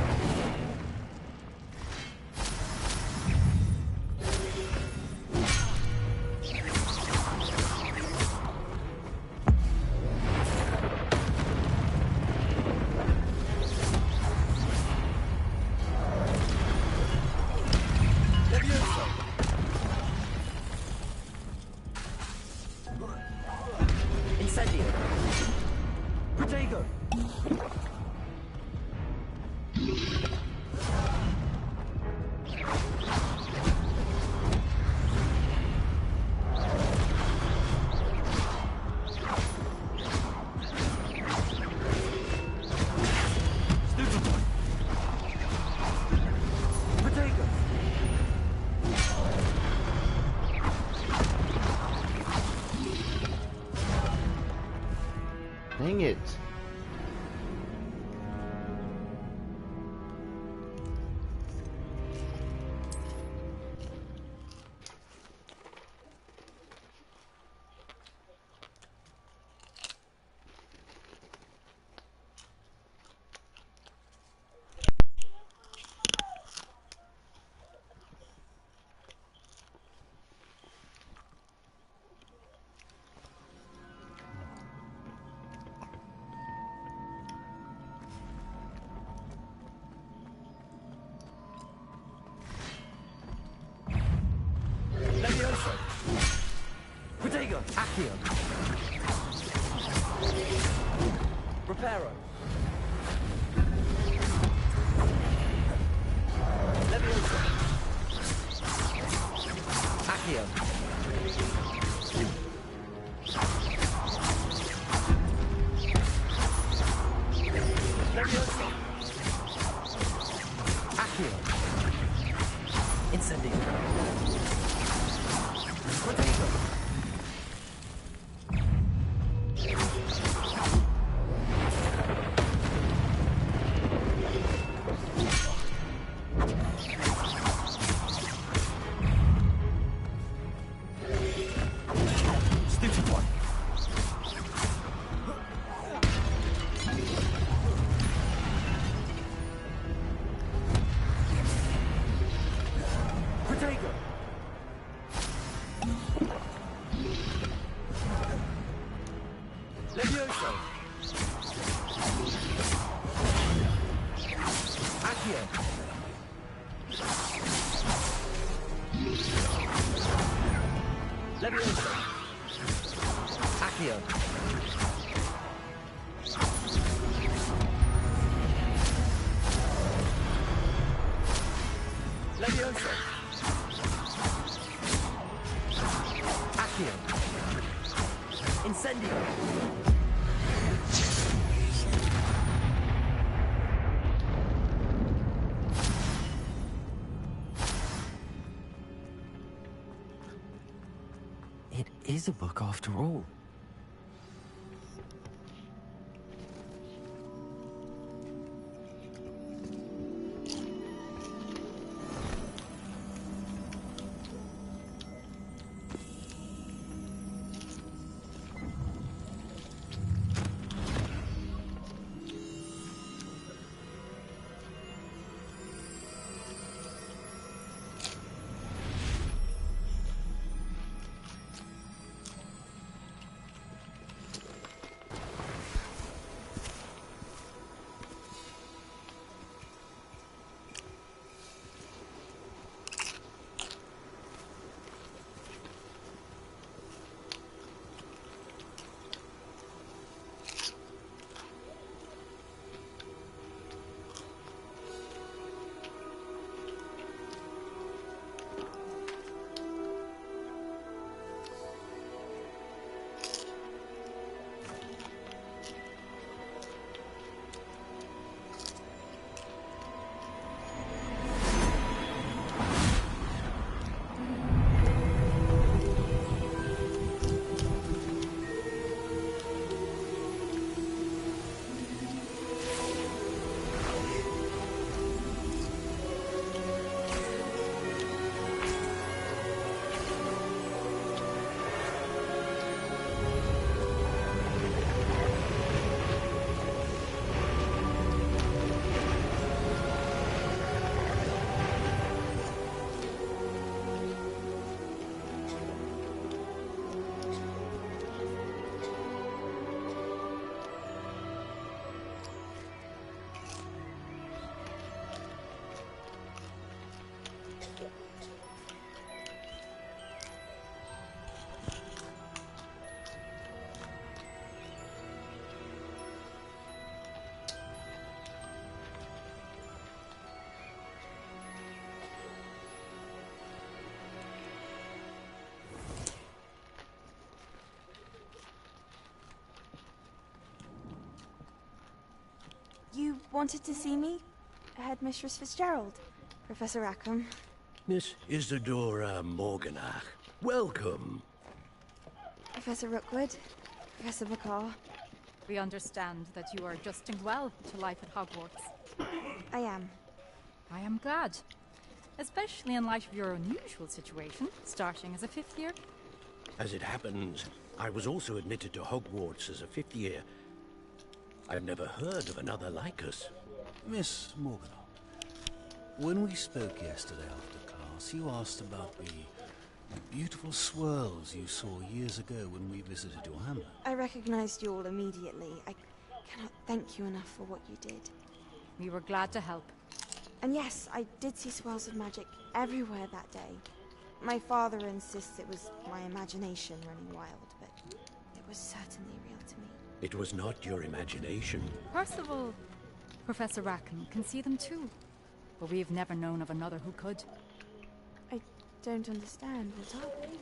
Dang it. Levioso. Protego. Accio. Reparo. Levioso. Accio. Levioso. Accio. Incendio. Protego. Stupid one. Protego. Levioso. Accio. Levioso. Accio. Levioso. Accio. Incendio. It is a book after all. You wanted to see me? Headmistress Fitzgerald, Professor Rackham. Miss Isadora Morganach, welcome. Professor Rookwood, Professor Bakar. We understand that you are adjusting well to life at Hogwarts. I am. I am glad. Especially in light of your unusual situation, starting as a 5th year. As it happens, I was also admitted to Hogwarts as a 5th year. I've never heard of another like us. Miss Morgana, when we spoke yesterday after class, you asked about the beautiful swirls you saw years ago when we visited your hamlet. I recognized you all immediately. I cannot thank you enough for what you did. We were glad to help. And yes, I did see swirls of magic everywhere that day. My father insists it was my imagination running wild, but it was certainly real to me. It was not your imagination. Percival, Professor Rackham can see them too. But we have never known of another who could. I don't understand. What are they?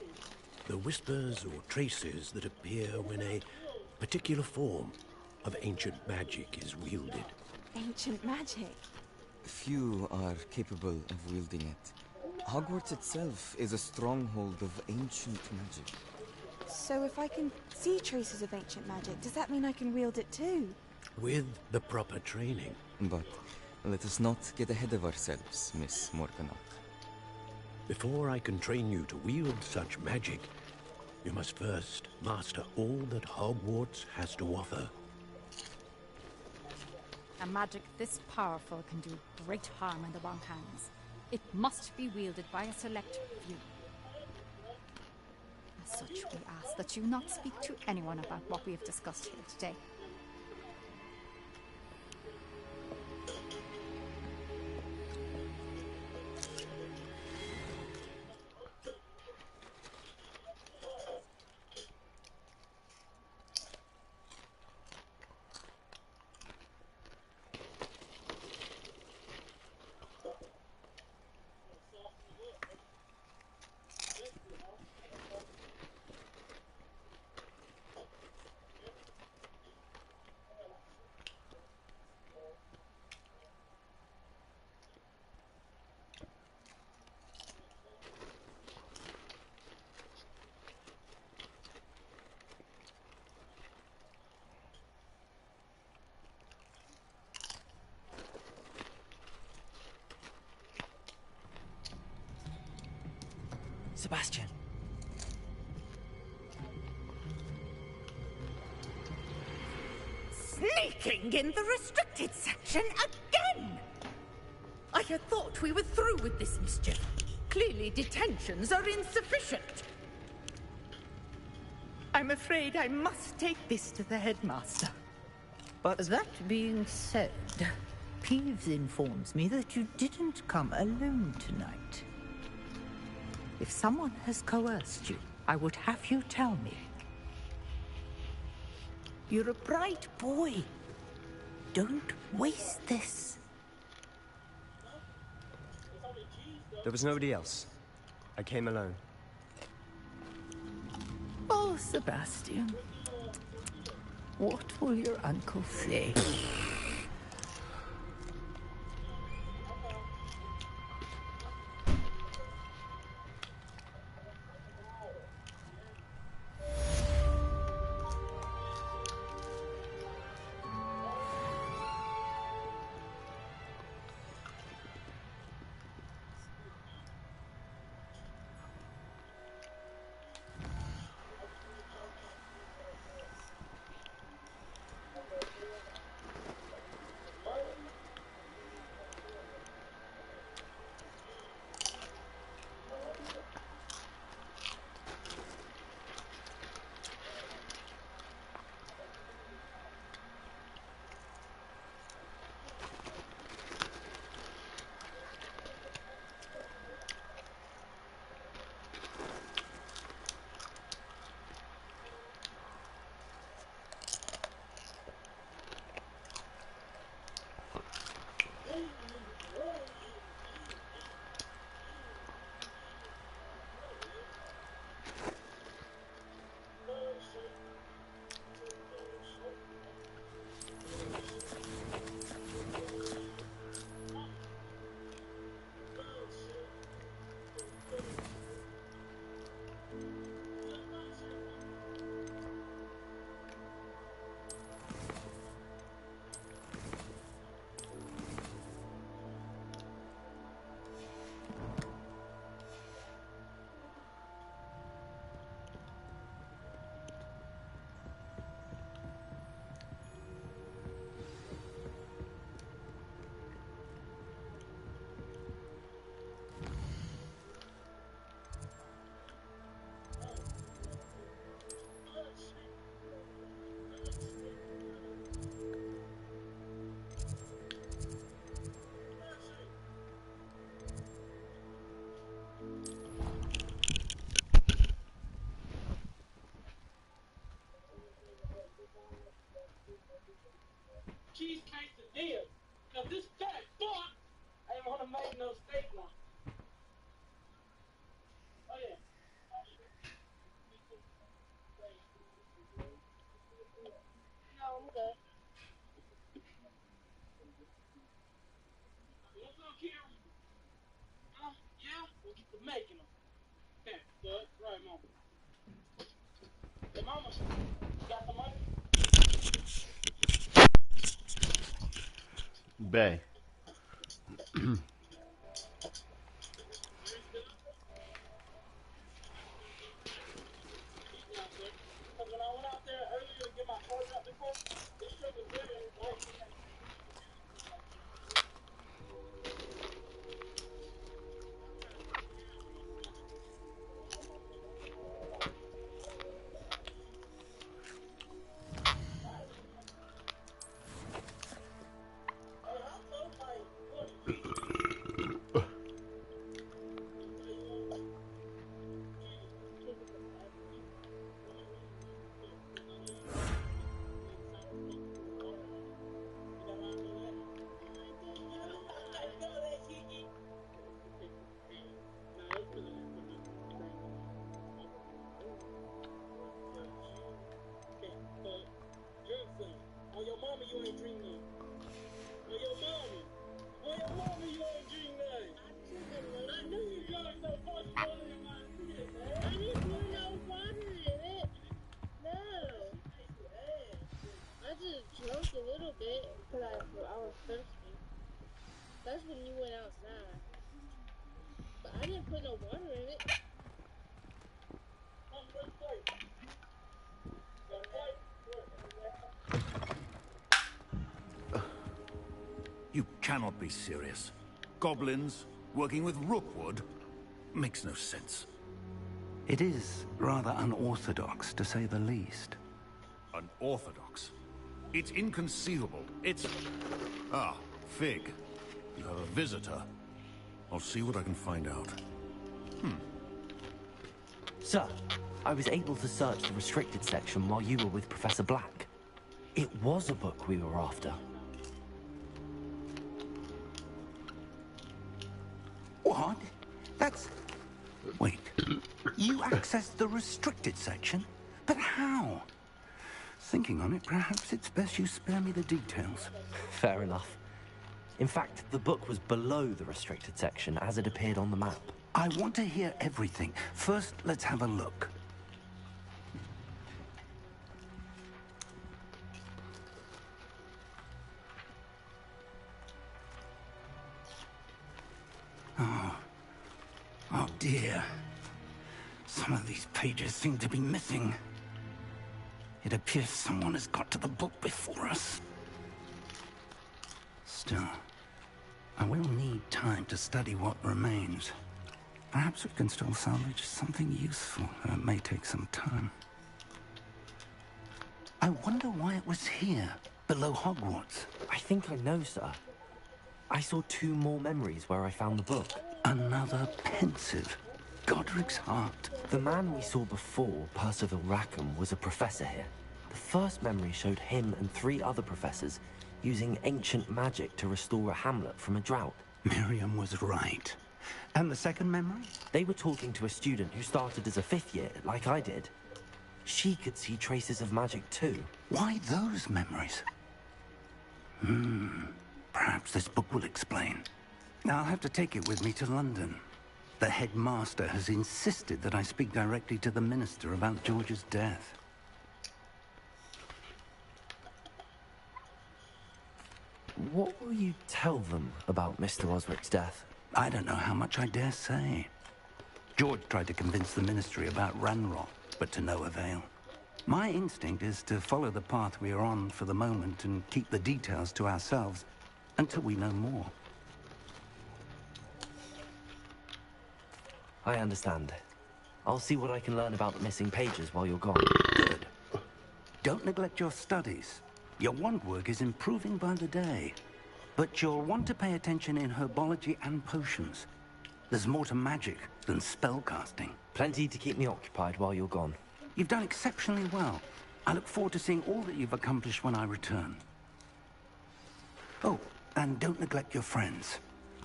The whispers or traces that appear when a particular form of ancient magic is wielded. Ancient magic? Few are capable of wielding it. Hogwarts itself is a stronghold of ancient magic. So if I can see traces of ancient magic, does that mean I can wield it too? With the proper training. But let us not get ahead of ourselves, Miss Morgana. Before I can train you to wield such magic, you must first master all that Hogwarts has to offer. A magic this powerful can do great harm in the wrong hands. It must be wielded by a select few. As such, we ask that you not speak to anyone about what we have discussed here today. Sebastian. Sneaking in the restricted section again! I had thought we were through with this mischief. Clearly detentions are insufficient. I'm afraid I must take this to the headmaster. But that being said, Peeves informs me that you didn't come alone tonight. If someone has coerced you, I would have you tell me. You're a bright boy. Don't waste this. There was nobody else. I came alone. Oh, Sebastian. What will your uncle say? making them. Here, good. Right, Mama. Hey, Mama, you got the money? Bay. Because when I went out there earlier to get my car dropped before, this truck was there and it's like, on your mama, you ain't dream none. On your mama. On your mama, you ain't dream none. I knew you got so much water in my shit, man. I didn't put no water in it. No. I just drank a little bit because I was thirsty. That's when you went outside. But I didn't put no water in it. You cannot be serious. Goblins working with Rookwood makes no sense. It is rather unorthodox, to say the least. Unorthodox? It's inconceivable. It's... Ah, Fig. You have a visitor. I'll see what I can find out. Sir, I was able to search the restricted section while you were with Professor Black. It was a book we were after. What? That's... Wait. You accessed the restricted section? But how? Thinking on it, perhaps it's best you spare me the details. Fair enough. In fact, the book was below the restricted section as it appeared on the map. I want to hear everything. First, let's have a look. Oh dear. Some of these pages seem to be missing. It appears someone has got to the book before us. Still, I will need time to study what remains. Perhaps we can still salvage something useful. It may take some time. I wonder why it was here, below Hogwarts. I think I know, sir. I saw 2 more memories where I found the book. Another pensive. Godric's heart. The man we saw before, Percival Rackham, was a professor here. The first memory showed him and 3 other professors using ancient magic to restore a hamlet from a drought. Miriam was right. And the second memory? They were talking to a student who started as a 5th year, like I did. She could see traces of magic too. Why those memories? Perhaps this book will explain. Now I'll have to take it with me to London. The headmaster has insisted that I speak directly to the minister about George's death. What will you tell them about Mr. Osric's death? I don't know how much I dare say. George tried to convince the ministry about Ranrock, but to no avail. My instinct is to follow the path we are on for the moment and keep the details to ourselves until we know more. I understand. I'll see what I can learn about the missing pages while you're gone. Good. Don't neglect your studies. Your wand work is improving by the day. But you'll want to pay attention in herbology and potions. There's more to magic than spellcasting. Plenty to keep me occupied while you're gone. You've done exceptionally well. I look forward to seeing all that you've accomplished when I return. Oh, and don't neglect your friends.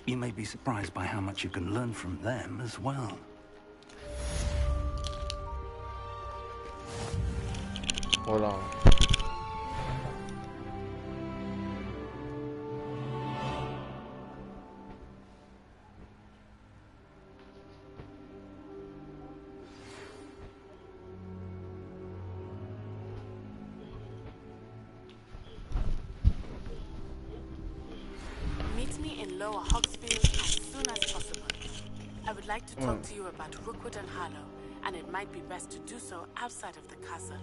You may be surprised by how much you can learn from them as well. Hold on. Lower Hogsfield as soon as possible. I would like to talk to you about Rookwood and Harlow, and it might be best to do so outside of the castle.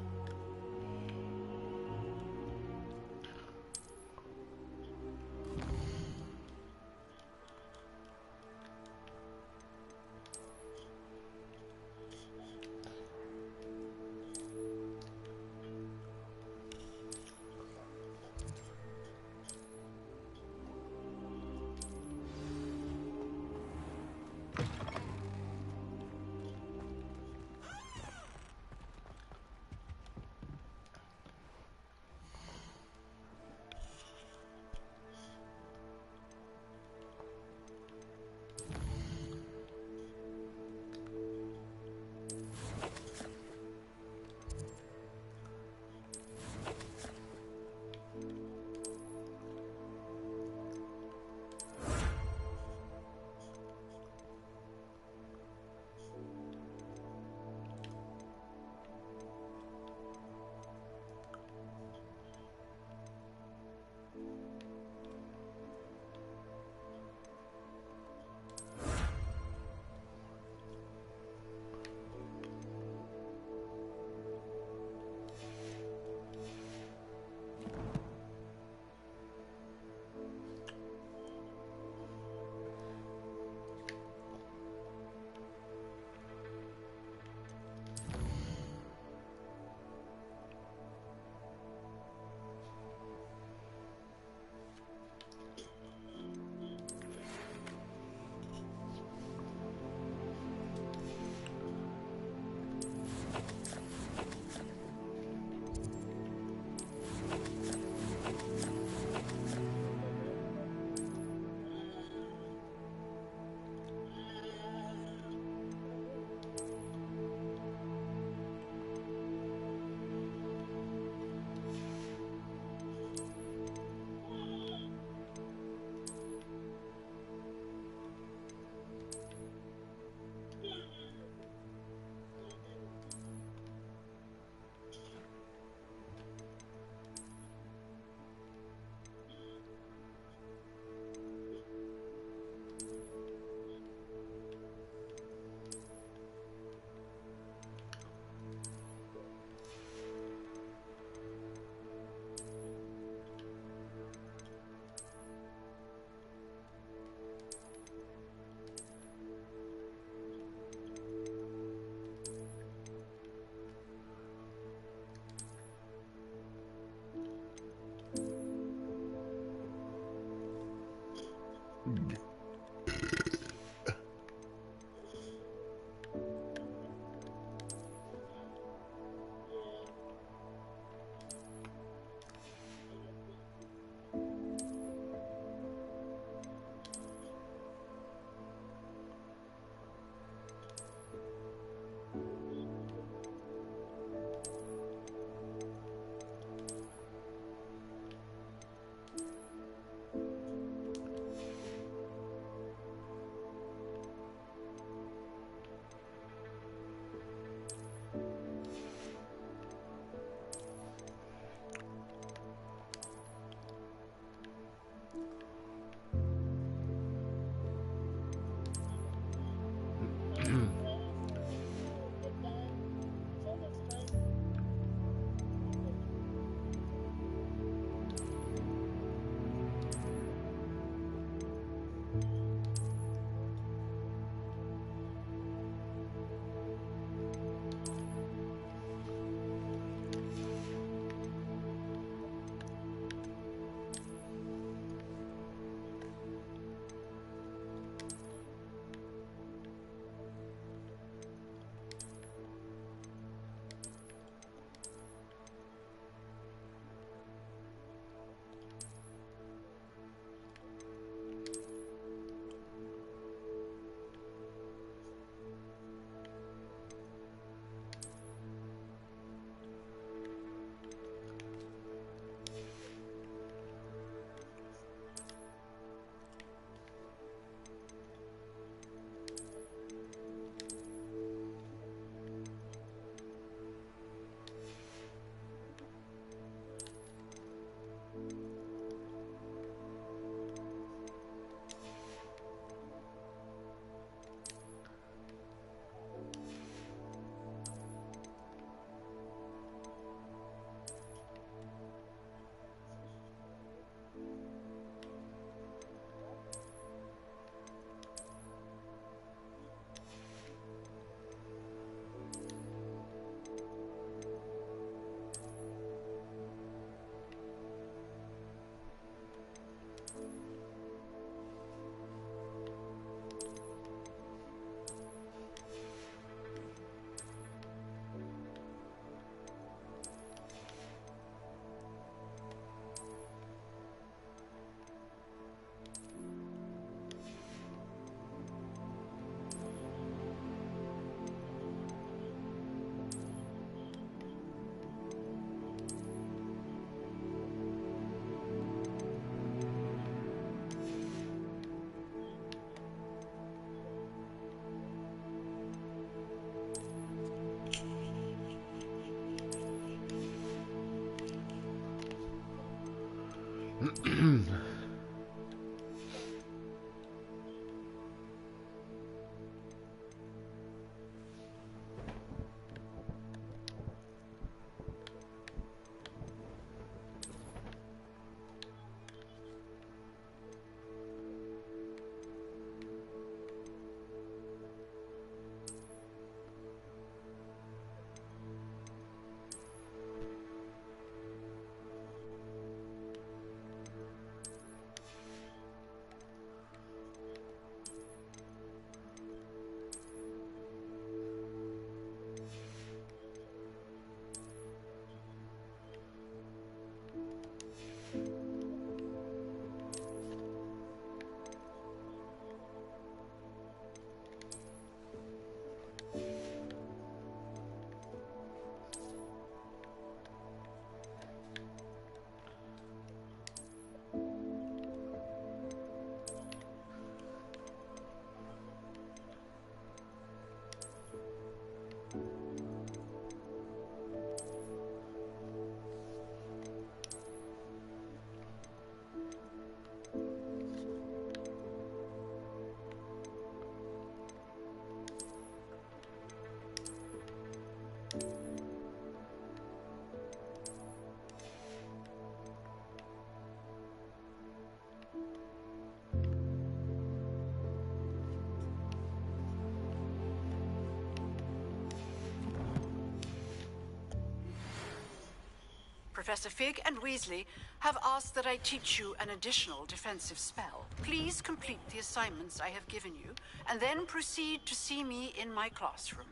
Professor Fig and Weasley have asked that I teach you an additional defensive spell. Please complete the assignments I have given you, and then proceed to see me in my classroom.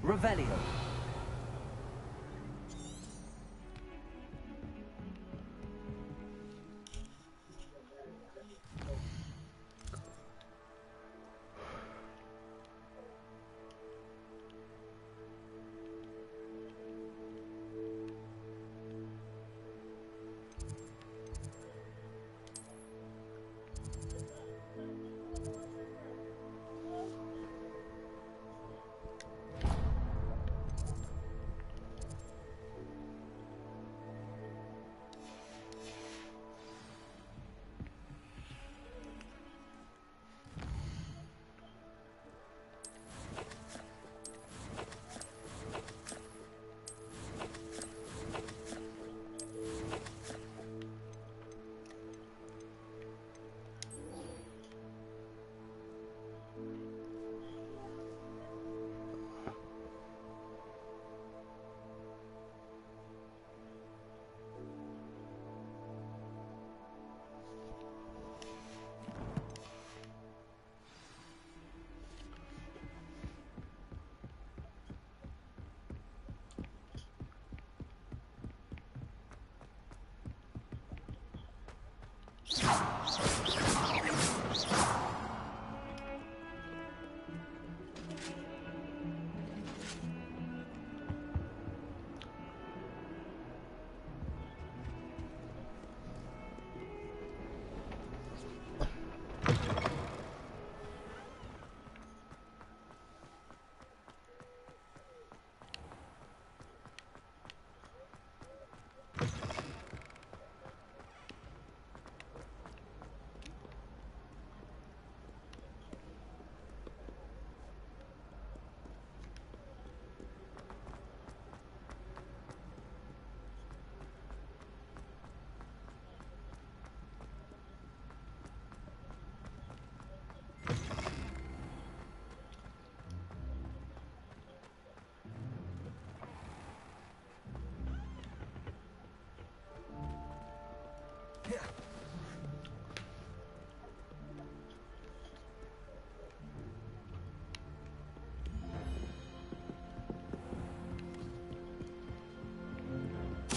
Revelio.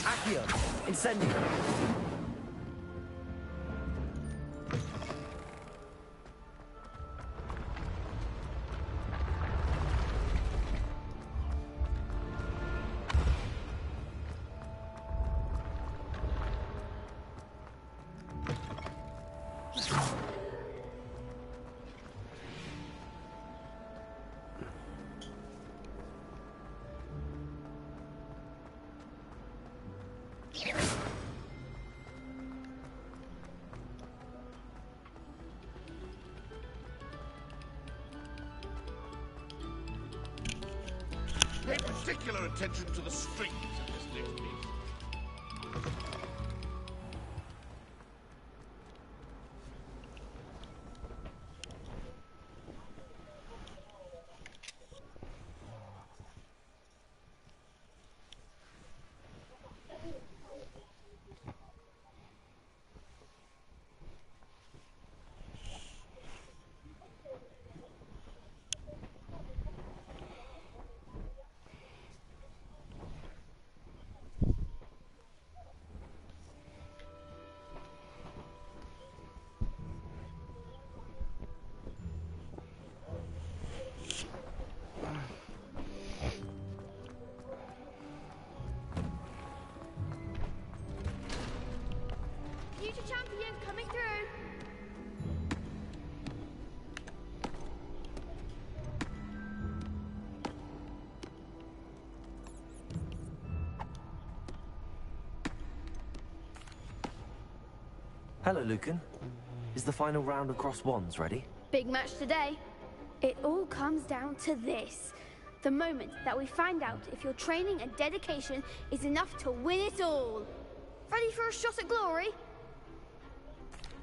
Accio, incendio. Pay particular attention to the strings in this next piece. Future champion coming through. Hello, Lucan. Is the final round across wands ready? Big match today. It all comes down to this. The moment that we find out if your training and dedication is enough to win it all. Ready for a shot at glory?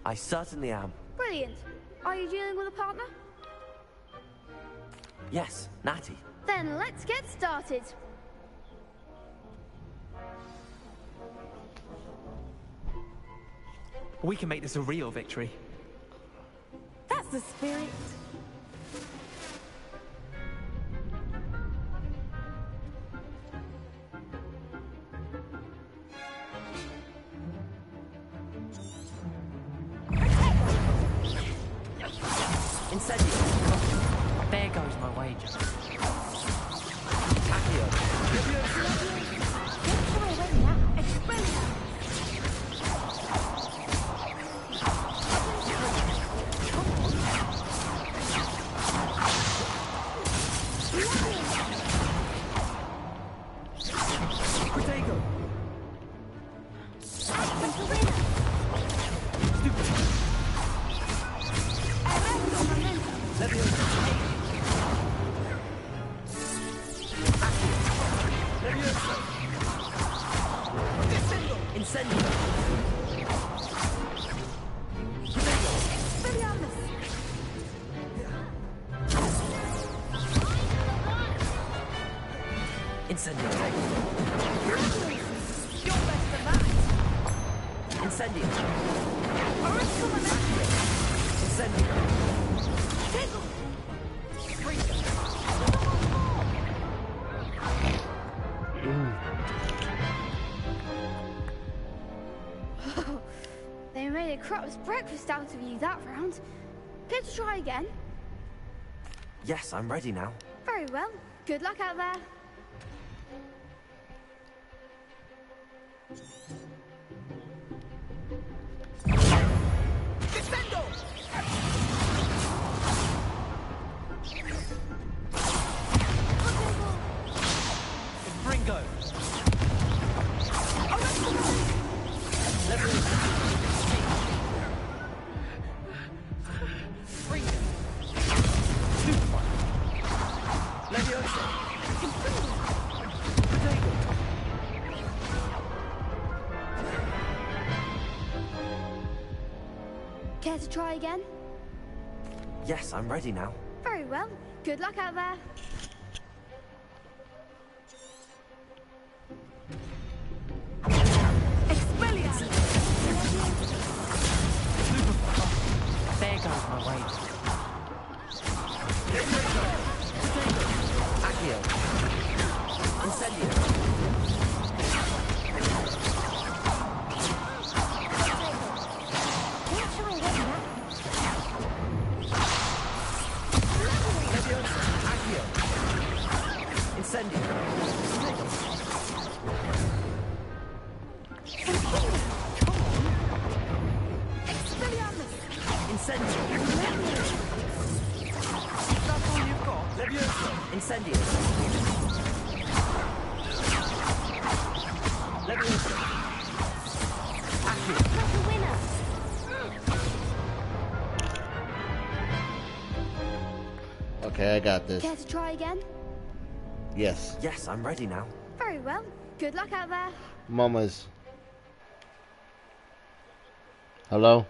I certainly am. Brilliant. Are you dealing with a partner? Yes, Natty. Then let's get started. We can make this a real victory. That's the spirit. Incendio. There goes my wager. Accio. Incendio. You're best than that. Incendio. They made it crumbs breakfast out of you that round. Care to try again? Yes, I'm ready now. Very well. Good luck out there. Defendo! Ringo! Care to try again? Yes, I'm ready now. Very well. Good luck out there. Expelliarmus! There goes my way. Accio. Incendio. Accio. Incendio. Expelliarmus! Incendio. That's all you've got? Levioso. Incendio. Levioso. Accio. Not a winner. Okay, I got this. Care to try again? Yes. Yes, I'm ready now. Very well. Good luck out there. Mamas. Hello?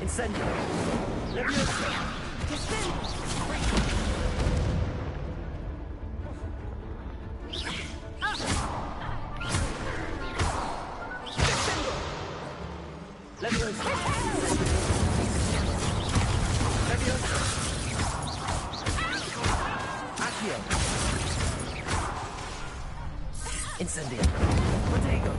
Incendio. Levioso. Levioso. Levioso. Accio. Incendio. Protego.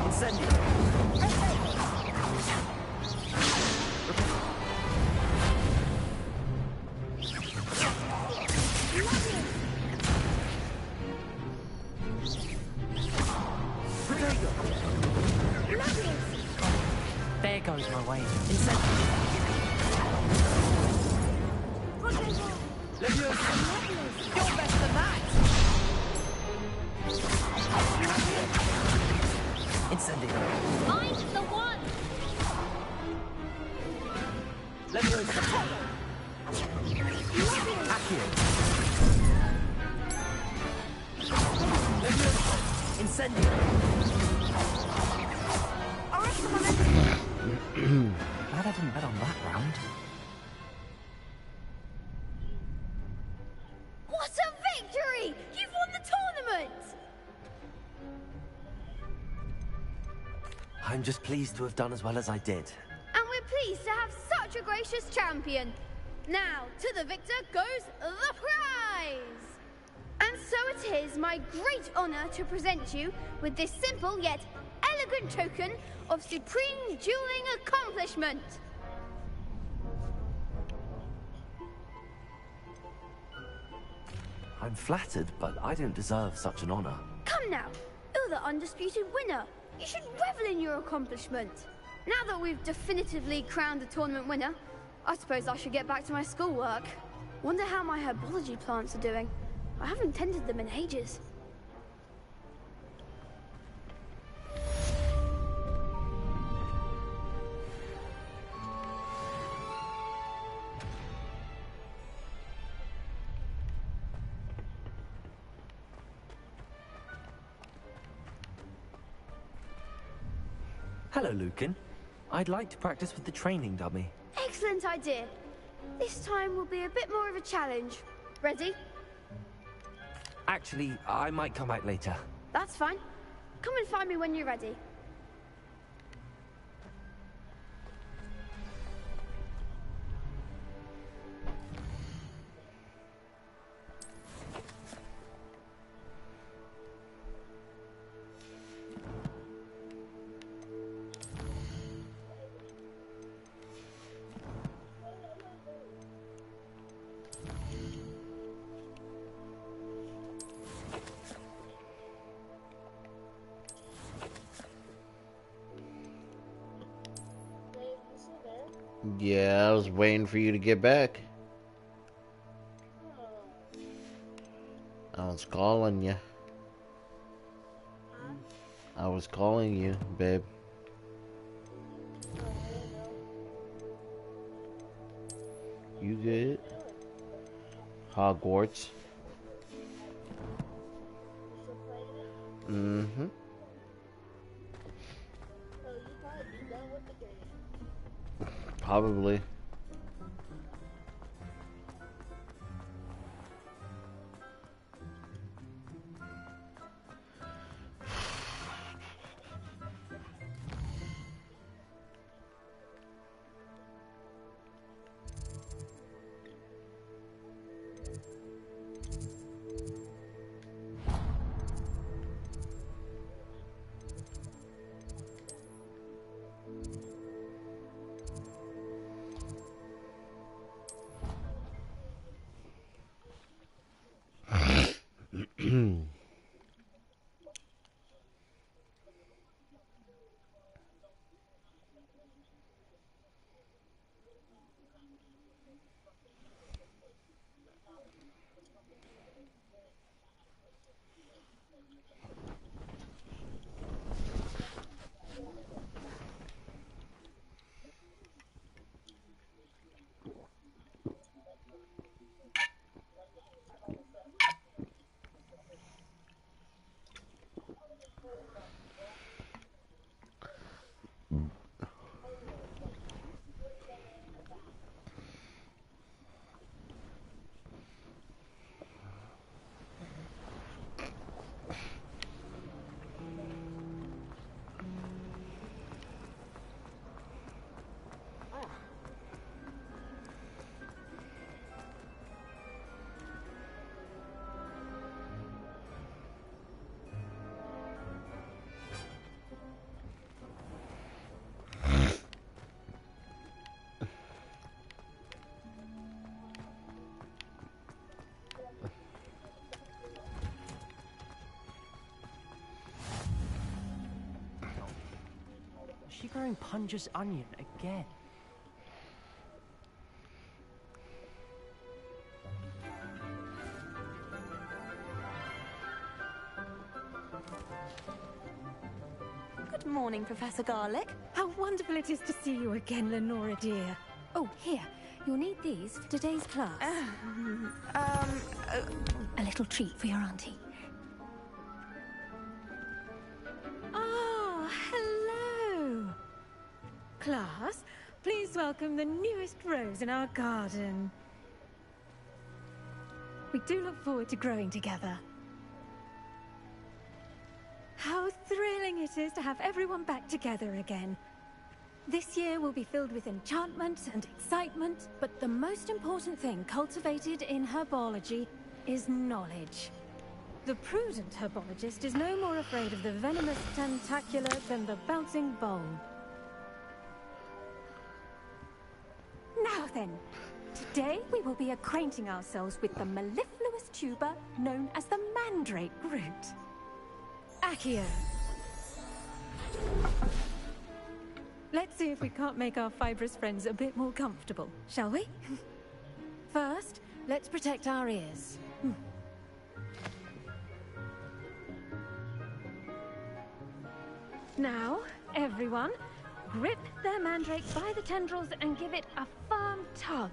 Incendio. There goes my way. Levioso. You're best than that. Incendio. Find the one. Levioso. Accio. Levioso. Incendio. Glad I didn't bet on that round. What a victory! You've won the tournament! I'm just pleased to have done as well as I did. And we're pleased to have such a gracious champion. Now, to the victor goes the prize! And so it is my great honor to present you with this simple yet elegant token of supreme dueling accomplishment. I'm flattered, but I don't deserve such an honor. Come now, you're the undisputed winner. You should revel in your accomplishment. Now that we've definitively crowned the tournament winner, I suppose I should get back to my schoolwork. Wonder how my herbology plants are doing. I haven't tended them in ages. Hello, Lucan. I'd like to practice with the training dummy. Excellent idea. This time will be a bit more of a challenge. Ready? Actually, I might come back later. That's fine. Come and find me when you're ready. Yeah, I was waiting for you to get back. I was calling you. I was calling you, babe. You good? Hogwarts. Mm-hmm. Probably. Is she growing Punja's onion again? Good morning, Professor Garlick. How wonderful it is to see you again, Lenora dear. Oh, here. You'll need these for today's class. A little treat for your auntie. Oh, hello. Class, please welcome the newest rose in our garden. We do look forward to growing together. How thrilling it is to have everyone back together again. This year will be filled with enchantment and excitement, but the most important thing cultivated in herbology is knowledge. The prudent herbologist is no more afraid of the venomous tentacular than the bouncing bulb. Now then, today we will be acquainting ourselves with the mellifluous tuber known as the mandrake root. Accio. Let's see if we can't make our fibrous friends a bit more comfortable, shall we? First, let's protect our ears. Now, everyone, grip their mandrake by the tendrils and give it a firm tug.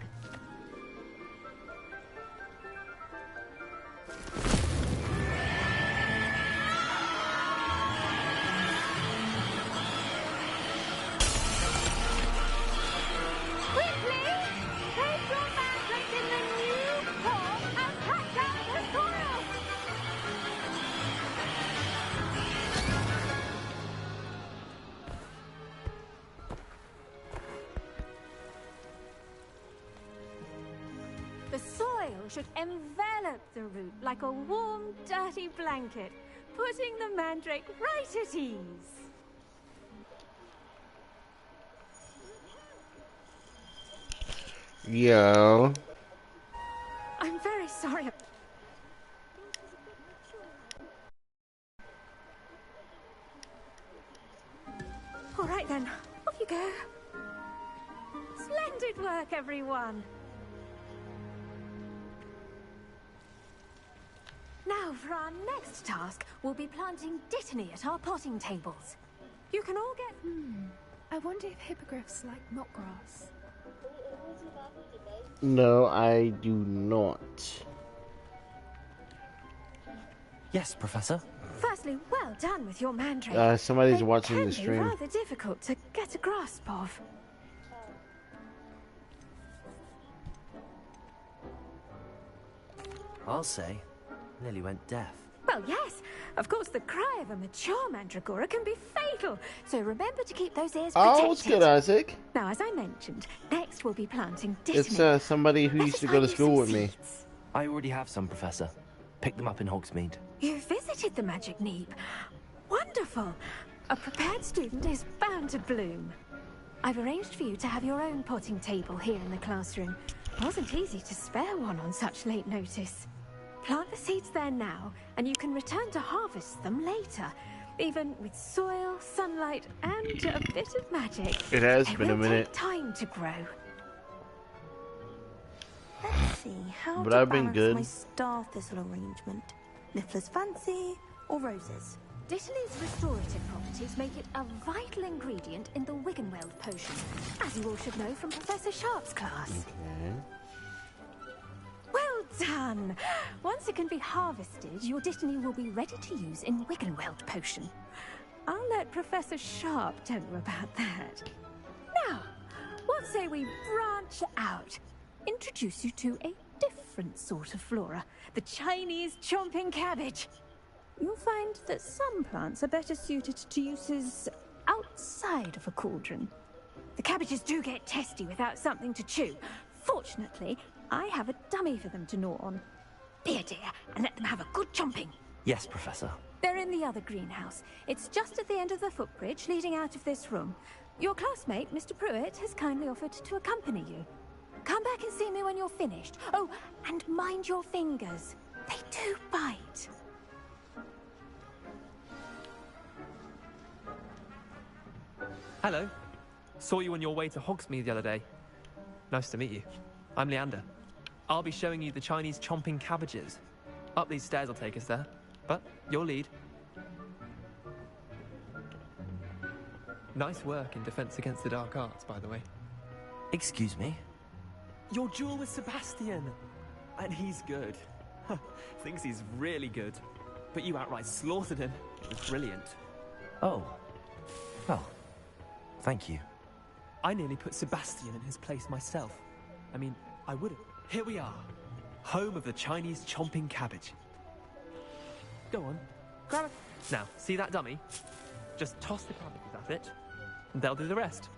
oil should envelop the root like a warm, dirty blanket, putting the mandrake right at ease. Yo. I'm very sorry. All right then, off you go. Splendid work, everyone. Now, for our next task, we'll be planting dittany at our potting tables. You can all get... I wonder if hippogriffs like knotgrass. No, I do not. Yes, Professor. Firstly, well done with your mandrake. Somebody's They watching can the stream. be rather difficult to get a grasp of. I'll say, nearly went deaf. Well, yes. Of course, the cry of a mature mandragora can be fatal, so remember to keep those ears protected. Oh, it's good, Isaac. Now, as I mentioned, next we'll be planting dittany. It's somebody who used to go to school with me. I already have some, Professor. Picked them up in Hogsmeade. You visited the Magic Neep. Wonderful. A prepared student is bound to bloom. I've arranged for you to have your own potting table here in the classroom. It wasn't easy to spare one on such late notice. Plant the seeds there now, and you can return to harvest them later. Even with soil, sunlight, and a bit of magic. It has they been a will minute. take time to grow. Let's see, how But to I've been balance good. my star thistle arrangement. Niffler's fancy or roses? Dittany's restorative properties make it a vital ingredient in the Wiggenweld potion, as you all should know from Professor Sharp's class. Okay. Well done! Once it can be harvested, your dittany will be ready to use in Wiggenweld potion. I'll let Professor Sharp tell you about that. Now, what say we branch out? Introduce you to a different sort of flora, the Chinese chomping cabbage. You'll find that some plants are better suited to uses outside of a cauldron. The cabbages do get testy without something to chew. Fortunately, I have a dummy for them to gnaw on. Be a dear and let them have a good chomping. Yes, Professor. They're in the other greenhouse. It's just at the end of the footbridge leading out of this room. Your classmate, Mr. Pruitt, has kindly offered to accompany you. Come back and see me when you're finished. Oh, and mind your fingers. They do bite. Hello. Saw you on your way to Hogsmeade the other day. Nice to meet you. I'm Leander. I'll be showing you the Chinese chomping cabbages. Up these stairs will take us there. But your lead. Nice work in Defense Against the Dark Arts, by the way. Excuse me? Your duel with Sebastian. And he's good. Thinks he's really good. But you outright slaughtered him. It was brilliant. Oh. Well, thank you. I nearly put Sebastian in his place myself. I mean, I would have. Here we are. Home of the Chinese chomping cabbage. Go on. Grab it. Now, see that dummy? Just toss the cabbages at it, and they'll do the rest.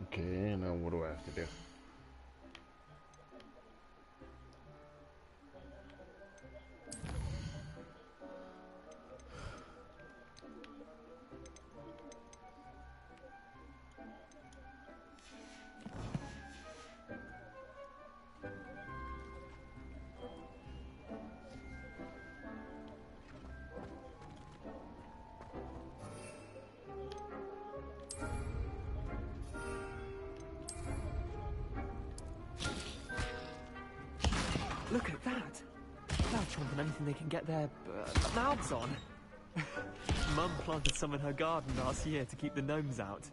Okay, now what do I have to do? Look at that! They'll chomp on anything they can get their mouths on. Mum planted some in her garden last year to keep the gnomes out.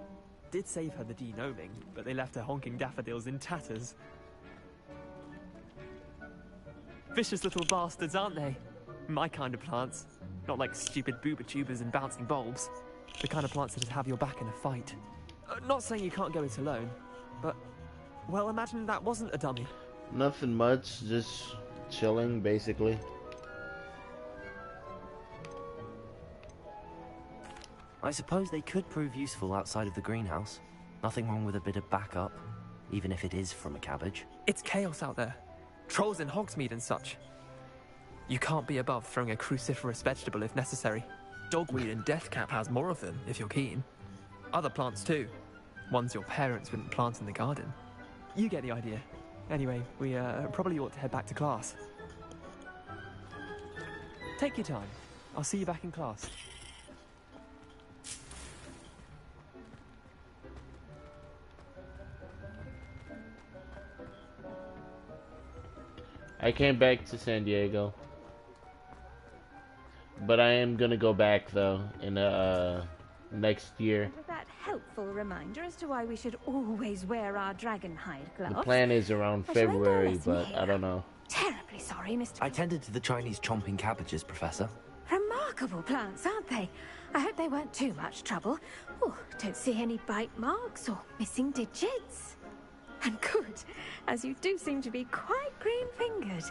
Did save her the de-gnoming, but they left her honking daffodils in tatters. Vicious little bastards, aren't they? My kind of plants. Not like stupid booba tubers and bouncing bulbs. The kind of plants that'd have your back in a fight. Not saying you can't go it alone, but... well, imagine that wasn't a dummy. Nothing much, just chilling, basically. I suppose they could prove useful outside of the greenhouse. Nothing wrong with a bit of backup, even if it is from a cabbage. It's chaos out there. Trolls in Hogsmeade and such. You can't be above throwing a cruciferous vegetable if necessary. Dogweed and deathcap has more of them, if you're keen. Other plants too. Ones your parents wouldn't plant in the garden. You get the idea. Anyway, we probably ought to head back to class. Take your time. I'll see you back in class. I came back to San Diego, but I am gonna go back though in next year. And with that helpful reminder as to why we should always wear our dragon hide gloves. The plan is around February, but I don't know. Terribly sorry, Mr. I tended to the Chinese chomping cabbages, Professor. Remarkable plants, aren't they? I hope they weren't too much trouble. Oh, don't see any bite marks or missing digits. And good, as you do seem to be quite green-fingered.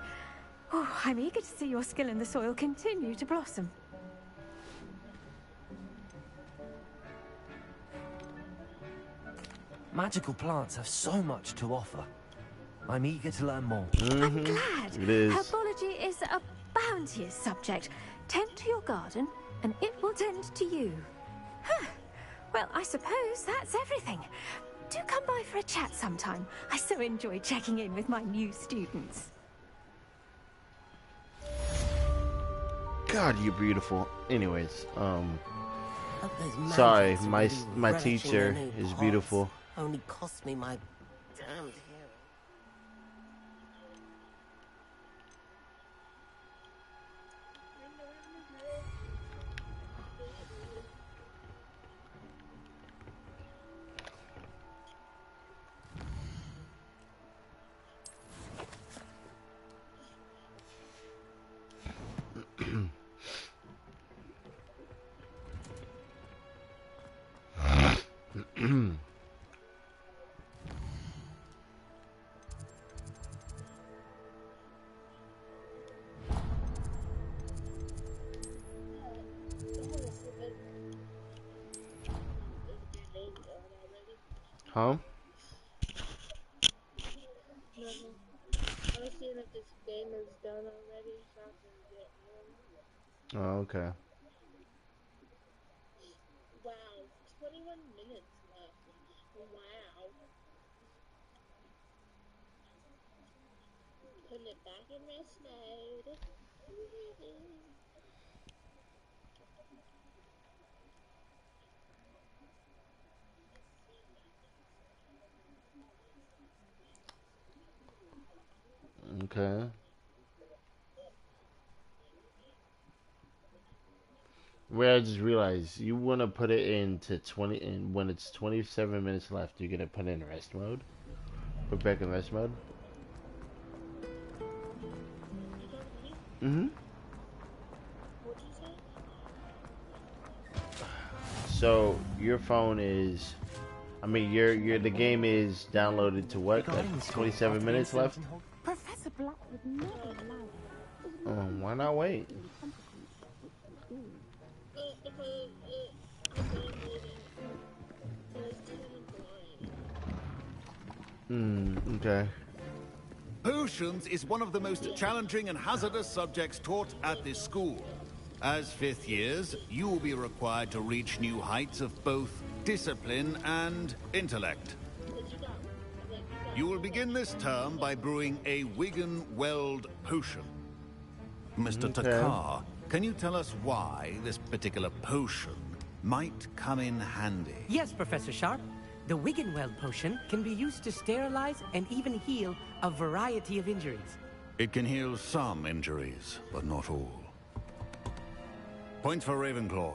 Oh, I'm eager to see your skill in the soil continue to blossom. Magical plants have so much to offer. I'm eager to learn more. I'm glad. It is. Herbology is a bounteous subject. Tend to your garden, and it will tend to you. Huh. Well, I suppose that's everything. Do come by for a chat sometime. I so enjoy checking in with my new students. God, you're beautiful. Anyways, Hope those sorry, magics my really teacher relishing their new is pots. beautiful. Only cost me my damned hearing. Huh? Nothing. I was seeing if this game is done already, so I can get on. Oh, okay. Wow, 21 minutes left. Wow. Putting it back in rest mode. Okay. Where I just realized you want to put it into 20, and when it's 27 minutes left, you're gonna put it in rest mode. Put back in rest mode. So your phone is, I mean, the game is downloaded to what? Like 27 minutes left. Professor Black would never allow it. Why not wait? Okay. Potions is one of the most challenging and hazardous subjects taught at this school. As fifth years, you will be required to reach new heights of both discipline and intellect. You will begin this term by brewing a Wigan-Weld potion. Mr. Okay. Takar, can you tell us why this particular potion might come in handy? Yes, Professor Sharp. The Wigan-Weld potion can be used to sterilize and even heal a variety of injuries. It can heal some injuries, but not all. Points for Ravenclaw.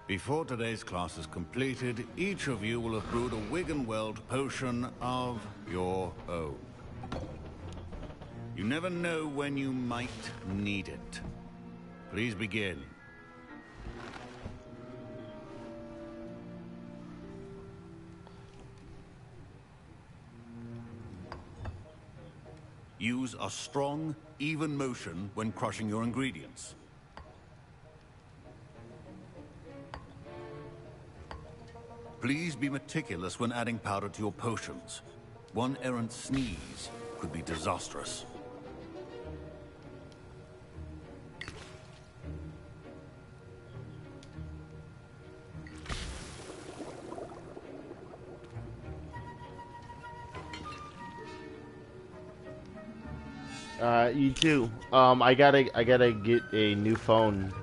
Before today's class is completed, each of you will have brewed a Wigan-Weld potion of your own. You never know when you might need it. Please begin. Use a strong, even motion when crushing your ingredients. Please be meticulous when adding powder to your potions. One errant sneeze could be disastrous. You too. I gotta get a new phone.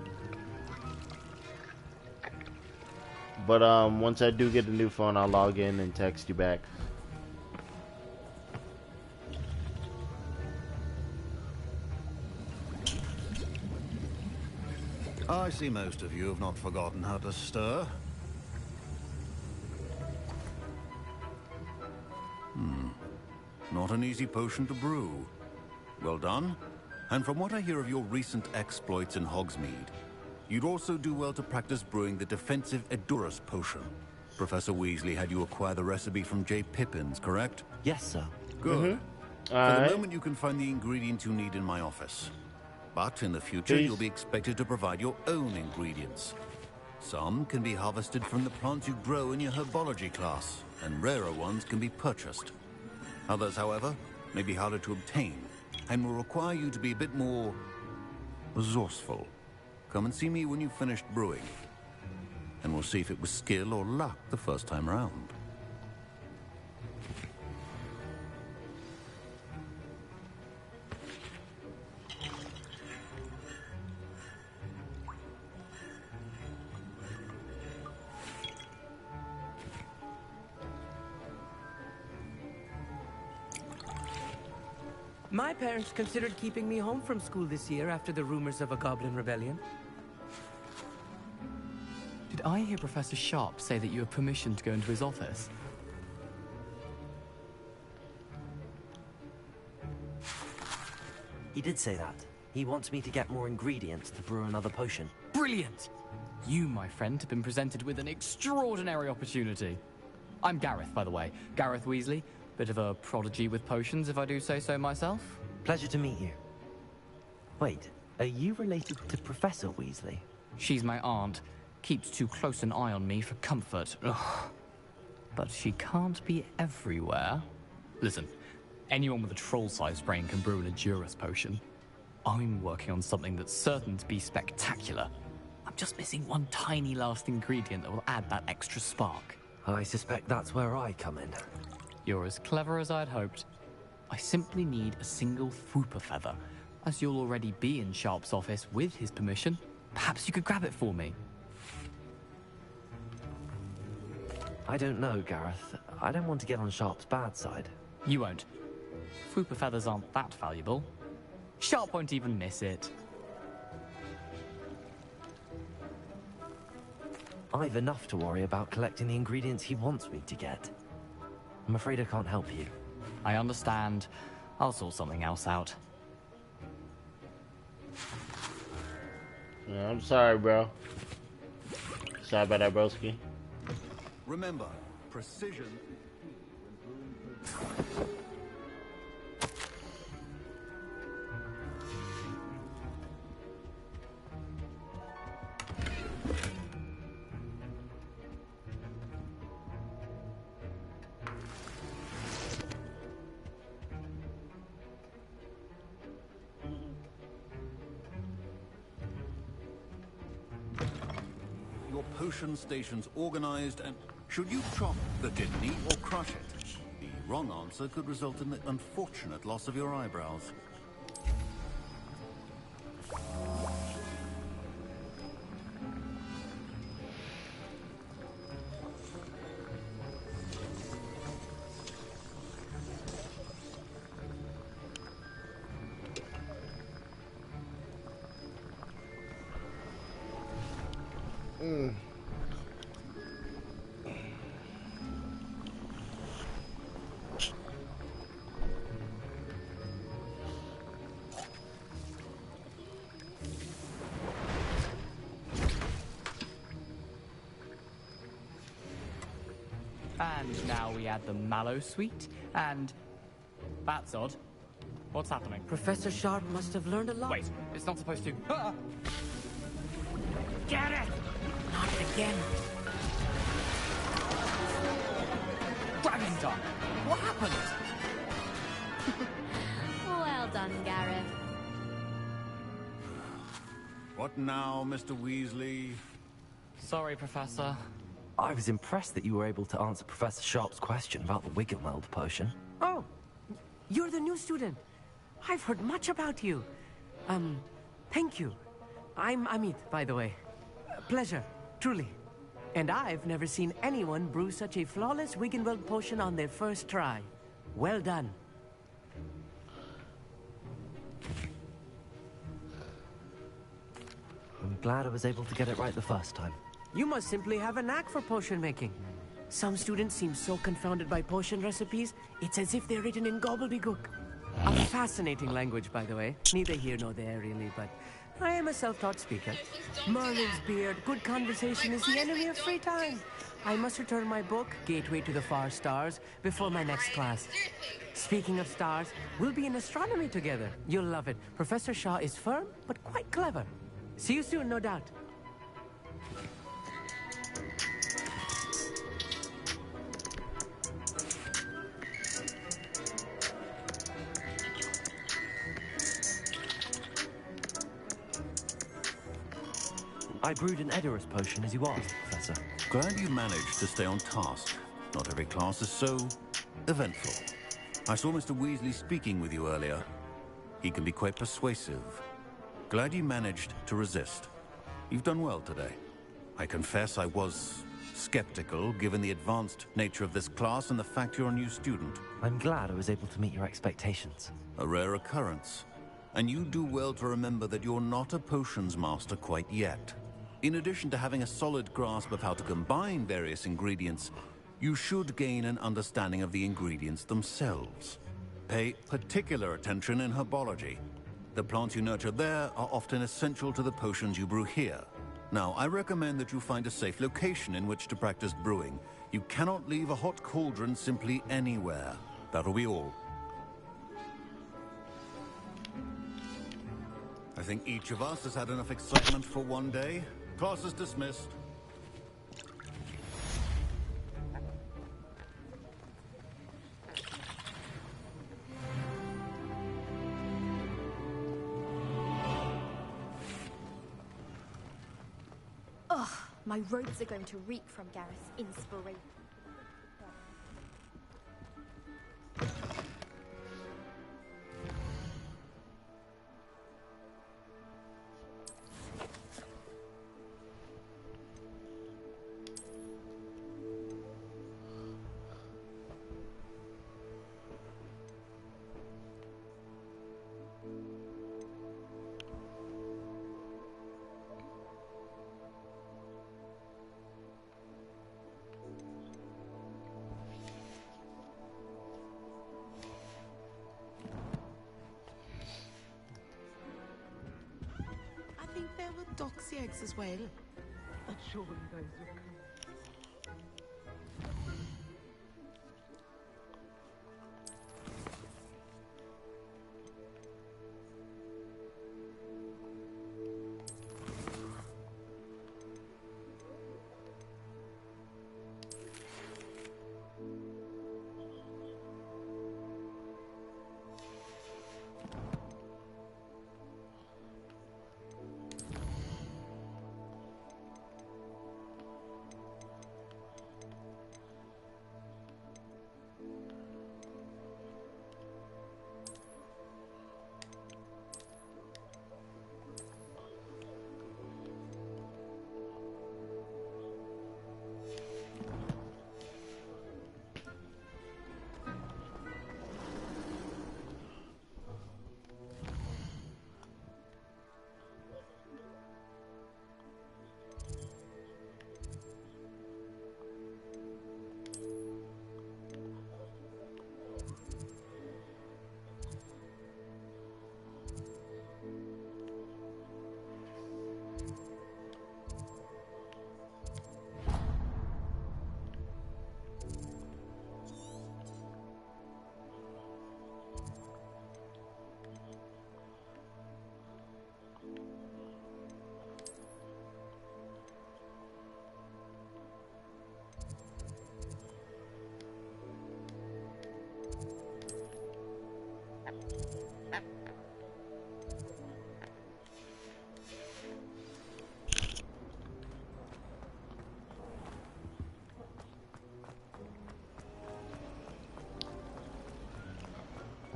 But once I do get a new phone, I'll log in and text you back. I see most of you have not forgotten how to stir. Not an easy potion to brew. Well done. And from what I hear of your recent exploits in Hogsmeade, you'd also do well to practice brewing the defensive Edurus potion. Professor Weasley had you acquire the recipe from J. Pippin's, correct? Yes, sir. Good. For Alright. the moment, you can find the ingredients you need in my office. But in the future, Please. you'll be expected to provide your own ingredients. Some can be harvested from the plants you grow in your herbology class, and rarer ones can be purchased. Others, however, may be harder to obtain, and will require you to be a bit more resourceful. Come and see me when you've finished brewing, and we'll see if it was skill or luck the first time round. My parents considered keeping me home from school this year after the rumors of a goblin rebellion. Did I hear Professor Sharp say that you have permission to go into his office? He did say that. He wants me to get more ingredients to brew another potion. Brilliant! You, my friend, have been presented with an extraordinary opportunity. I'm Gareth, by the way. Gareth Weasley. Bit of a prodigy with potions, if I do say so myself. Pleasure to meet you. Wait, are you related to Professor Weasley? She's my aunt. Keeps too close an eye on me for comfort. Ugh. But she can't be everywhere. Listen, anyone with a troll-sized brain can brew an Edurus potion. I'm working on something that's certain to be spectacular. I'm just missing one tiny last ingredient that will add that extra spark. I suspect that's where I come in. You're as clever as I'd hoped. I simply need a single Fwooper feather. As you'll already be in Sharp's office with his permission, perhaps you could grab it for me. I don't know, Gareth. I don't want to get on Sharp's bad side. You won't. Fwooper feathers aren't that valuable. Sharp won't even miss it. I've enough to worry about collecting the ingredients he wants me to get. I'm afraid I can't help you. I understand. I'll sort something else out. Yeah, I'm sorry, bro. Sorry about that, broski. Remember, precision. Your potion station's organized, and should you chop the kidney or crush it, the wrong answer could result in the unfortunate loss of your eyebrows. And now we add the mallow sweet, and... That's odd. What's happening? Professor Sharp must have learned a lot. Wait, it's not supposed to... Get it! Not again. stop. What happened? Well done, Gareth. What now, Mr. Weasley? Sorry, Professor. I was impressed that you were able to answer Professor Sharp's question about the Wiggenweld potion. Oh, you're the new student. I've heard much about you. Thank you. I'm Amit, by the way. Pleasure, truly. And I've never seen anyone brew such a flawless Wiggenweld potion on their first try. Well done. I'm glad I was able to get it right the first time. You must simply have a knack for potion making. Some students seem so confounded by potion recipes, it's as if they're written in gobbledygook. A fascinating language, by the way. Neither here nor there, really, but I am a self-taught speaker. Merlin's beard, good conversation is the enemy of free time. I must return my book, Gateway to the Far Stars, before my next class. Speaking of stars, we'll be in astronomy together. You'll love it. Professor Shaw is firm, but quite clever. See you soon, no doubt. I brewed an Edorus potion as you asked, Professor. Glad you managed to stay on task. Not every class is so eventful. I saw Mr. Weasley speaking with you earlier. He can be quite persuasive. Glad you managed to resist. You've done well today. I confess I was skeptical, given the advanced nature of this class and the fact you're a new student. I'm glad I was able to meet your expectations. A rare occurrence. And you do well to remember that you're not a potions master quite yet. In addition to having a solid grasp of how to combine various ingredients, you should gain an understanding of the ingredients themselves. Pay particular attention in herbology. The plants you nurture there are often essential to the potions you brew here. Now, I recommend that you find a safe location in which to practice brewing. You cannot leave a hot cauldron simply anywhere. That'll be all. I think each of us has had enough excitement for one day. Class is dismissed. Ugh, my robes are going to reek from Gareth's inspiration. I think there were doxy eggs as well. But surely those will come.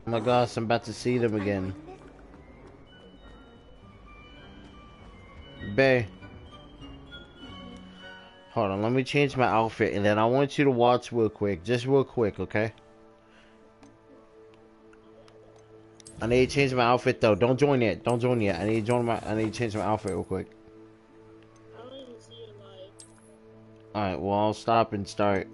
Oh my gosh, I'm about to see them again. Bae. Hold on, let me change my outfit and then I want you to watch real quick. Just real quick, okay? I need to change my outfit though. Don't join yet. Don't join yet. I need to change my outfit real quick. I don't even see your life. Alright, well I'll stop and start.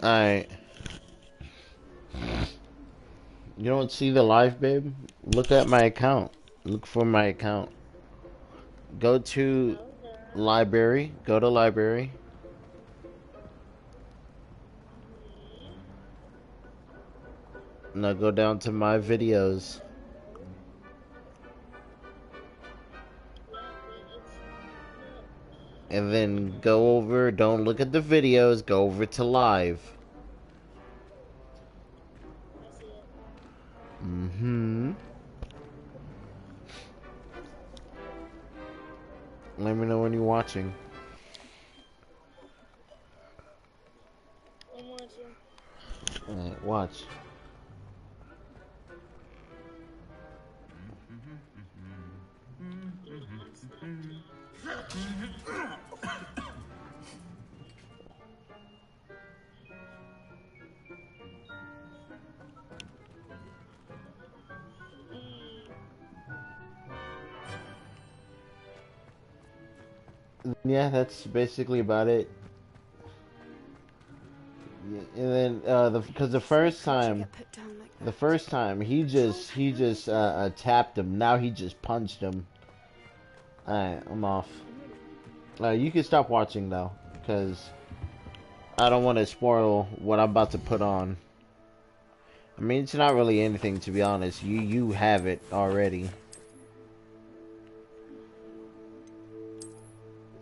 Alright. You don't see the live, babe? Look at my account. Look for my account. Go to library. Go to library. Now go down to my videos. And then go over, don't look at the videos, go over to live. Mm-hmm. Let me know when you're watching. I'm watching. Alright, watch. Yeah, that's basically about it. Yeah, and then, because the first time he just tapped him. Now he just punched him. Alright, I'm off. You can stop watching though, because I don't want to spoil what I'm about to put on. I mean, it's not really anything, to be honest. You have it already.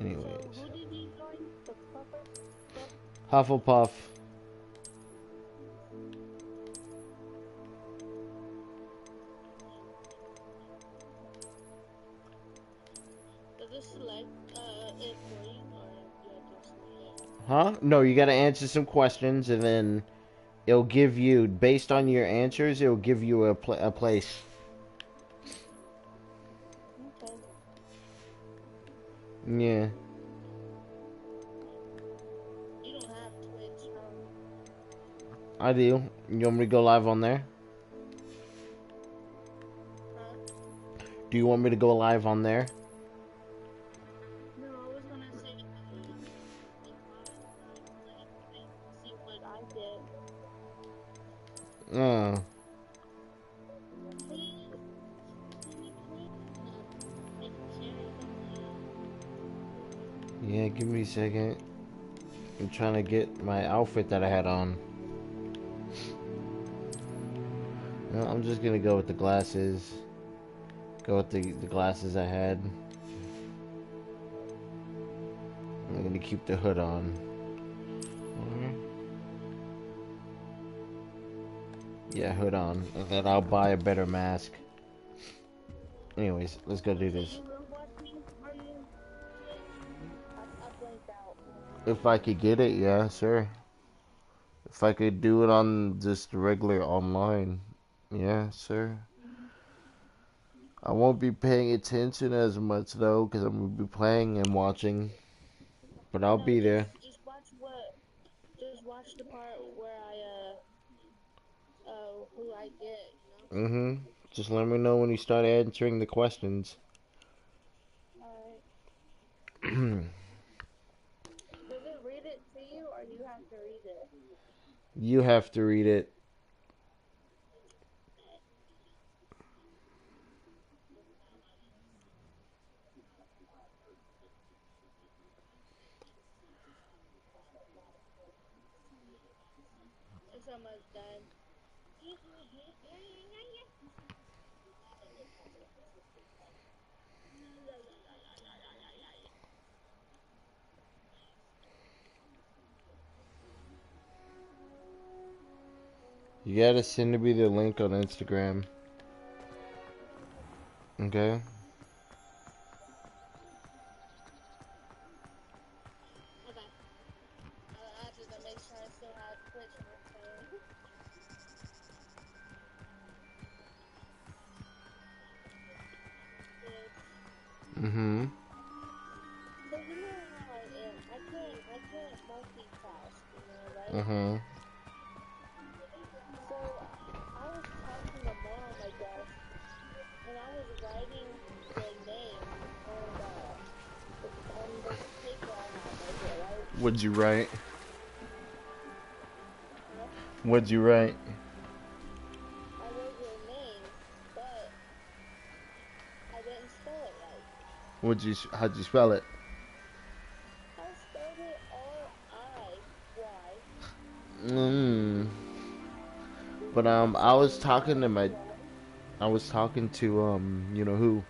Anyways. So, who did you join? The Hufflepuff. Does it select it for you, or you have to select it? Huh? No, you gotta answer some questions, and then it'll give you, based on your answers, it'll give you a place. Okay. Yeah. You don't have Twitch, I do. You want me to go live on there? huh? Do you want me to go live on there? No, I was gonna say, see what I did. Yeah, give me a second. I'm trying to get my outfit that I had on. No, I'm just gonna go with the glasses. Go with the glasses I had. I'm gonna keep the hood on. Yeah, hood on. And then I'll buy a better mask. Anyways, let's go do this. If I could get it, yeah, sure. If I could do it on just regular online, yeah, sure. I won't be paying attention as much though, because I'm gonna be playing and watching. But I'll be there. Just watch the part where I who I get, Mm-hmm. Just let me know when you start answering the questions. Alright. Does it read it to you, or you have to read it? You have to read it. It's almost done. You gotta send me the link on Instagram. Okay? Okay. I just to make sure I still have Twitch on my phone. Mm-hmm. But you know how I am. I can't multitask, right? Mm-hmm. So I was talking to mom, I guess, and I was writing their name on this paper I have right here, right? What'd you write? Huh? What'd you write? I wrote your name, but I didn't spell it right. How'd you spell it? I spelled it R-I-Y. But I was talking to you know who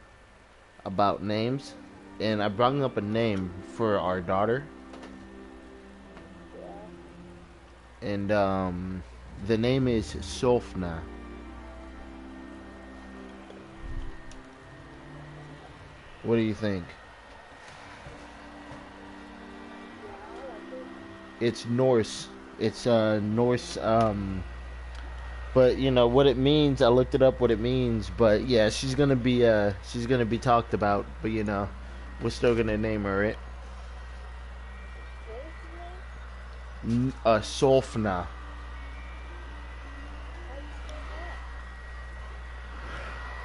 about names, and I brought up a name for our daughter. Yeah. And the name is Sofna. What do you think? It's Norse. It's Norse but you know what it means, I looked it up what it means, but yeah, she's gonna be talked about, but you know, we're still gonna name her it. Sofna.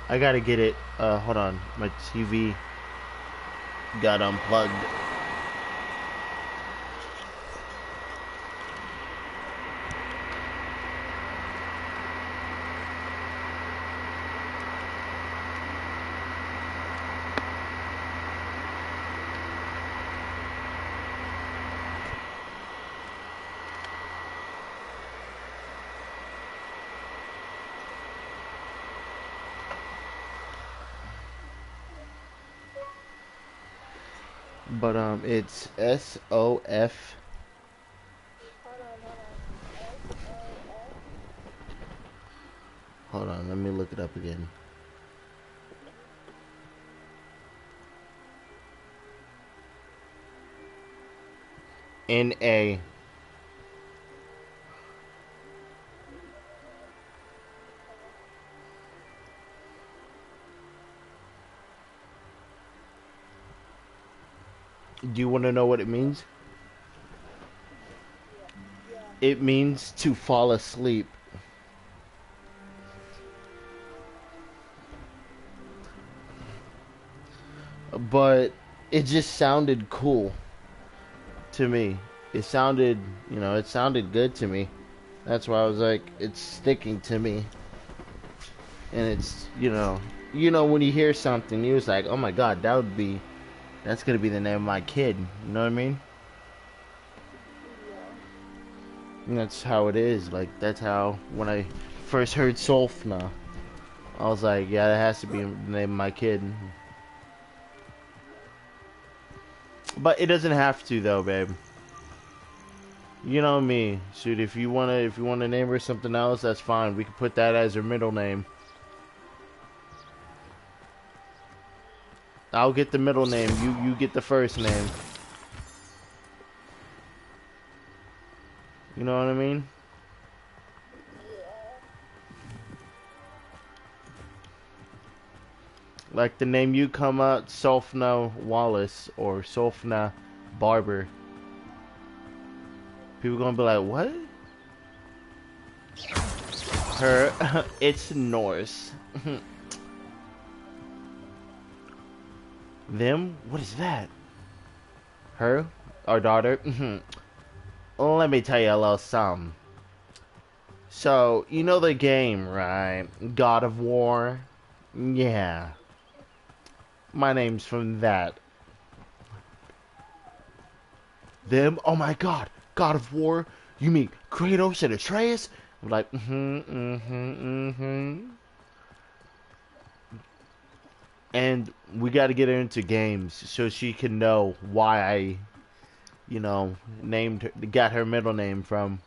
I gotta get it. Hold on. My TV got unplugged. But it's SOF. Hold on, let me look it up again. NA. Do you want to know what it means? It means to fall asleep. But it just sounded cool to me. It sounded, you know, it sounded good to me. That's why I was like, it's sticking to me. And it's, you know when you hear something, you was like, oh my god, that's gonna be the name of my kid. You know what I mean? And that's how it is. Like, that's how, when I first heard Solfna, I was like, yeah, that has to be the name of my kid. But it doesn't have to, though, babe. You know me. Shoot, if you wanna name her something else, that's fine. We can put that as her middle name. I'll get the middle name. You get the first name. You know what I mean? Like the name you come out, Sofna Wallace or Sofna Barber. People gonna be like, what? Her, it's Norse. Them? What is that? Her? Our daughter? Let me tell you a little something. So, you know the game, right? God of War? Yeah. My name's from that. Them? Oh my god! God of War? You mean Kratos and Atreus? I'm like, And we gotta get her into games so she can know why I, you know, named her, got her middle name from.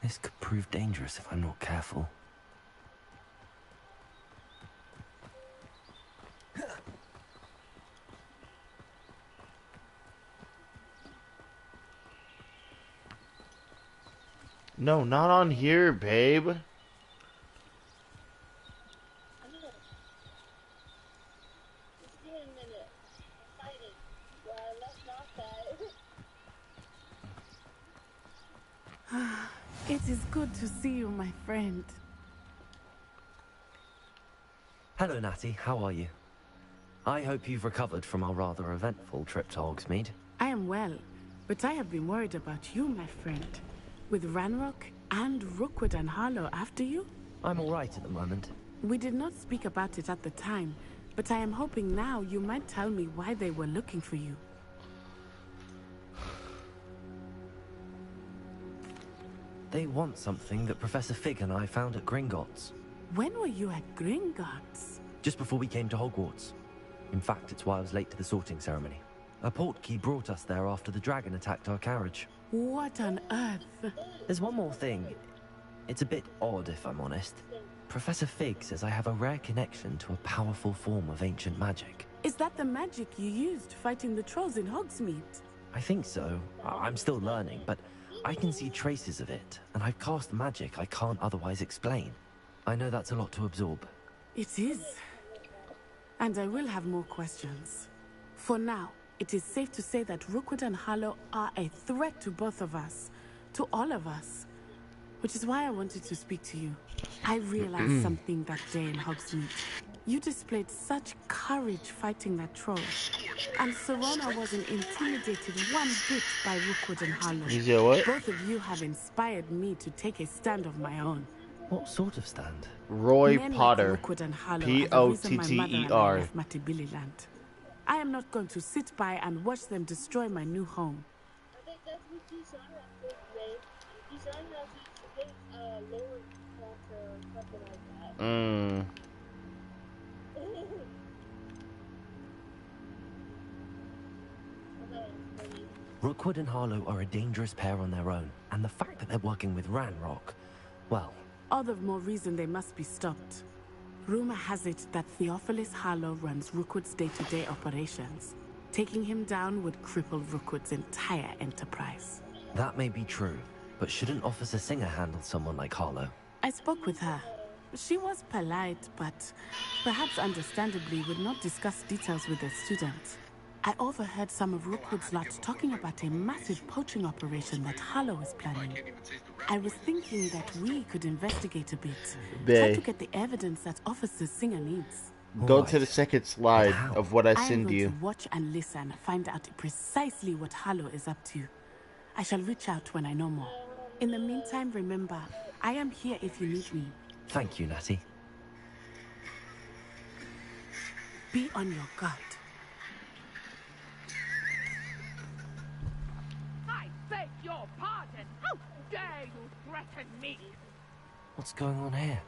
This could prove dangerous if I'm not careful. No, not on here, babe. It is good to see you, my friend. Hello, Natty. How are you? I hope you've recovered from our rather eventful trip to Hogsmeade. I am well, but I have been worried about you, my friend. With Ranrock and Rookwood and Harlow after you? I'm all right at the moment. We did not speak about it at the time, but I am hoping now you might tell me why they were looking for you. They want something that Professor Fig and I found at Gringotts. When were you at Gringotts? Just before we came to Hogwarts. In fact, it's why I was late to the sorting ceremony. A portkey brought us there after the dragon attacked our carriage. What on earth? There's one more thing. It's a bit odd, if I'm honest. Professor Fig says I have a rare connection to a powerful form of ancient magic. Is that the magic you used fighting the trolls in Hogsmeade? I think so. I'm still learning, but I can see traces of it, and I've cast magic I can't otherwise explain. I know that's a lot to absorb. It is. And I will have more questions. For now, it is safe to say that Rookwood and Harlow are a threat to both of us. To all of us. Which is why I wanted to speak to you. I realized something that day in Hogsmeade. You displayed such courage fighting that troll. And Serona wasn't intimidated one bit by Rookwood and Harlow. You said what? Both of you have inspired me to take a stand of my own. What sort of stand? Roy Men Potter. like Rookwood and Harlow P-O-T-T-E-R. left Matibili Land. I am not going to sit by and watch them destroy my new home. I think that's what Keyshawn has to say. Keyshawn has to think lower culture or something like that. Rookwood and Harlow are a dangerous pair on their own, and the fact that they're working with Ranrock, well... All the more reason they must be stopped. Rumor has it that Theophilus Harlow runs Rookwood's day-to-day operations. Taking him down would cripple Rookwood's entire enterprise. That may be true, but shouldn't Officer Singer handle someone like Harlow? I spoke with her. She was polite, but perhaps understandably would not discuss details with a student. I overheard some of Rookwood's lot talking about a massive poaching operation that Harlow is planning. I was thinking that we could investigate a bit. Try to get the evidence that Officer Singer needs. Go to the second slide of what I am send going you. to watch and listen, find out precisely what Harlow is up to. I shall reach out when I know more. In the meantime, remember, I am here if you need me. Thank you, Natty. Be on your guard. I beg your pardon. How dare you threaten me? What's going on here?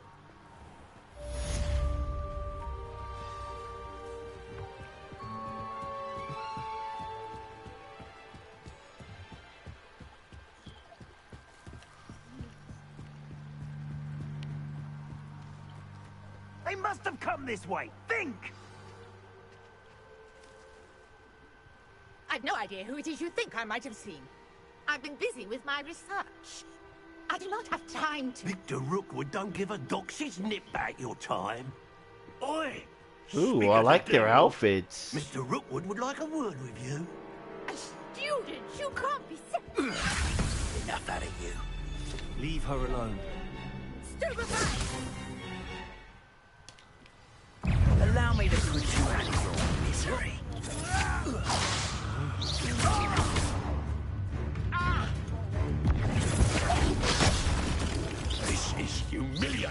They must have come this way. Think! I've no idea who it is you think I might have seen. I've been busy with my research. I do not have time to... Victor Rookwood don't give a doxy's nip back your time. Oi! Ooh, I like their outfits. Mr. Rookwood would like a word with you. A student? You can't be Enough out of you. Leave her alone. stupefied! Allow me to put you out of your misery. This is humiliating.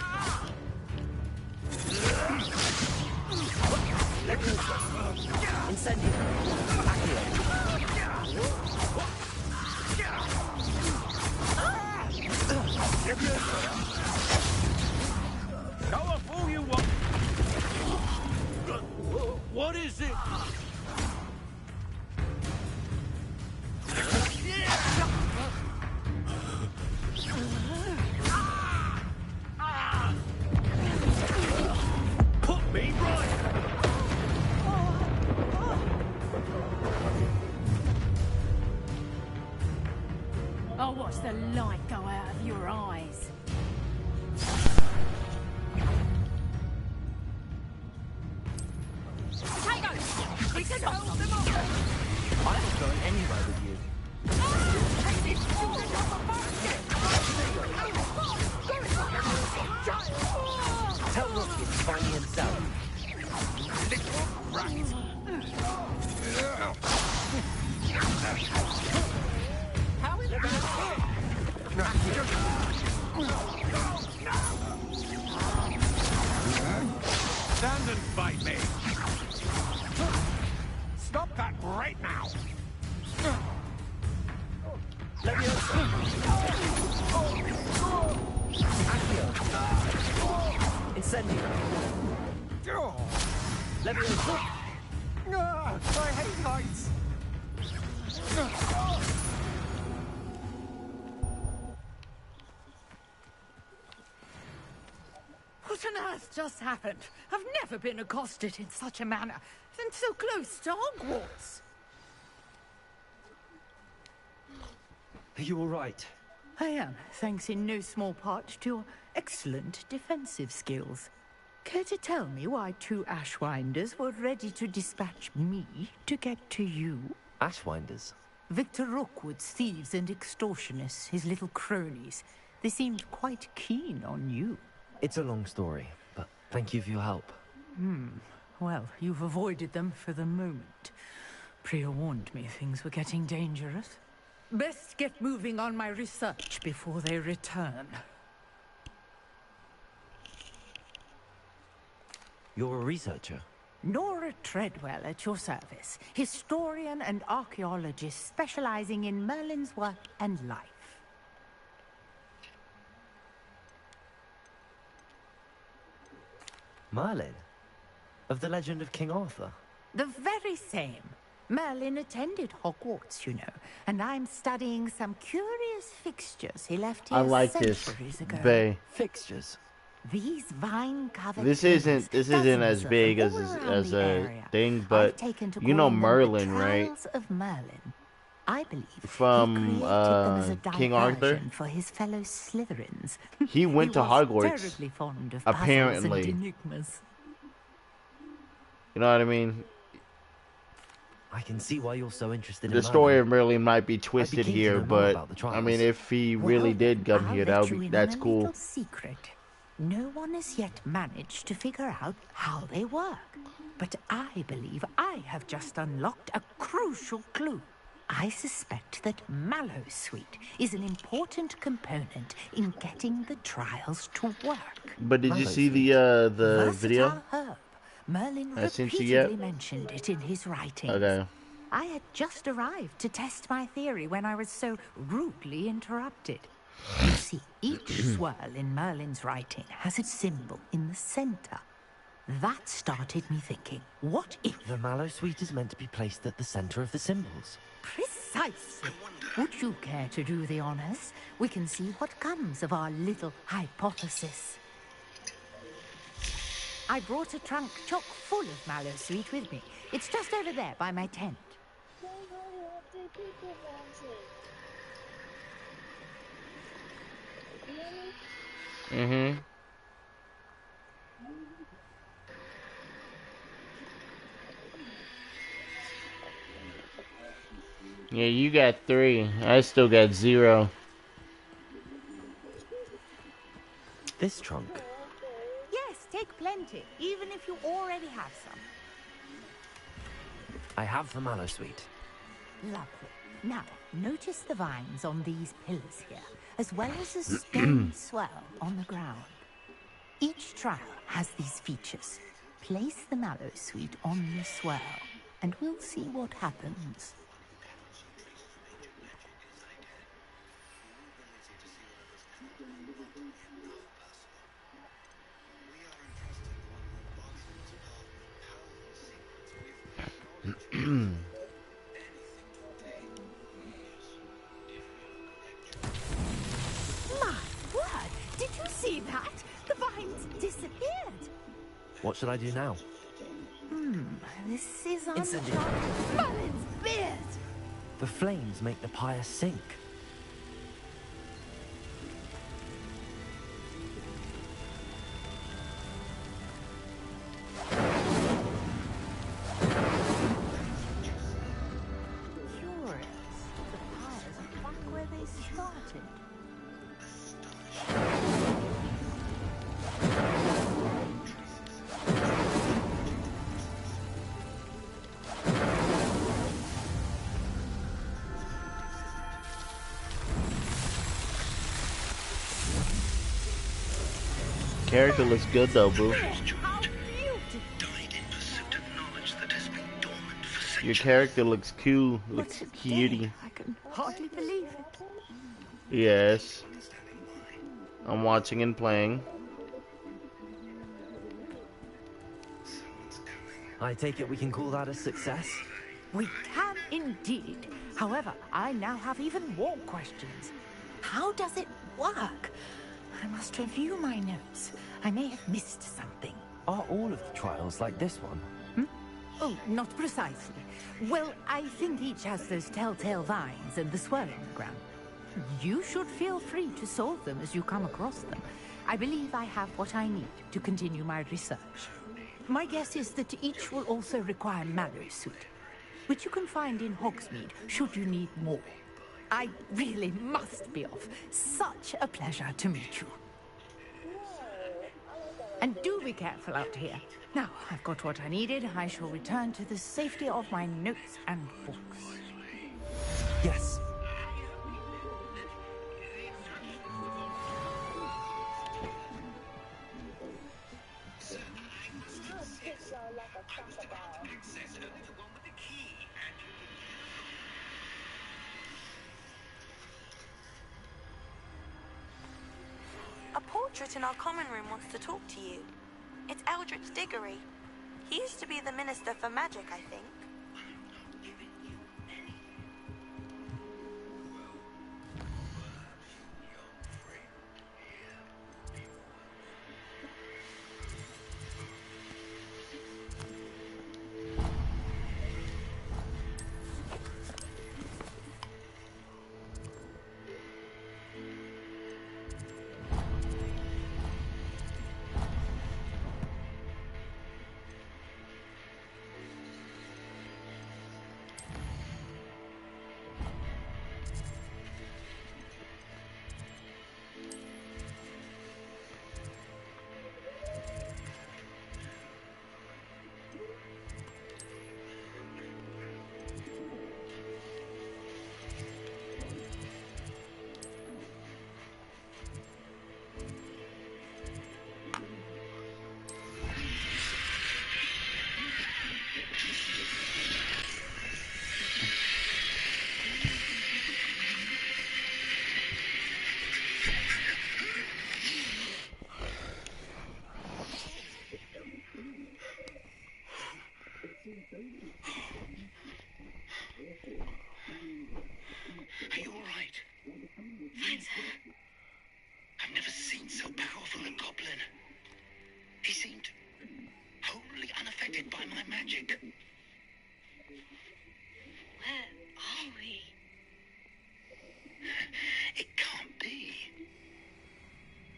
Incendio. Go off all you want. What is it? Put me right. I'll watch the light go out of your eyes. Tiger! We can hold them off! I'm not going anywhere with you. Tell Rocky to find me himself. Little rat. How is it? Stand and fight me. Stop that right now. Incendio. Leviosa. I hate heights. What on earth just happened? I've never been accosted in such a manner, and so close to Hogwarts. Are you all right? I am, thanks in no small part to your excellent defensive skills. Care to tell me why two Ashwinders were ready to dispatch me to get to you? Ashwinders? Victor Rookwood's thieves and extortionists, his little cronies. They seemed quite keen on you. It's a long story, but thank you for your help. Well, you've avoided them for the moment. Priya warned me things were getting dangerous. Best get moving on my research before they return. You're a researcher? Nora Treadwell at your service. Historian and archaeologist specializing in Merlin's work and life. Merlin? Of the legend of King Arthur? The very same. Merlin attended Hogwarts, you know, and I'm studying some curious fixtures he left here I like this, centuries ago. Bay. Fixtures? These vine-covered This isn't as big as a thing, but you know Merlin, right? Of Merlin. I believe from he created them as a King Arthur. for his fellow Slytherins. He went to Hogwarts, terribly fond of apparently. puzzles and enigmas. You know what I mean? I can see why you're so interested in The story of Merlin might be twisted here, but I mean, if he really did come here, that's cool. Secret. No one has yet managed to figure out how they work. But I believe I have just unlocked a crucial clue. I suspect that Mallowsweet is an important component in getting the trials to work. But did you see the video? Herb. Merlin I sent you repeatedly yet? mentioned it in his writings. Okay. I had just arrived to test my theory when I was so rudely interrupted. You see, each swirl in Merlin's writing has a symbol in the center. That started me thinking, what if... The Mallowsweet is meant to be placed at the center of the symbols. Precisely. Would you care to do the honors? We can see what comes of our little hypothesis. I brought a trunk chock full of Mallowsweet with me. It's just over there by my tent. Yeah, you got 3. I still got 0. This trunk. Yes, take plenty, even if you already have some. I have the mallow sweet. Lovely. Now, notice the vines on these pillars here, as well as a stone swell on the ground. Each trial has these features. Place the mallow sweet on the swell, and we'll see what happens. My word! Did you see that? The vines disappeared. What should I do now? This is Incendiary. Merlin's beard! The flames make the pyre sink. Curious. The pyres are back where they started. Character looks good though, boo. Your character looks cool, looks cutie. I can hardly believe it. Yes. I'm watching and playing. I take it we can call that a success? We can indeed. However, I now have even more questions. How does it work? I must review my notes. I may have missed something. Are all of the trials like this one? Oh, not precisely. Well, I think each has those telltale vines and the swirl on the ground. You should feel free to solve them as you come across them. I believe I have what I need to continue my research. My guess is that each will also require mallow sweet, which you can find in Hogsmeade should you need more. I really must be off. Such a pleasure to meet you. And do be careful out here. Now, I've got what I needed. I shall return to the safety of my notes and books. Yes. A portrait in our common room wants to talk to you. It's Eldritch Diggory. He used to be the Minister for Magic, I think. Are you all right? Thanks. I've never seen so powerful a goblin. He seemed wholly unaffected by my magic. Where are we? It can't be.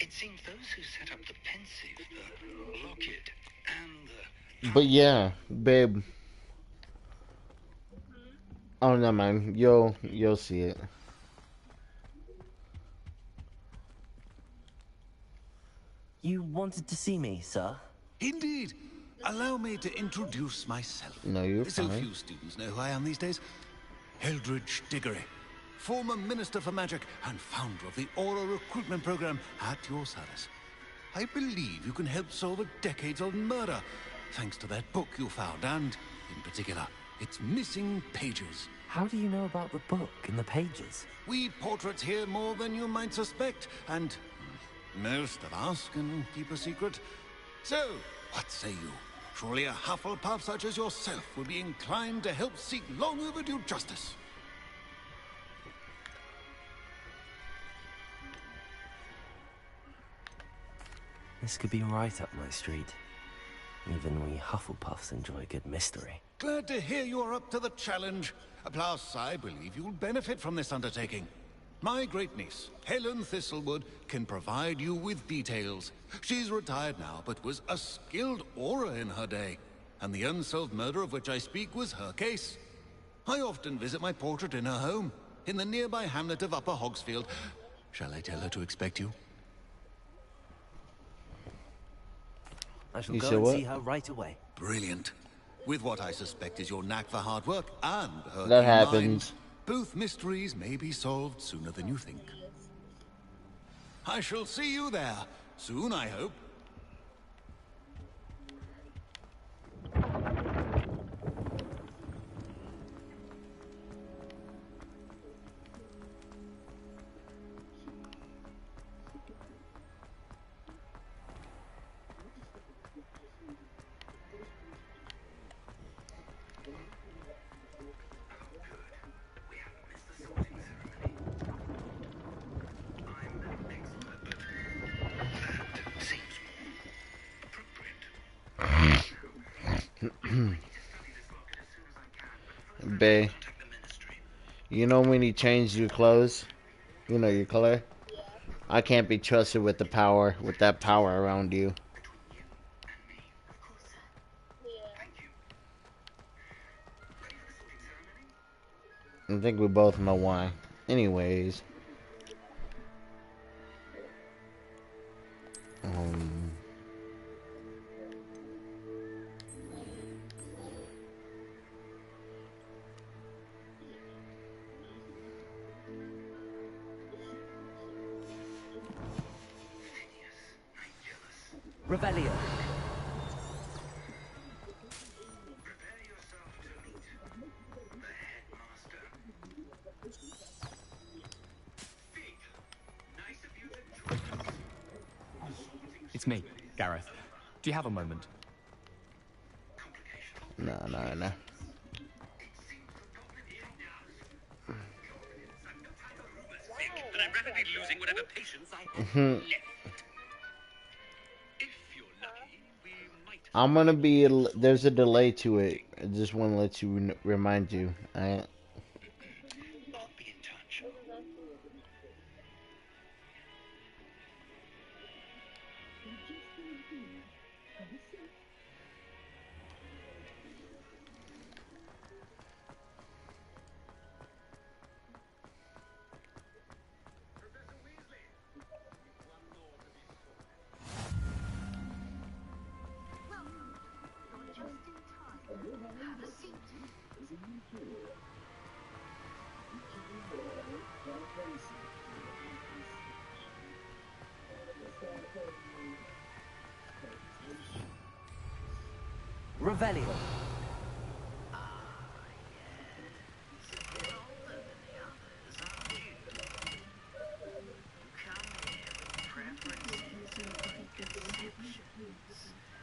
It seems those who set up the pensive, the locket, and the... But yeah, babe. Oh, never mind. You'll see it. You wanted to see me, sir? Indeed. Allow me to introduce myself. No, you're So fine. few students know who I am these days. Eldridge Diggory, former Minister for Magic and founder of the Aura Recruitment Program at your service. I believe you can help solve a decades-old murder, thanks to that book you found, and, in particular, its missing pages. How do you know about the book and the pages? We portraits hear more than you might suspect, and most of us can keep a secret. So, what say you? Surely a Hufflepuff such as yourself would be inclined to help seek long overdue justice. This could be right up my street. Even we Hufflepuffs enjoy a good mystery. Glad to hear you are up to the challenge. Plus, I believe you'll benefit from this undertaking. My great-niece, Helen Thistlewood, can provide you with details. She's retired now, but was a skilled aura in her day. And the unsolved murder of which I speak was her case. I often visit my portrait in her home, in the nearby hamlet of Upper Hogsfield. Shall I tell her to expect you? I shall go and see her right away. Brilliant. With what I suspect is your knack for hard work and her That keen happens. mind, both mysteries may be solved sooner than you think. I shall see you there soon, I hope. Bae, you know when you change your clothes, you know your color. I can't be trusted with the power, with that power around you. I think we both know why. Anyways. Revelio. It's me, Gareth. Do you have a moment? No. But I'm rapidly losing whatever patience I have left. I'm gonna be. There's a delay to it. I just want to let you remind you. Revelio.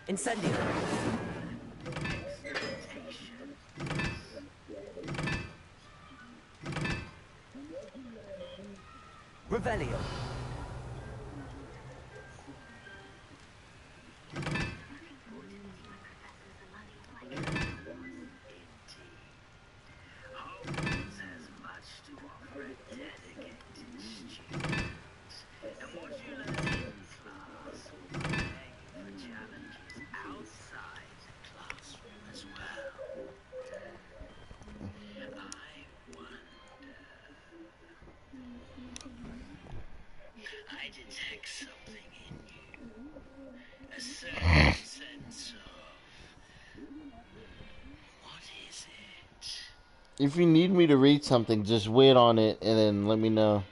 Incendio. Revelio. Hogwarts has much to offer a dedicated student. And what you learn in class will prepare you for challenges outside the classroom as well. I've If you need me to read something, just wait on it and then let me know.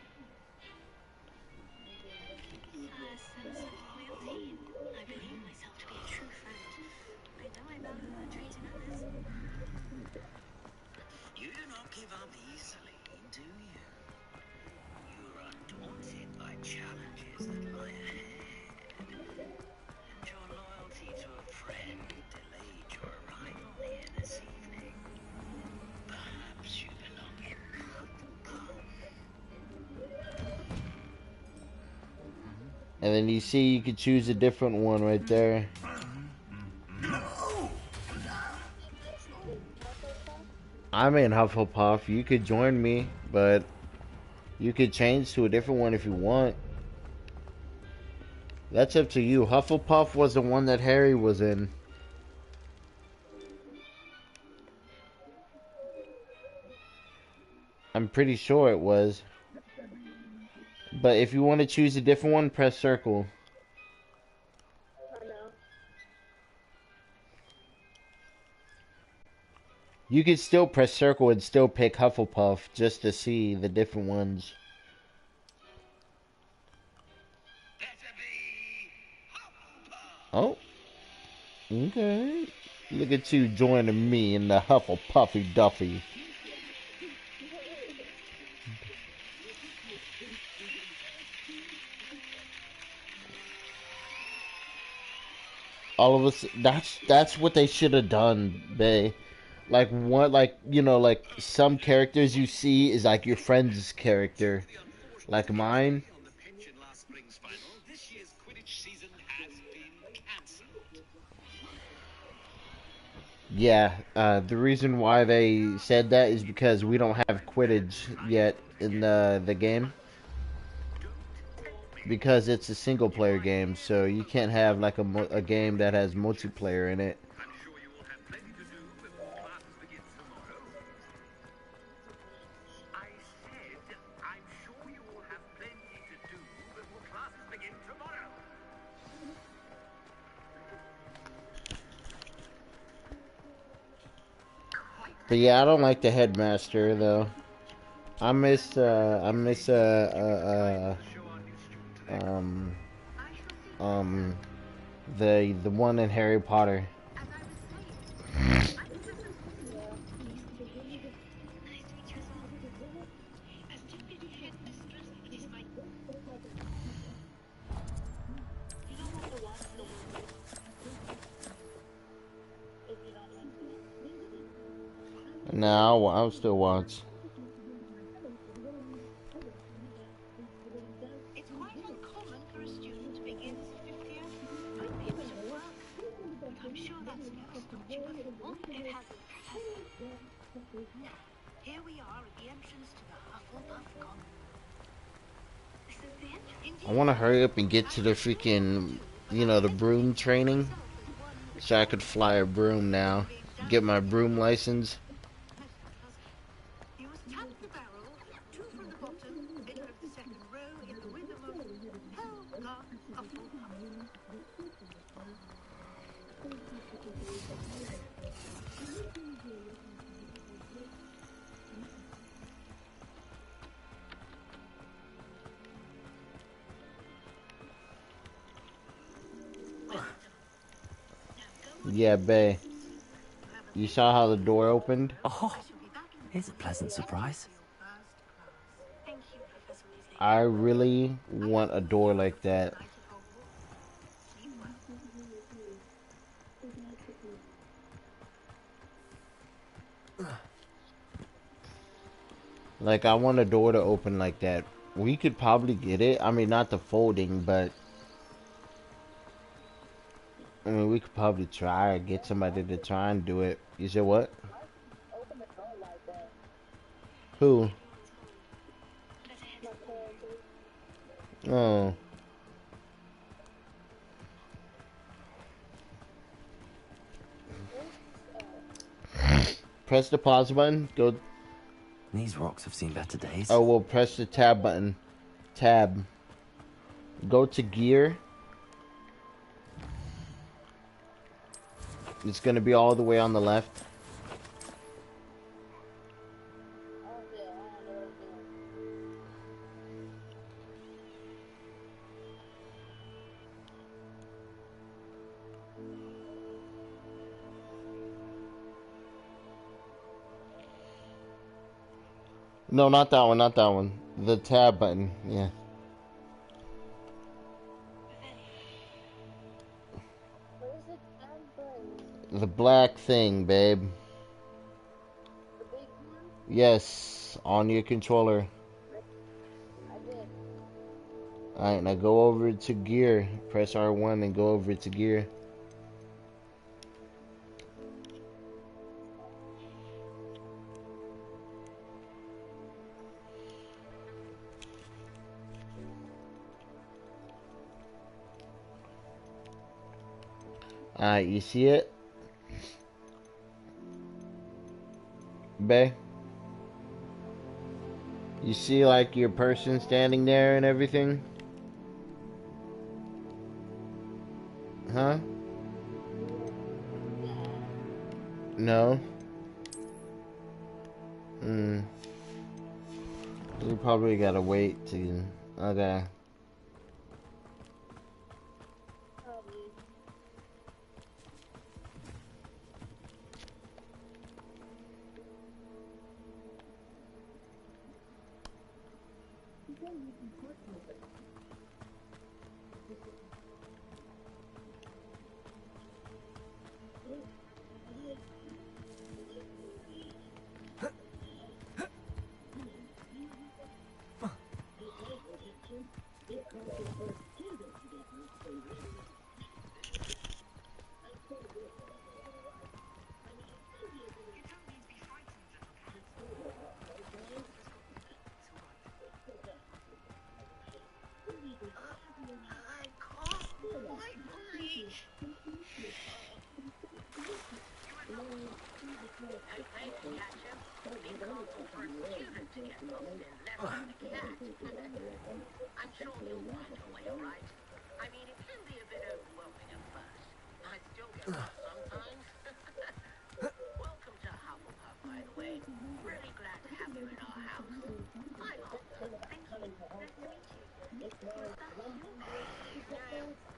You do not give up easily, do you? You're undaunted by challenges that lie ahead. And your loyalty to a friend delayed your arrival here this evening. Perhaps you belong in And then you see you could choose a different one right there. I'm in Hufflepuff. You could join me, but you could change to a different one if you want. That's up to you. Hufflepuff was the one that Harry was in. I'm pretty sure it was. But if you want to choose a different one, press circle. You could still press circle and still pick Hufflepuff just to see the different ones. Oh. Okay. Look at you joining me in the Hufflepuffy Duffy. All of us, that's what they should have done, Bay. Like one, like, you know, like some characters you see is like your friend's character, like mine. Yeah, the reason why they said that is because we don't have Quidditch yet in the game. Because it's a single player game, so you can't have like a game that has multiplayer in it. But yeah, I don't like the headmaster though. I miss the one in Harry Potter. No, I'll still watch. It's quite uncommon for a student to begin his fifth year without being able to work. I'm sure that's never stopped you before. It hasn't, Professor. Now, here we are at the entrance to the Hufflepuff Common. This is the entrance. I want to hurry up and get to the freaking, you know, the broom training, so I could fly a broom now. Get my broom license. You must tap the barrel, 2 from the bottom, middle of the second row, in the rhythm of Helga Hufflepuff. Yeah, Bay. You saw how the door opened? Oh, here's a pleasant surprise. I really want a door like that. Like, I want a door to open like that. We could probably get it. I mean, not the folding, but... I mean, we could probably try or get somebody to try and do it. You said what? Who? Oh. Press the pause button. Go. These rocks have seen better days. Oh, well, press the tab button. Tab. Go to gear. It's going to be all the way on the left. No, not that one, not that one. The tab button, yeah. What is it? Tab button? The black thing, babe. The big one? Yes, on your controller. I did. Alright, now go over to gear. Press R1 and go over to gear. Alright, you see it? Bae? You see like your person standing there and everything? Huh? No? Hmm. You probably gotta wait to... Okay. I'm sure you'll find your way all right. I mean, it can be a bit overwhelming at first. I still get lost sometimes. Welcome to Hufflepuff, by the way. Really glad to have you in our house. I'm Arthur. Thank you. Nice to meet you. Was that you? No,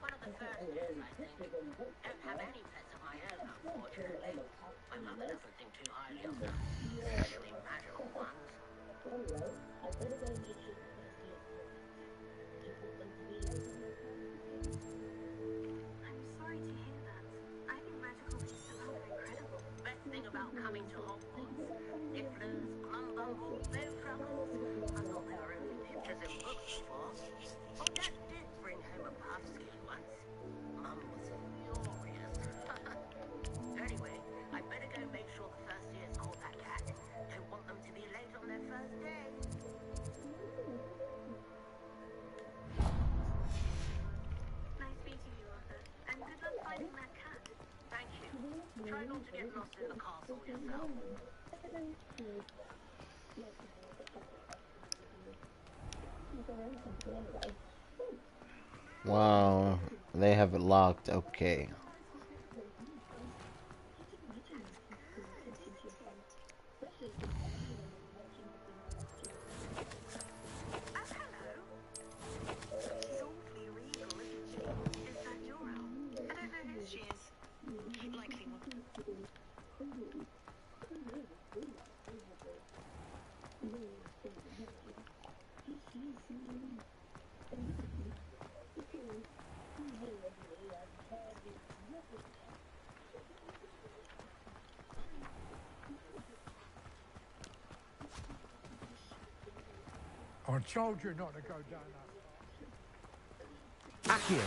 one of the first years, I think. Don't have any pets of my own, unfortunately. My mother doesn't think too highly of them, especially magical ones. I'm sorry to hear that. I think magical pieces are incredible. Best thing about coming to Hogwarts. Nifflers, Clumbumbles, Bowtruckles. I thought they were only pictures in books before. Oh, Dad did bring home a puffskein once. Mum was furious. Anyway, I better go make sure the first years caught that cat. Don't want them to be late on their first day. Nice meeting you, Arthur. And good luck finding that cat. Thank you. Try not to get lost in the castle yourself. Wow, they have it locked. Okay. She's awfully regal, isn't she? Is that your owl? I don't know who she is. Likely one. I told you not to go down that. Accio.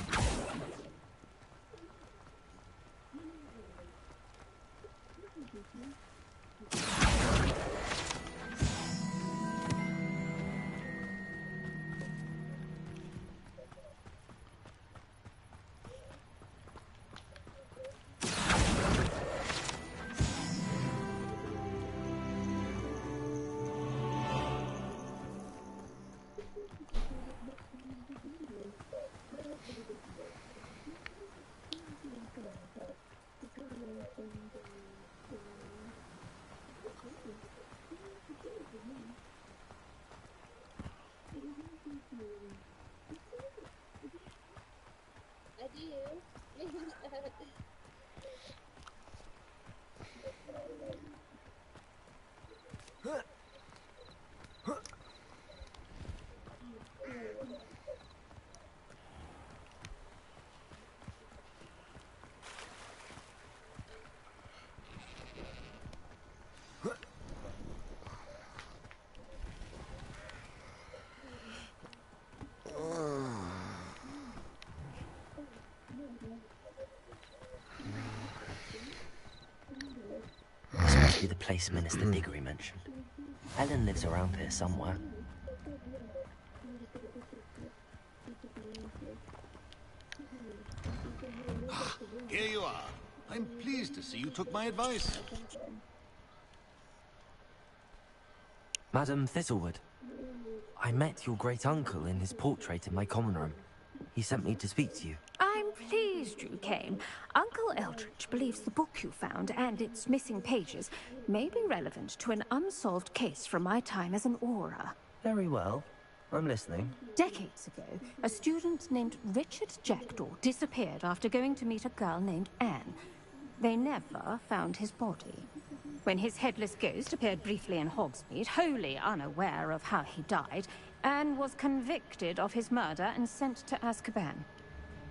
must be the place Minister Diggory mentioned. Ellen lives around here somewhere. Here you are. I'm pleased to see you took my advice. Madam Thistlewood, I met your great-uncle in his portrait in my common room. He sent me to speak to you. I'm pleased you came. Uncle Eldridge believes the book you found and its missing pages may be relevant to an unsolved case from my time as an Auror. Very well. I'm listening. Decades ago, a student named Richard Jackdaw disappeared after going to meet a girl named Anne. They never found his body. When his headless ghost appeared briefly in Hogsmeade, wholly unaware of how he died, Anne was convicted of his murder and sent to Azkaban.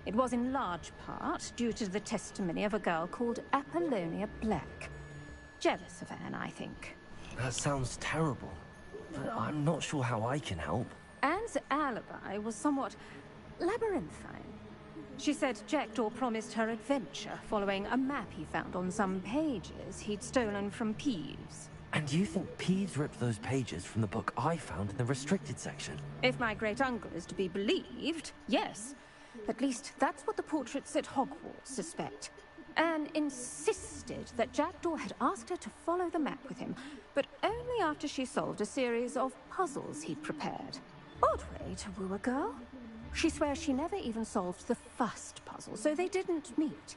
It was in large part due to the testimony of a girl called Apollonia Black. Jealous of Anne, I think. That sounds terrible, but I'm not sure how I can help. Anne's alibi was somewhat labyrinthine. She said Jackdaw promised her adventure following a map he found on some pages he'd stolen from Peeves. And you think Peeves ripped those pages from the book I found in the restricted section? If my great-uncle is to be believed, yes. At least that's what the portraits at Hogwarts suspect. Anne insisted that Jackdaw had asked her to follow the map with him, but only after she solved a series of puzzles he'd prepared. Odd way to woo a girl. She swears she never even solved the first puzzle, so they didn't meet.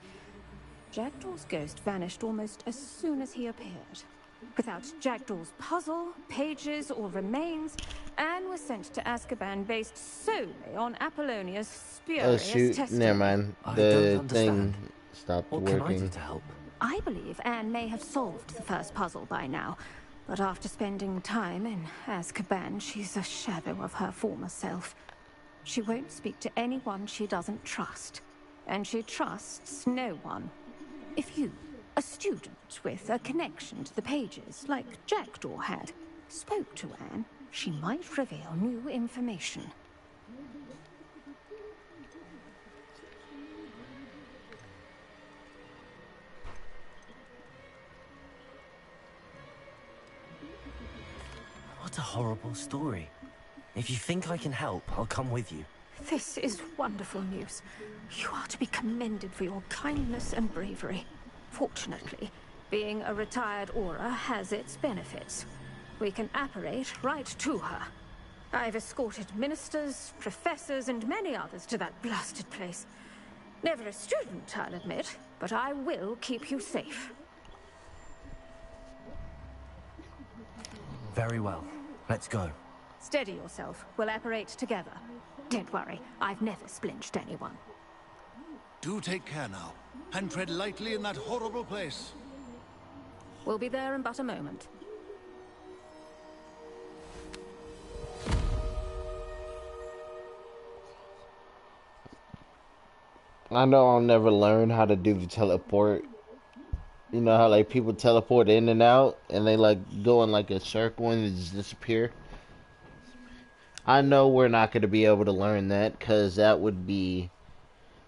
Jackdaw's ghost vanished almost as soon as he appeared. Without Jackdaw's puzzle, pages, or remains, Anne was sent to Azkaban based solely on Apollonia's spurious testimony. Never mind. The thing stopped working. What can I do to help? I believe Anne may have solved the first puzzle by now, but after spending time in Azkaban, she's a shadow of her former self. She won't speak to anyone she doesn't trust, and she trusts no one. If you, a student with a connection to the pages, like Jackdaw had, spoke to Anne, she might reveal new information. What a horrible story. If you think I can help, I'll come with you. This is wonderful news. You are to be commended for your kindness and bravery. Fortunately, being a retired Auror has its benefits. We can apparate right to her. I've escorted ministers, professors, and many others to that blasted place. Never a student, I'll admit, but I will keep you safe. Very well. Let's go. Steady yourself. We'll apparate together. Don't worry, I've never splinched anyone. Do take care now, and tread lightly in that horrible place. We'll be there in but a moment. I know I'll never learn how to do the teleport. You know how like people teleport in and out and they like go in like a circle and just disappear? I know we're not going to be able to learn that because that would be,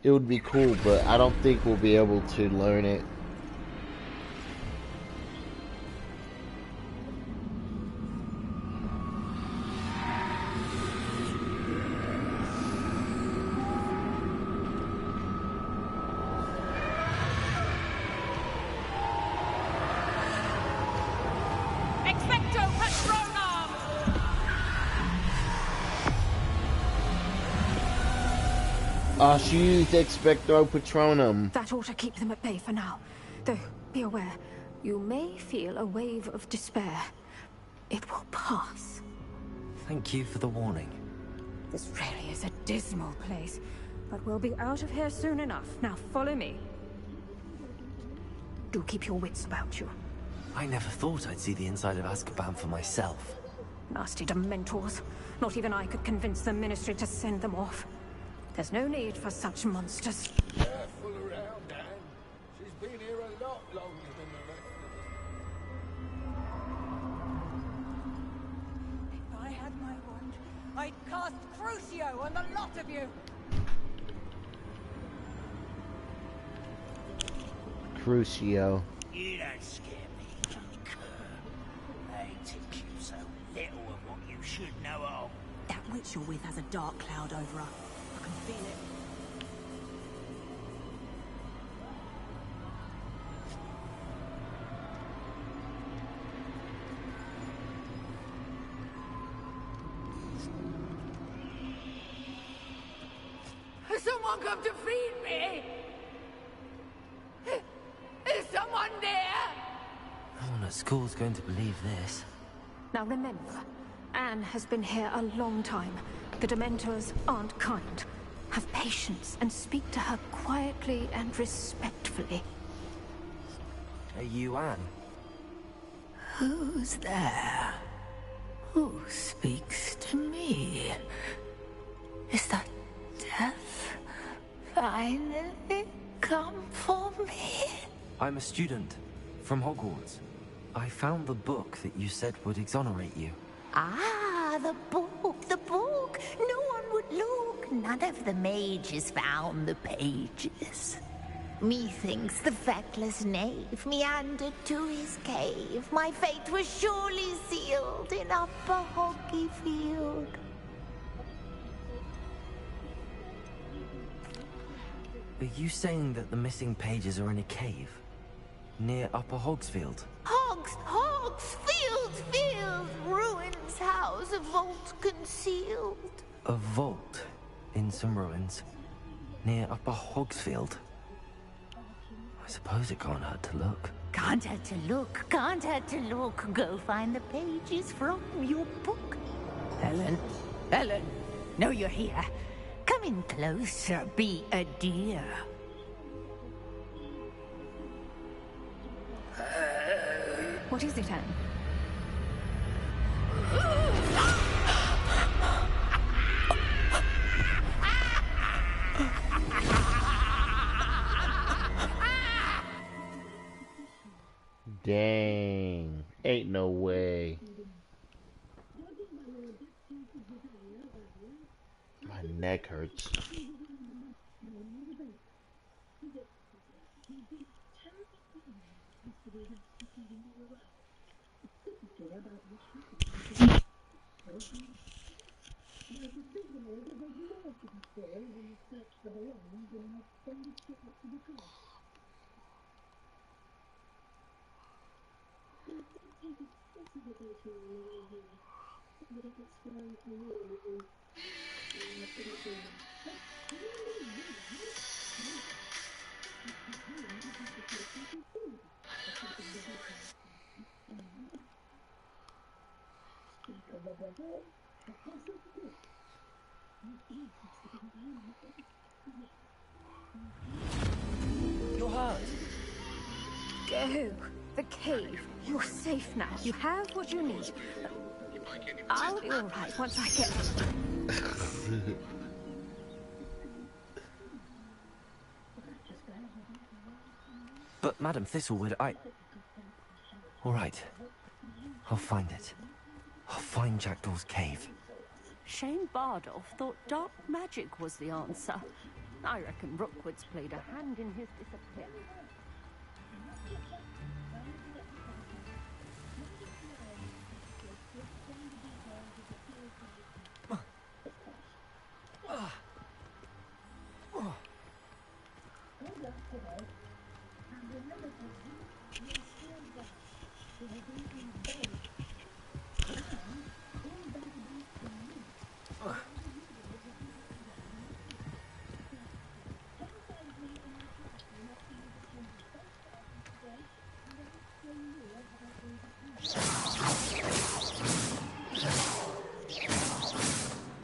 it would be cool, but I don't think we'll be able to learn it. She used Expecto Patronum. That ought to keep them at bay for now. Though, be aware, you may feel a wave of despair. It will pass. Thank you for the warning. This really is a dismal place, but we'll be out of here soon enough. Now follow me. Do keep your wits about you. I never thought I'd see the inside of Azkaban for myself. Nasty Dementors. Not even I could convince the Ministry to send them off. There's no need for such monsters. Careful around, Anne. She's been here a lot longer than the rest of us. If I had my wand, I'd cast Crucio on the lot of you. Crucio. You don't scare me. should know all. That witch you're with has a dark cloud over her. I can feel it. Has someone come to feed me? Is someone there? No one at school's going to believe this. Now remember, Anne has been here a long time. The Dementors aren't kind. Have patience and speak to her quietly and respectfully. Are you Anne? Who's there? Who speaks to me? Is that death finally come for me? I'm a student from Hogwarts. I found the book that you said would exonerate you. Ah, the book, the book. No one would look. None of the mages found the pages. Methinks the feckless knave meandered to his cave. My fate was surely sealed in Upper Hoggyfield. Are you saying that the missing pages are in a cave? Near Upper Hogsfield? Field, ruins house, a vault concealed. A vault in some ruins near Upper Hogsfield? I suppose it can't hurt to look. Can't hurt to look, can't hurt to look. Go find the pages from your book. Ellen, know you're here. Come in closer, be a dear. What is it, Anne? Dang. Ain't no way. My neck hurts. You're hurt. Go. The cave. You're safe now. You have what you need. I'll be all right once I get... But, Madam Thistlewood, all right. I'll find it. I'll find Jackdaw's cave. Shane Bardolph thought dark magic was the answer. I reckon Rookwood's played a hand in his disappearance.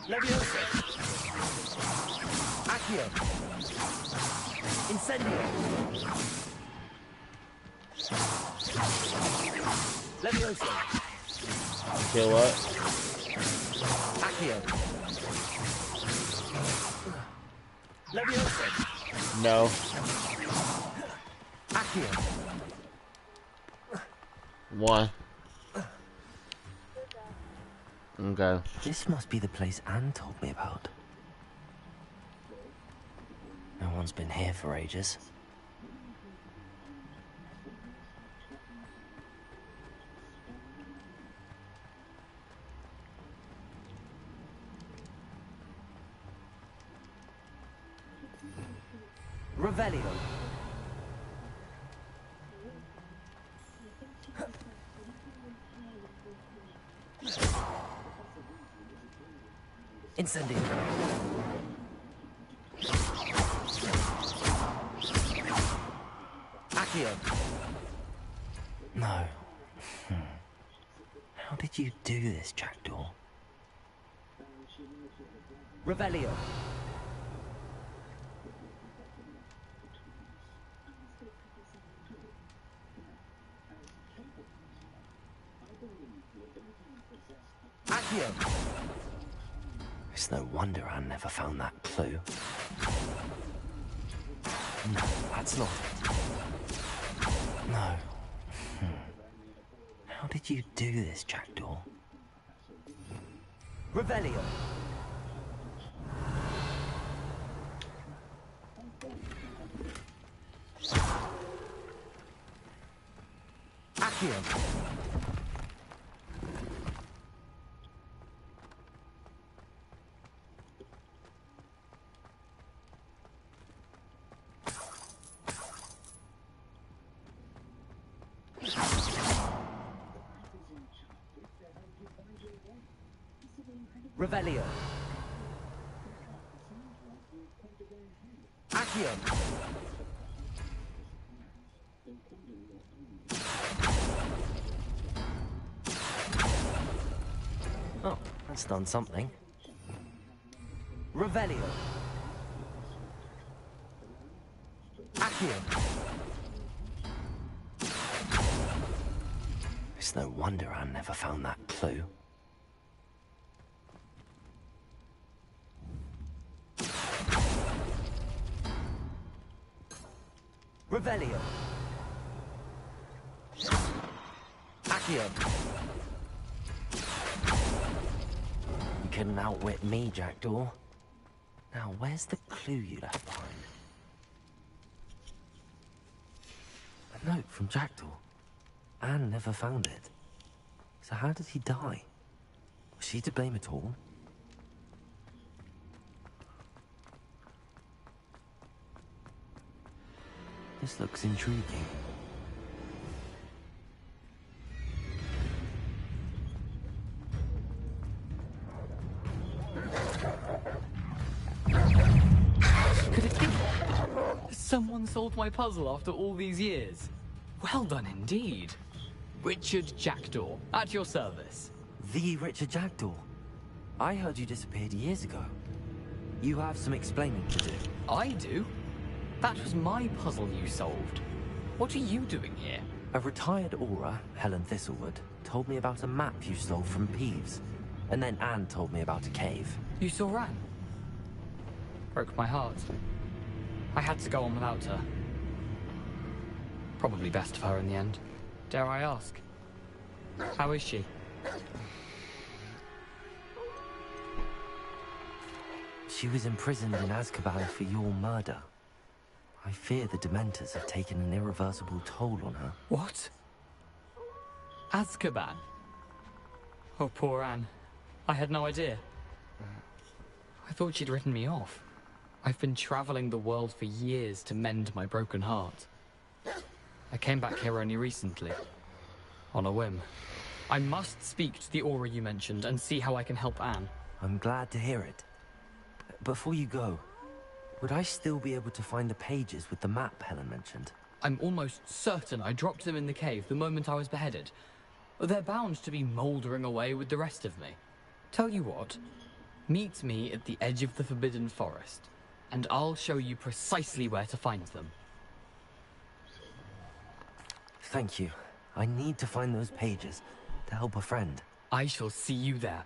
Leviosa. Accio. Incendio. Leviosa. Okay, what? Accio. Leviosa. No. Accio. One. Okay. This must be the place Anne told me about. No one's been here for ages. Revelio. Incendio. Accio. No. How did you do this, Jackdaw? Revelio. Accio. It's no wonder Anne never found that clue. No, that's not it. No. How did you do this, Jackdaw? Revelio. Accio. Revelio. Accio. Oh, that's done something. Revelio. Accio. It's no wonder Anne never found that clue. Revelio. Accio. You couldn't outwit me, Jackdaw. Now, where's the clue you left behind? A note from Jackdaw. Anne never found it. So how did he die? Was she to blame at all? This looks intriguing. Could it be? Someone solved my puzzle after all these years. Well done indeed. Richard Jackdaw, at your service. The Richard Jackdaw? I heard you disappeared years ago. You have some explaining to do. I do? That was my puzzle you solved. What are you doing here? A retired aura, Helen Thistlewood, told me about a map you stole from Peeves. And then Anne told me about a cave. You saw Anne? Broke my heart. I had to go on without her. Probably best of her in the end. Dare I ask? How is she? She was imprisoned in Azkaban for your murder. I fear the Dementors have taken an irreversible toll on her. What? Azkaban? Oh, poor Anne. I had no idea. I thought she'd written me off. I've been traveling the world for years to mend my broken heart. I came back here only recently. On a whim. I must speak to the aura you mentioned and see how I can help Anne. I'm glad to hear it. Before you go, would I still be able to find the pages with the map Helen mentioned? I'm almost certain I dropped them in the cave the moment I was beheaded. They're bound to be mouldering away with the rest of me. Tell you what, meet me at the edge of the Forbidden Forest, and I'll show you precisely where to find them. Thank you. I need to find those pages to help a friend. I shall see you there.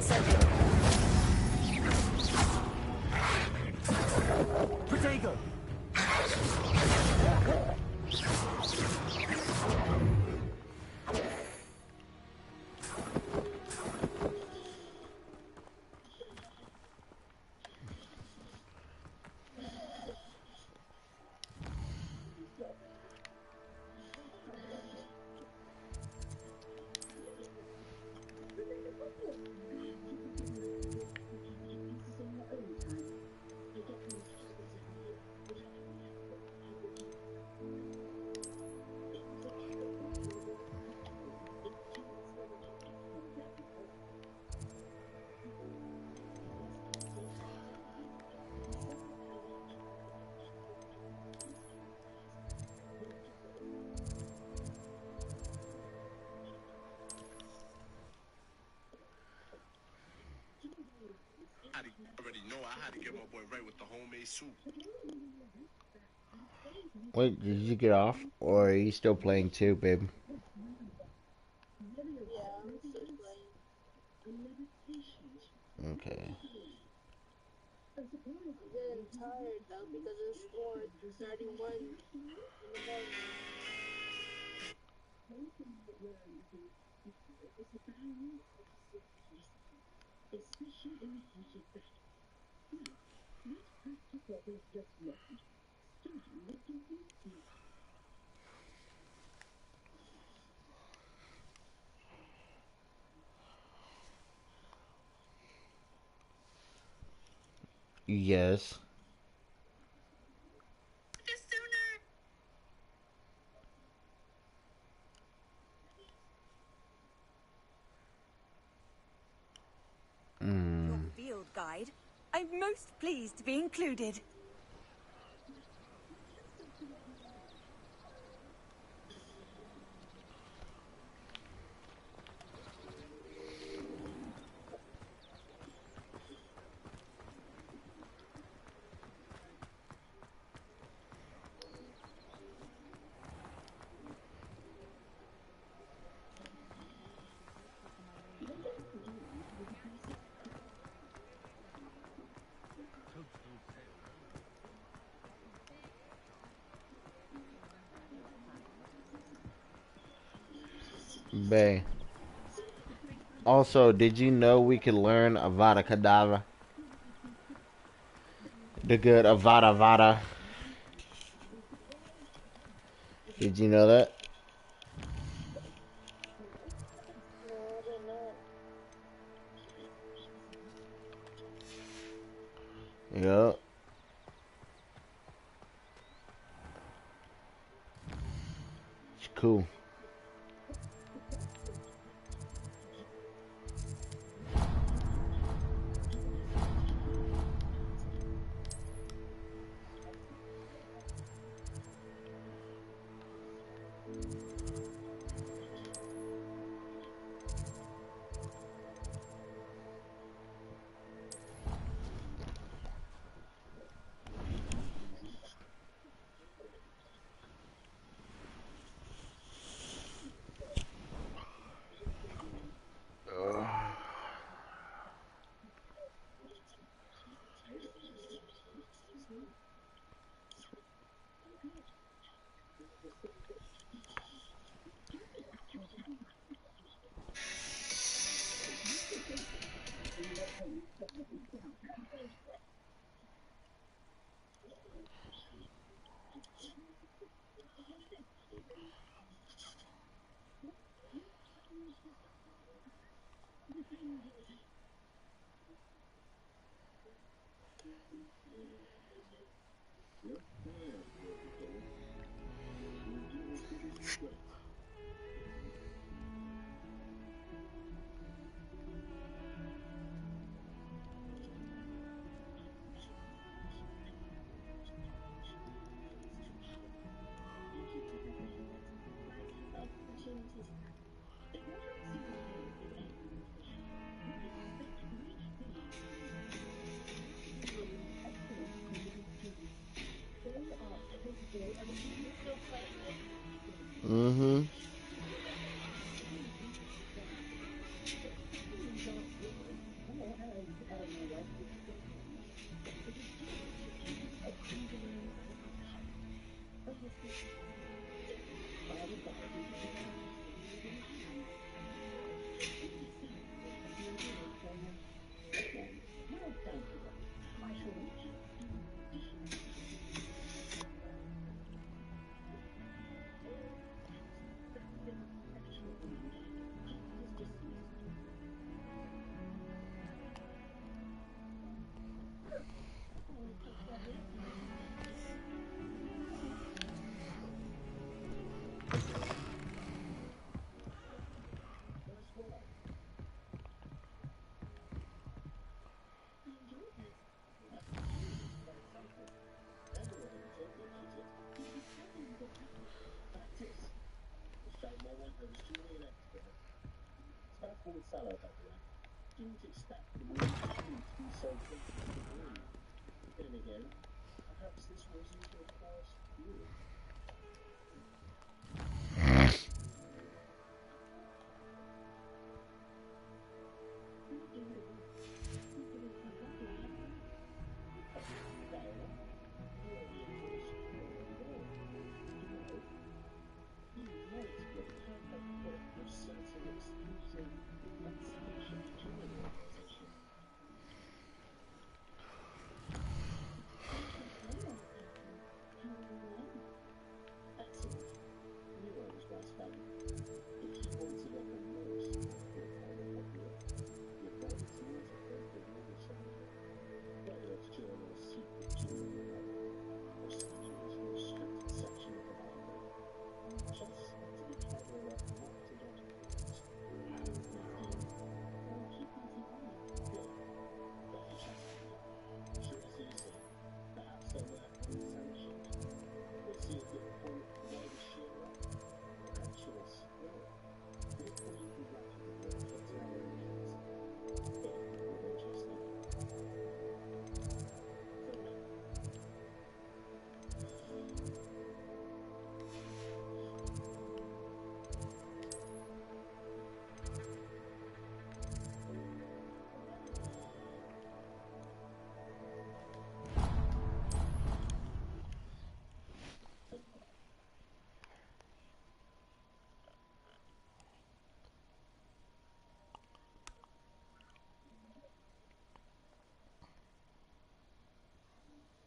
circuit. Protego! I already know I had to get my boy right with the homemade soup. Wait, did you get off? Or are you still playing too, babe? Yeah, I'm still playing. Okay. I'm getting tired though because it's school starting 1 in the morning. Yes. Your field guide. I'm most pleased to be included. Bay. Also, did you know we could learn Avada Kedavra? The good Avada Vada. Did you know that? No, I didn't know. Yup. It's cool. You still playing it? Mm-hmm.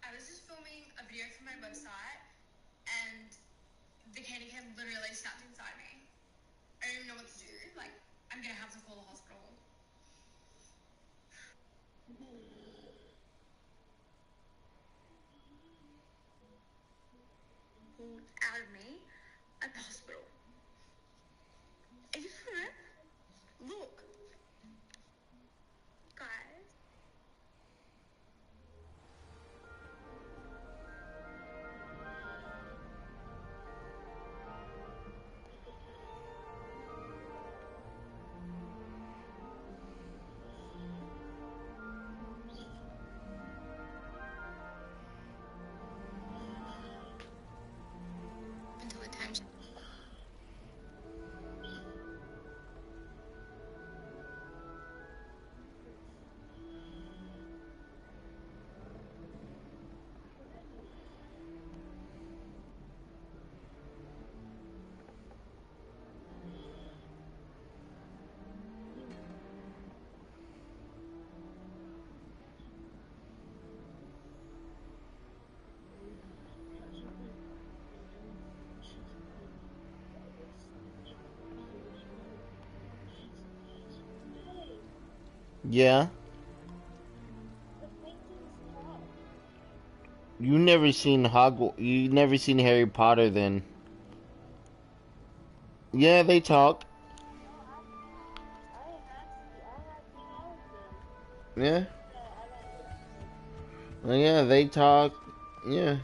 I was just filming a video for my website, and the candy cane literally snapped inside me. I don't even know what to do. Like, I'm gonna have to call the hospital. Out of me at the hospital. Are you for it? Look. Guys. Until the time. Yeah. You never seen Hogwarts. You never seen Harry Potter then. Yeah, they talk. Yeah. Yeah, they talk. Yeah.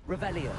Revelio.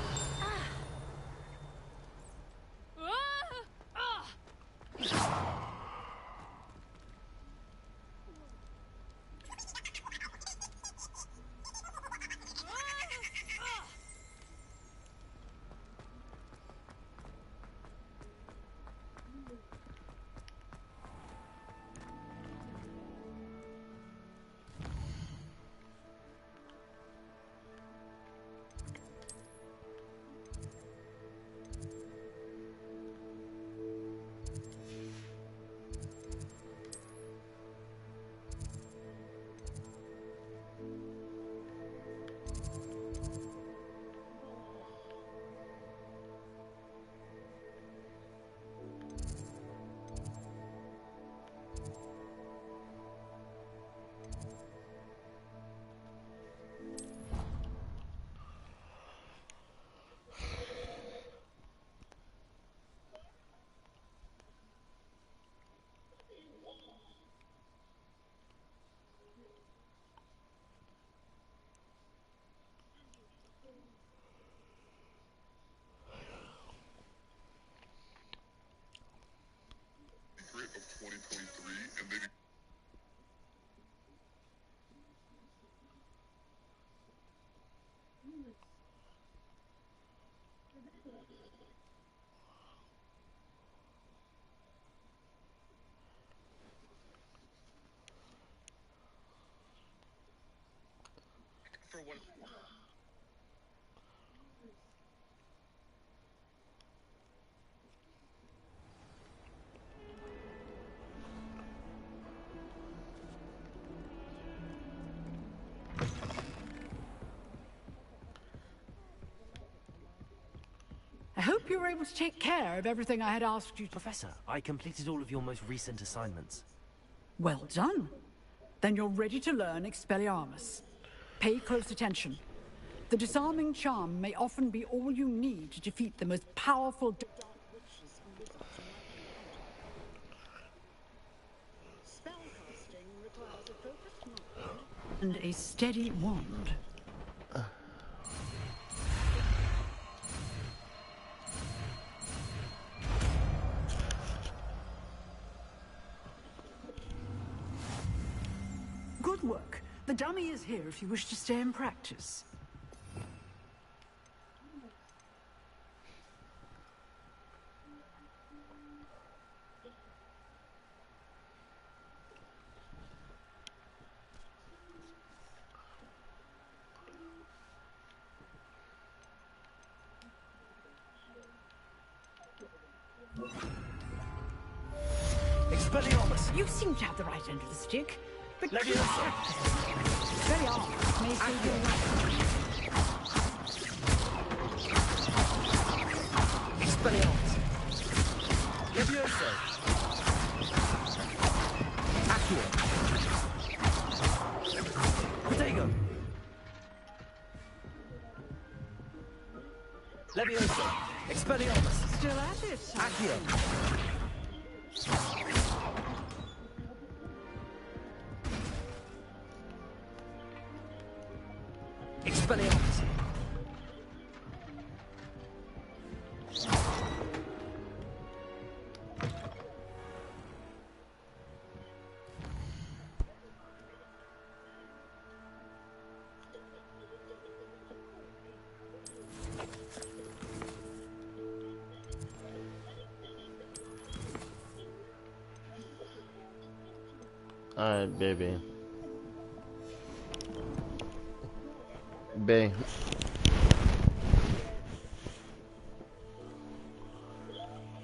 I hope you were able to take care of everything I had asked you to. Professor, I completed all of your most recent assignments. Well done. Then you're ready to learn Expelliarmus. Pay close attention. The disarming charm may often be all you need to defeat the most powerful dark witches in Wizard's Spellcasting requires a focused mind and a steady wand. Good work. The dummy is here if you wish to stay and practice. Expelliarmus! You seem to have the right end of the stick, but Leviosa! Expelliarmus may save your life. Expelliarmus! Leviosa! Accio! Protego! Leviosa! Expelliarmus! Still at it. Accio! Expelliarmus! Alright, baby. Babe.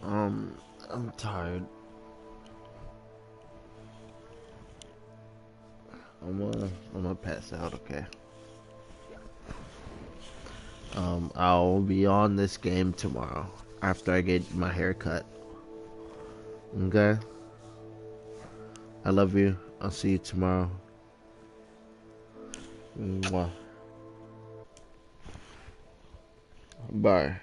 I'm tired. I'm gonna pass out, okay? I'll be on this game tomorrow after I get my hair cut. Okay? I love you. I'll see you tomorrow. Mwah. Bye.